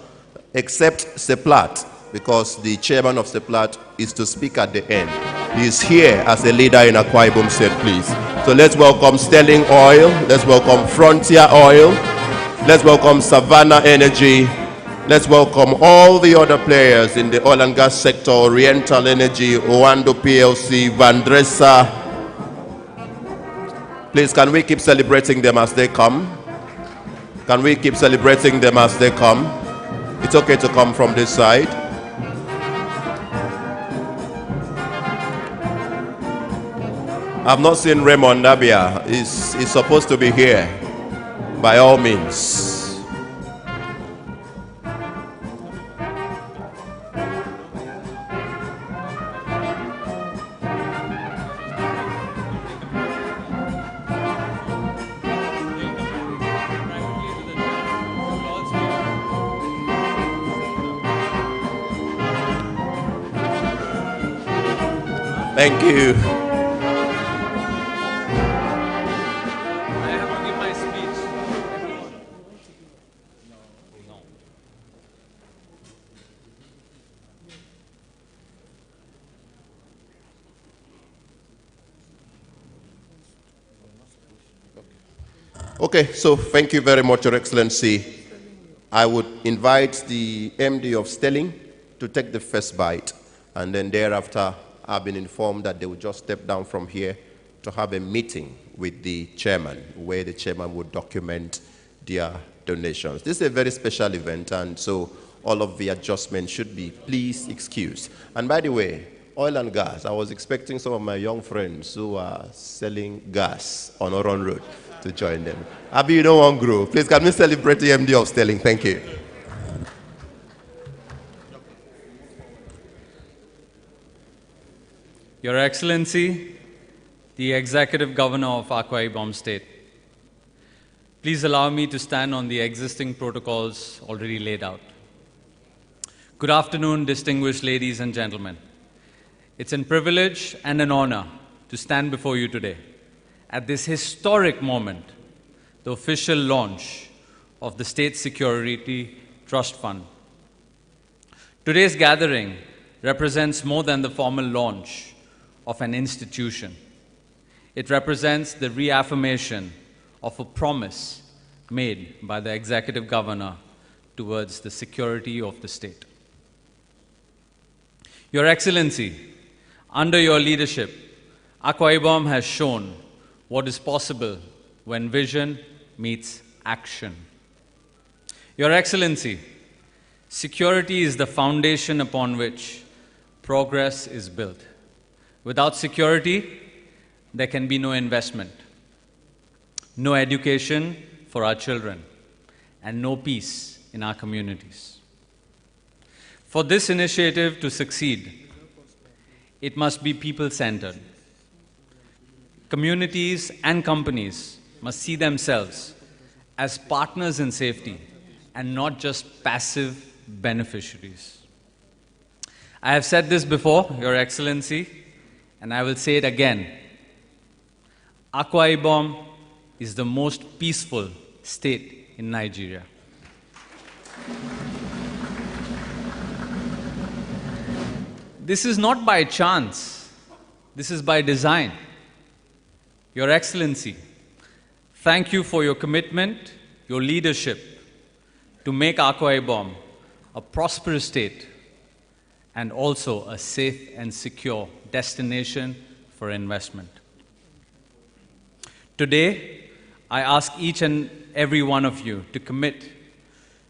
except Seplat, because the chairman of Seplat is to speak at the end. He is here as a leader in Akwa Ibom State, please. So let's welcome Sterling Oil, let's welcome Frontier Oil, let's welcome Savannah Energy, let's welcome all the other players in the oil and gas sector, Oriental Energy, Owando PLC, Vandresa. Please, can we keep celebrating them as they come? Can we keep celebrating them as they come? It's okay to come from this side. I've not seen Raymond Nabia. He's supposed to be here, by all means. Thank you. I have to give my speech. No. Okay, so thank you very much, Your Excellency. I would invite the MD of Sterling to take the first bite, and then thereafter, I've been informed that they will just step down from here to have a meeting with the chairman, where the chairman would document their donations. This is a very special event, and so all of the adjustments should be please excused. And by the way, oil and gas, I was expecting some of my young friends who are selling gas on Oron Road to join them. Abi, you don't want to grow. Please, can we celebrate the MD of Sterling? Thank you. Your Excellency, the Executive Governor of Akwa Ibom State, please allow me to stand on the existing protocols already laid out. Good afternoon, distinguished ladies and gentlemen. It's a privilege and an honor to stand before you today at this historic moment, the official launch of the State Security Trust Fund. Today's gathering represents more than the formal launch of an institution. It represents the reaffirmation of a promise made by the Executive Governor towards the security of the state. Your Excellency, under your leadership, Akwa Ibom has shown what is possible when vision meets action. Your Excellency, security is the foundation upon which progress is built. Without security, there can be no investment, no education for our children, and no peace in our communities. For this initiative to succeed, it must be people-centered. Communities and companies must see themselves as partners in safety and not just passive beneficiaries. I have said this before, Your Excellency, and I will say it again. Akwa Ibom is the most peaceful state in Nigeria. This is not by chance. This is by design. Your Excellency, thank you for your commitment, your leadership to make Akwa Ibom a prosperous state and also a safe and secure destination for investment. Today, I ask each and every one of you to commit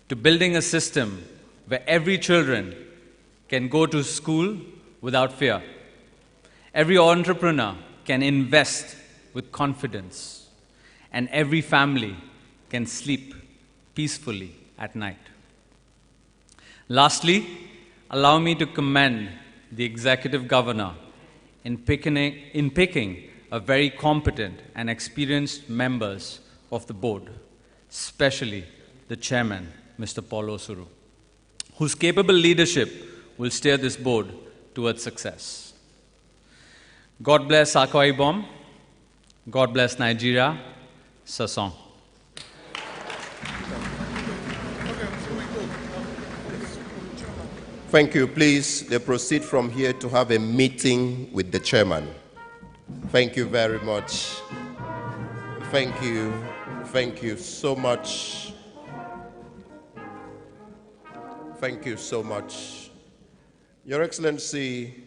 to building a system where every children can go to school without fear. Every entrepreneur can invest with confidence, and every family can sleep peacefully at night. Lastly, allow me to commend the Executive Governor in picking a very competent and experienced members of the board, especially the chairman, Mr. Paul Osuru, whose capable leadership will steer this board towards success. God bless Akwa Ibom. God bless Nigeria. Sasong. Thank you. Please, they proceed from here to have a meeting with the chairman. Thank you very much. Thank you. Thank you so much. Thank you so much. Your Excellency,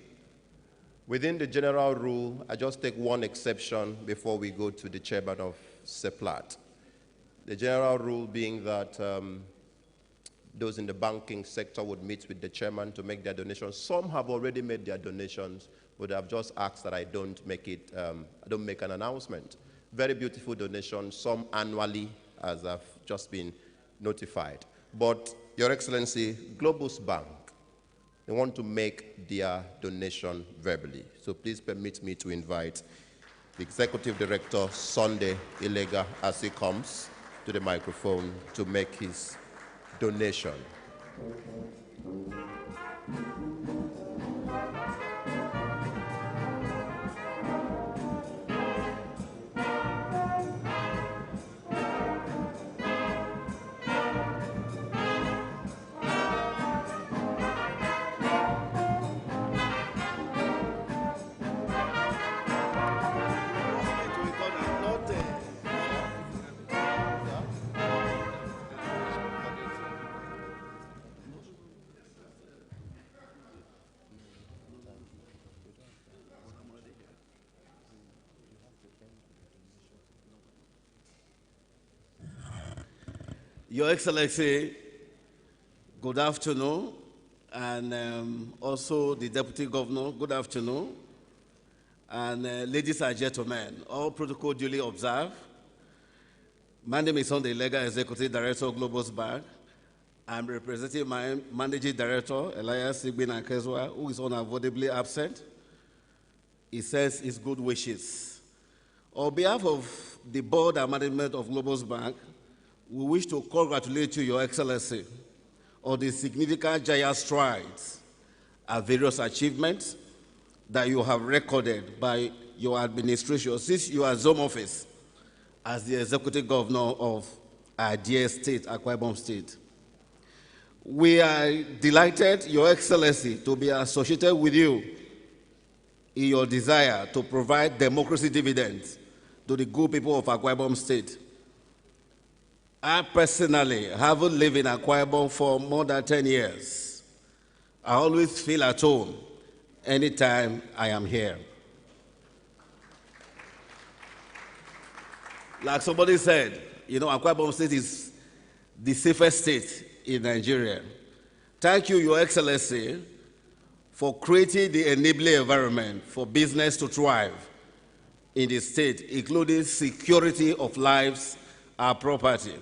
within the general rule, I just take one exception before we go to the chairman of SEPLAT. The general rule being that those in the banking sector would meet with the chairman to make their donations. Some have already made their donations, but I've just asked that I don't make an announcement. Very beautiful donations, some annually, as I've just been notified. But, Your Excellency, Globus Bank, they want to make their donation verbally. So please permit me to invite the Executive Director, Sunday Ilega, as he comes to the microphone to make his donation. Your Excellency, good afternoon, and also the Deputy Governor, good afternoon, and ladies and gentlemen, all protocol duly observed. My name is Sunday Ilega, Executive Director of Globus Bank. I'm representing my Managing Director, Elias Sigbin Akezwa, who is unavoidably absent. He says his good wishes. On behalf of the board and management of Globus Bank, we wish to congratulate you, Your Excellency, on the significant giant strides and various achievements that you have recorded by your administration since you assumed office as the Executive Governor of our dear state, Akwa Ibom State. We are delighted, Your Excellency, to be associated with you in your desire to provide democracy dividends to the good people of Akwa Ibom State. I personally haven't lived in Akwa Ibom for more than 10 years. I always feel at home anytime I am here. Like somebody said, you know, Akwa Ibom State is the safest state in Nigeria. Thank you, Your Excellency, for creating the enabling environment for business to thrive in the state, including security of lives and property.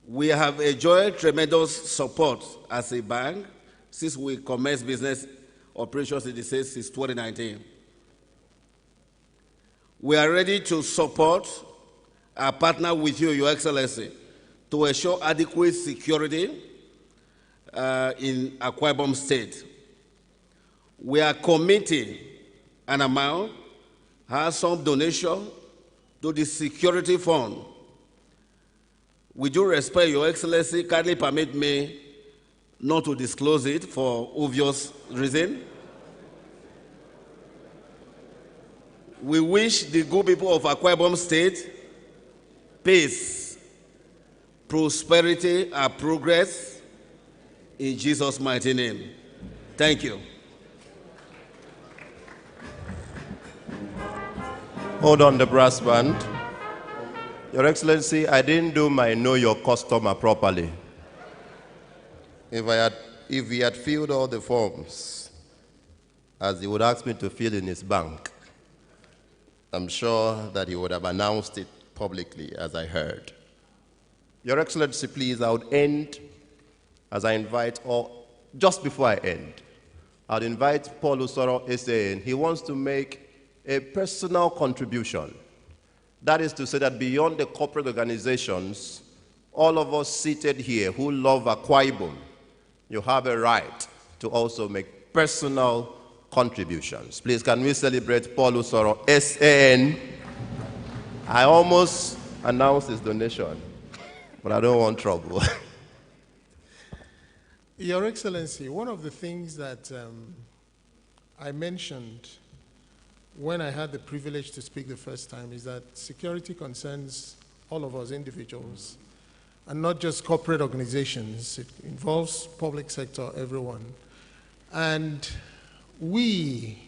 We have enjoyed tremendous support as a bank since we commenced business operations in the state since 2019. We are ready to support and partner with you, Your Excellency, to ensure adequate security in Akwa Ibom State. We are committing an amount, has some donation to the security fund. With due respect, Your Excellency, kindly permit me not to disclose it for obvious reason. We wish the good people of Akwa Ibom State peace, prosperity, and progress in Jesus' mighty name. Thank you. Hold on the brass band. Your Excellency, I didn't do my know your customer properly. If he had filled all the forms as he would ask me to fill in his bank, I'm sure that he would have announced it publicly, as I heard. Your Excellency, please, I would end as I invite, or just before I end, I'd invite Paul Usoro S.A.N. He wants to make a personal contribution. That is to say that beyond the corporate organizations, all of us seated here who love Akwa Ibom, you have a right to also make personal contributions. Please, can we celebrate Paul Usoro, SAN? I almost announced his donation, but I don't want trouble. Your Excellency, one of the things that I mentioned when I had the privilege to speak the first time is that security concerns all of us individuals and not just corporate organizations. It involves public sector, everyone. And we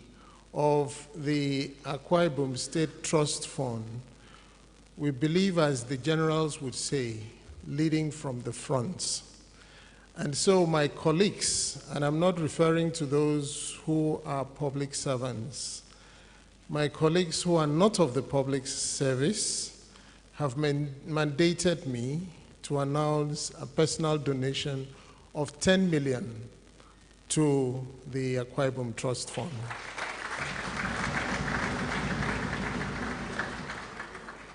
of the Akwa Ibom State Trust Fund, we believe, as the generals would say, leading from the front. And so my colleagues, and I'm not referring to those who are public servants, my colleagues who are not of the public service have mandated me to announce a personal donation of 10 million to the Akwa Ibom Trust Fund.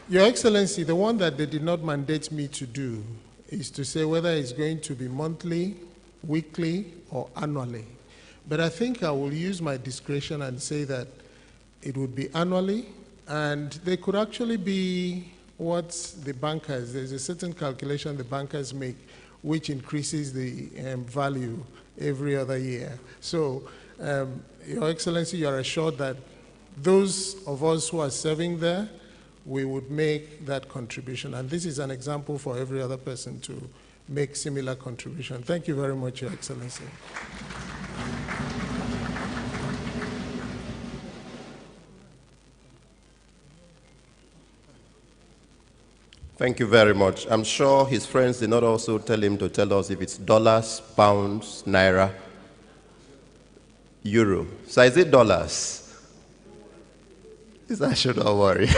Your Excellency, the one that they did not mandate me to do is to say whether it's going to be monthly, weekly, or annually. But I think I will use my discretion and say that it would be annually, and they could actually be what the bankers, there's a certain calculation the bankers make which increases the value every other year. So, Your Excellency, you are assured that those of us who are serving there, we would make that contribution. And this is an example for every other person to make similar contribution. Thank you very much, Your Excellency. Thank you very much. I'm sure his friends did not also tell him to tell us if it's dollars, pounds, naira, euro. So is it dollars? I should not worry.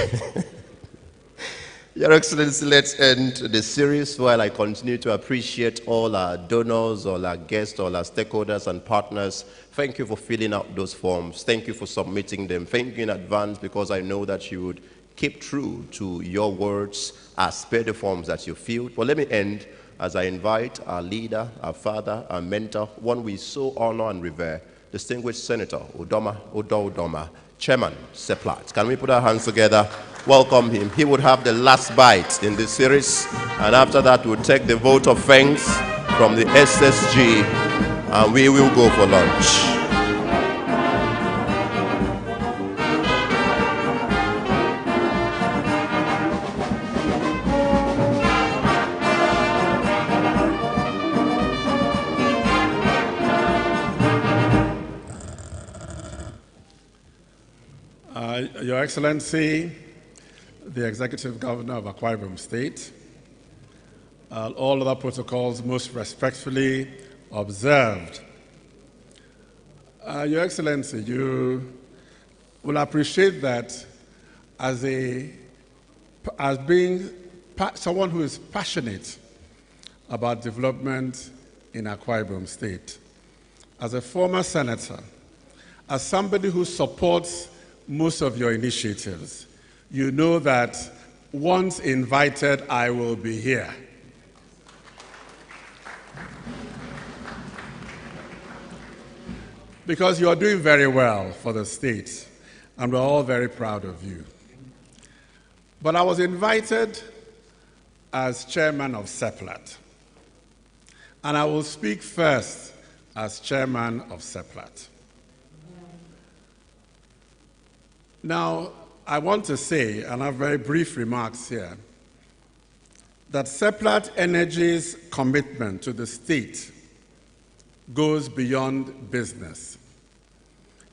Your Excellency, let's end the series while I continue to appreciate all our donors, all our guests, all our stakeholders and partners. Thank you for filling out those forms. Thank you for submitting them. Thank you in advance, because I know that you would keep true to your words as per the forms that you filled. But let me end as I invite our leader, our father, our mentor, one we so honor and revere, distinguished Senator Udoma, Chairman Seplat. Can we put our hands together? Welcome him. He would have the last bite in this series, and after that we'll take the vote of thanks from the SSG, and we will go for lunch. Your Excellency, the Executive Governor of Akwa Ibom State, all other protocols most respectfully observed. Your Excellency, you will appreciate that as being someone who is passionate about development in Akwa Ibom State, as a former senator, as somebody who supports most of your initiatives, you know that once invited, I will be here. Because you are doing very well for the state, and we're all very proud of you. But I was invited as chairman of Seplat, and I will speak first as chairman of Seplat. Now, I want to say, and I have very brief remarks here, that Seplat Energy's commitment to the state goes beyond business.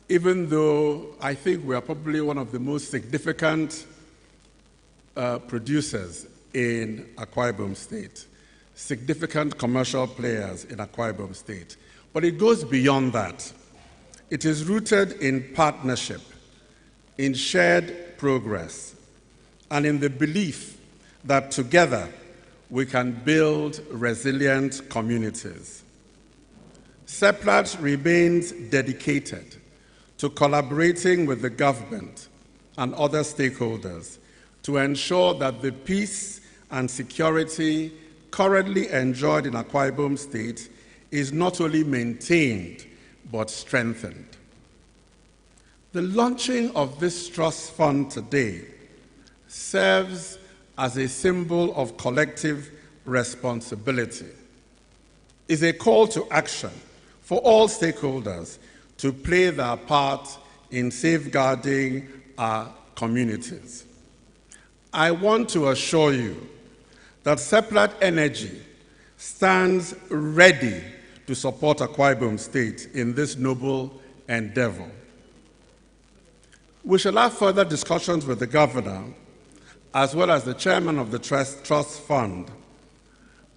Even though I think we are probably one of the most significant producers in Akwa Ibom State, significant commercial players in Akwa Ibom State. But it goes beyond that. It is rooted in partnership, in shared progress, and in the belief that together we can build resilient communities. Seplat remains dedicated to collaborating with the government and other stakeholders to ensure that the peace and security currently enjoyed in Akwa Ibom State is not only maintained, but strengthened. The launching of this trust fund today serves as a symbol of collective responsibility. It's a call to action for all stakeholders to play their part in safeguarding our communities. I want to assure you that Seplat Energy stands ready to support Akwa Ibom State in this noble endeavor. We shall have further discussions with the governor, as well as the chairman of the trust fund,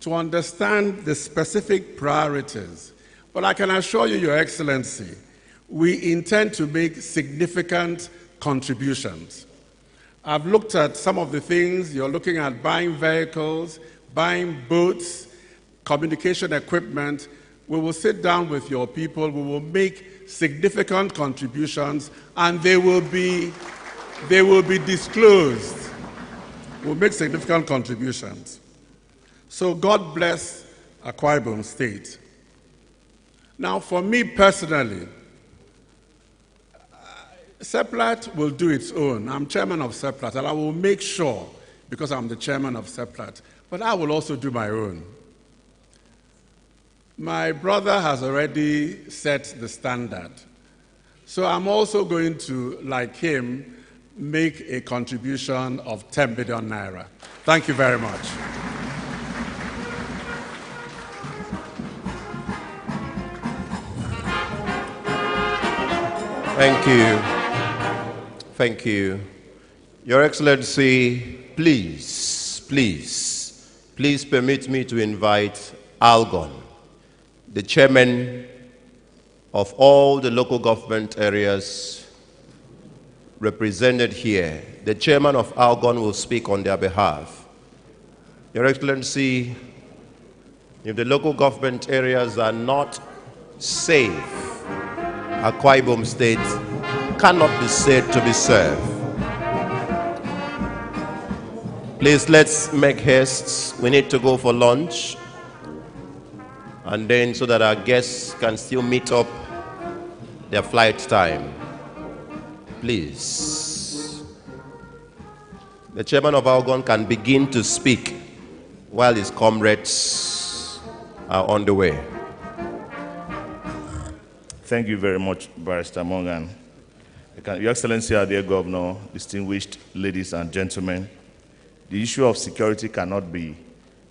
to understand the specific priorities. But I can assure you, Your Excellency, we intend to make significant contributions. I've looked at some of the things. You're looking at buying vehicles, buying boats, communication equipment. We will sit down with your people. We will make significant contributions, and they will be disclosed. We'll make significant contributions. So God bless Akwa Ibom State. Now, for me personally, Seplat will do its own. I'm chairman of Seplat, and I will make sure, because I'm the chairman of Seplat, but I will also do my own. My brother has already set the standard. So I'm also going to, like him, make a contribution of 10 billion naira. Thank you very much. Thank you. Thank you. Your Excellency, please permit me to invite Algon, the chairman of all the local government areas represented here. The chairman of Algon will speak on their behalf. Your Excellency, if the local government areas are not safe, Akwa Ibom State cannot be said to be served. Please, let's make haste. We need to go for lunch. And then so that our guests can still meet up their flight time. Please. The chairman of Algon can begin to speak while his comrades are on the way. Thank you very much, Barrister Morgan. Your Excellency, our dear Governor, distinguished ladies and gentlemen, the issue of security cannot be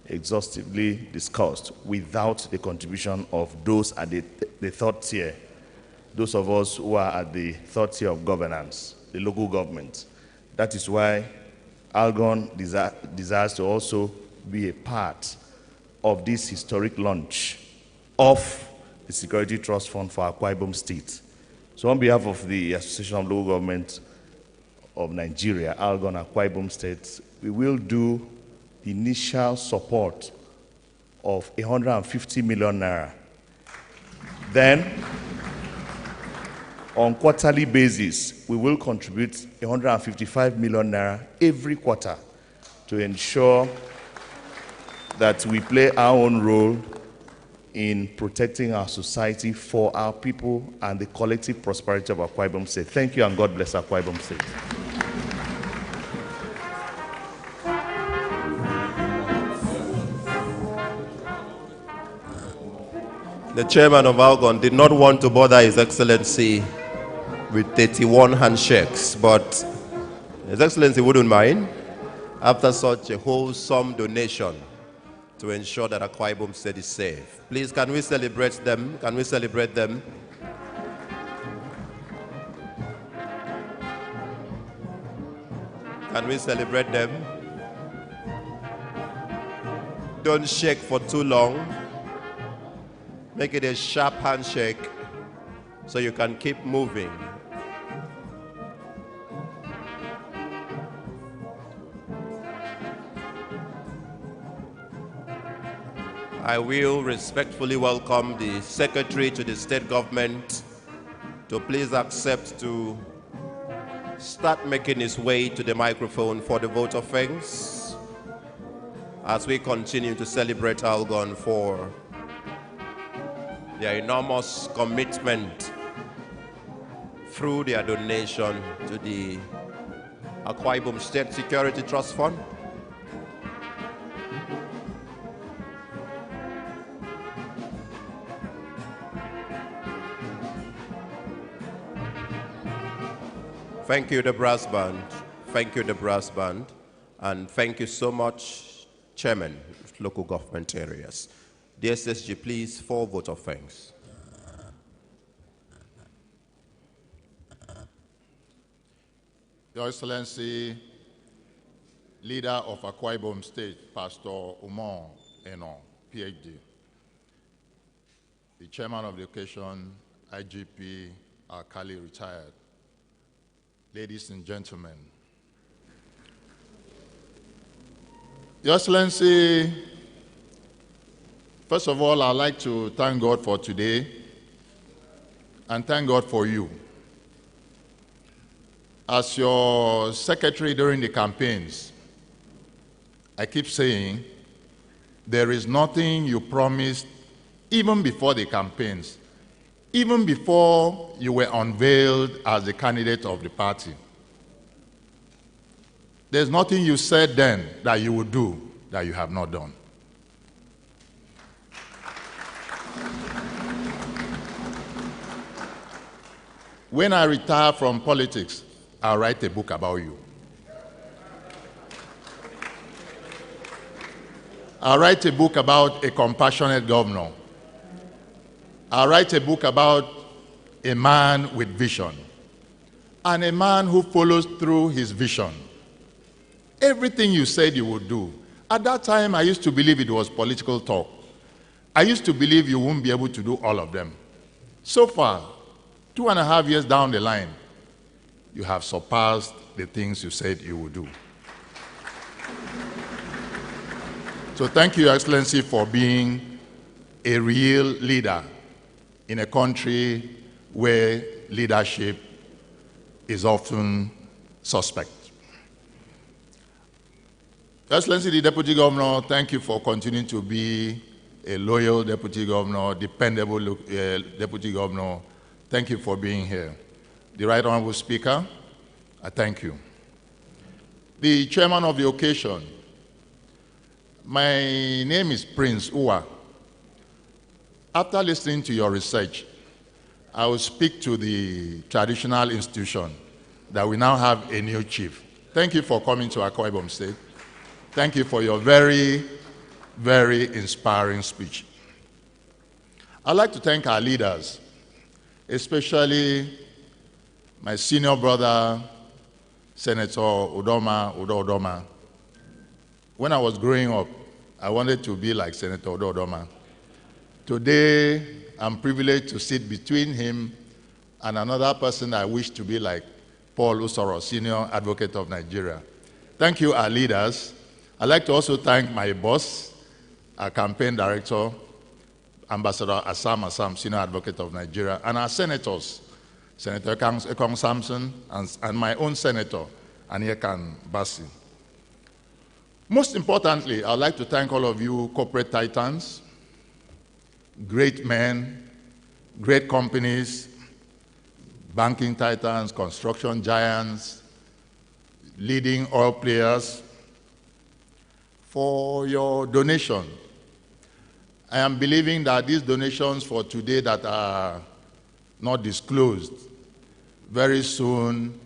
exhaustively discussed without the contribution of those at the third tier, those of us who are at the third tier of governance, the local government. That is why Algon desires to also be a part of this historic launch of the Security Trust Fund for Akwa Ibom State. So on behalf of the Association of Local Government of Nigeria, Algon Akwa Ibom State, we will do the initial support of 150 million naira. Then, on quarterly basis, we will contribute 155 million naira every quarter to ensure that we play our own role in protecting our society for our people and the collective prosperity of Akwa Ibom State. Thank you, and God bless Akwa Ibom State. The chairman of Algon did not want to bother His Excellency with 31 handshakes, but His Excellency wouldn't mind after such a wholesome donation to ensure that Akwa Ibom State is safe. Please, can we celebrate them? Can we celebrate them? Can we celebrate them? Don't shake for too long. Make it a sharp handshake so you can keep moving. I will respectfully welcome the Secretary to the State Government to please accept to start making his way to the microphone for the vote of thanks as we continue to celebrate Algon for their enormous commitment through their donation to the Akwa Ibom State Security Trust Fund. Thank you, the brass band. Thank you, the brass band. And thank you so much, Chairman of Local Government Areas. The SSG, please, 4 votes of thanks. Your Excellency, Leader of Akwa Ibom State, Pastor Umar Eno, PhD. The Chairman of the occasion, IGP Akali, retired. Ladies and gentlemen, Your Excellency, first of all, I'd like to thank God for today and thank God for you. As your secretary during the campaigns, I keep saying there is nothing you promised even before the campaigns, even before you were unveiled as the candidate of the party. There's nothing you said then that you would do that you have not done. When I retire from politics, I'll write a book about you. I'll write a book about a compassionate governor. I'll write a book about a man with vision and a man who follows through his vision. Everything you said you would do. At that time, I used to believe it was political talk. I used to believe you won't be able to do all of them. So far, 2.5 years down the line, you have surpassed the things you said you would do. So thank you, Your Excellency, for being a real leader in a country where leadership is often suspect. Your Excellency, the Deputy Governor, thank you for continuing to be a loyal Deputy Governor, dependable Deputy Governor. Thank you for being here. The Right Honorable Speaker, I thank you. The Chairman of the occasion, my name is Prince Uwa. After listening to your research, I will speak to the traditional institution that we now have a new chief. Thank you for coming to Akwa Ibom State. Thank you for your very, very inspiring speech. I'd like to thank our leaders, especially my senior brother, Senator Udo Udoma. When I was growing up, I wanted to be like Senator Udo Udoma. Today, I'm privileged to sit between him and another person I wish to be like, Paul Usoro, Senior Advocate of Nigeria. Thank you, our leaders. I'd like to also thank my boss, our campaign director, Ambassador Assam, Senior Advocate of Nigeria, and our senators, Senator Ekong Samson, and my own senator, Anyekan Basi. Most importantly, I'd like to thank all of you corporate titans, great men, great companies, banking titans, construction giants, leading oil players, for your donation. I am believing that these donations for today that are not disclosed, very soon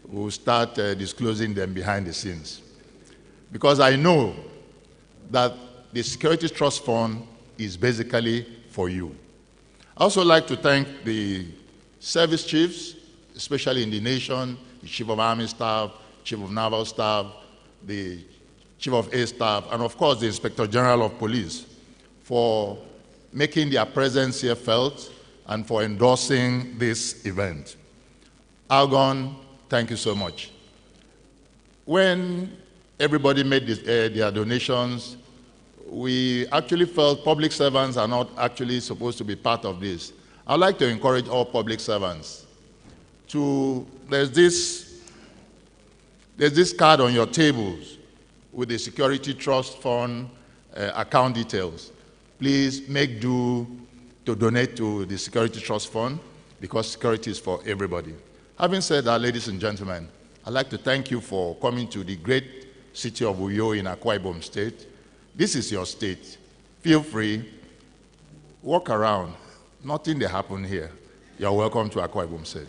we'll start disclosing them behind the scenes. Because I know that the Security Trust Fund is basically for you. I also like to thank the service chiefs, especially in the nation, the Chief of Army Staff, Chief of Naval Staff, the Chief of Air Staff, and of course the Inspector General of Police for making their presence here felt and for endorsing this event. Algon, thank you so much. When everybody made their donations, we actually felt public servants are not actually supposed to be part of this. I'd like to encourage all public servants to, there's this card on your tables with the Security Trust Fund account details. Please make do to donate to the Security Trust Fund, because security is for everybody. Having said that, ladies and gentlemen, I'd like to thank you for coming to the great city of Uyo in Akwa Ibom State. This is your state. Feel free, walk around. Nothing that happened here. You're welcome to Akwa Ibom State.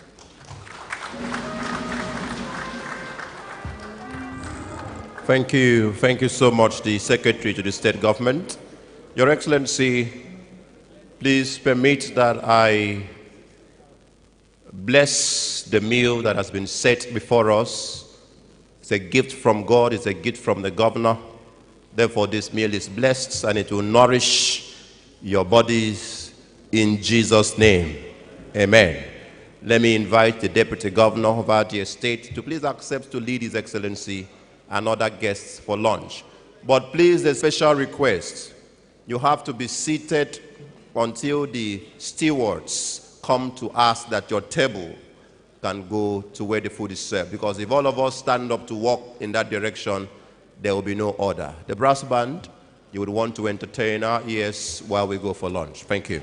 Thank you. Thank you so much, the Secretary to the State Government. Your Excellency, please permit that I bless the meal that has been set before us. It's a gift from God, it's a gift from the governor. Therefore, this meal is blessed and it will nourish your bodies in Jesus' name. Amen. Let me invite the Deputy Governor of our dear state to please accept to lead His Excellency and other guests for lunch. But please, a special request. You have to be seated until the stewards come to ask that your table can go to where the food is served. Because if all of us stand up to walk in that direction, there will be no order. The brass band, you would want to entertain our ears while we go for lunch. Thank you.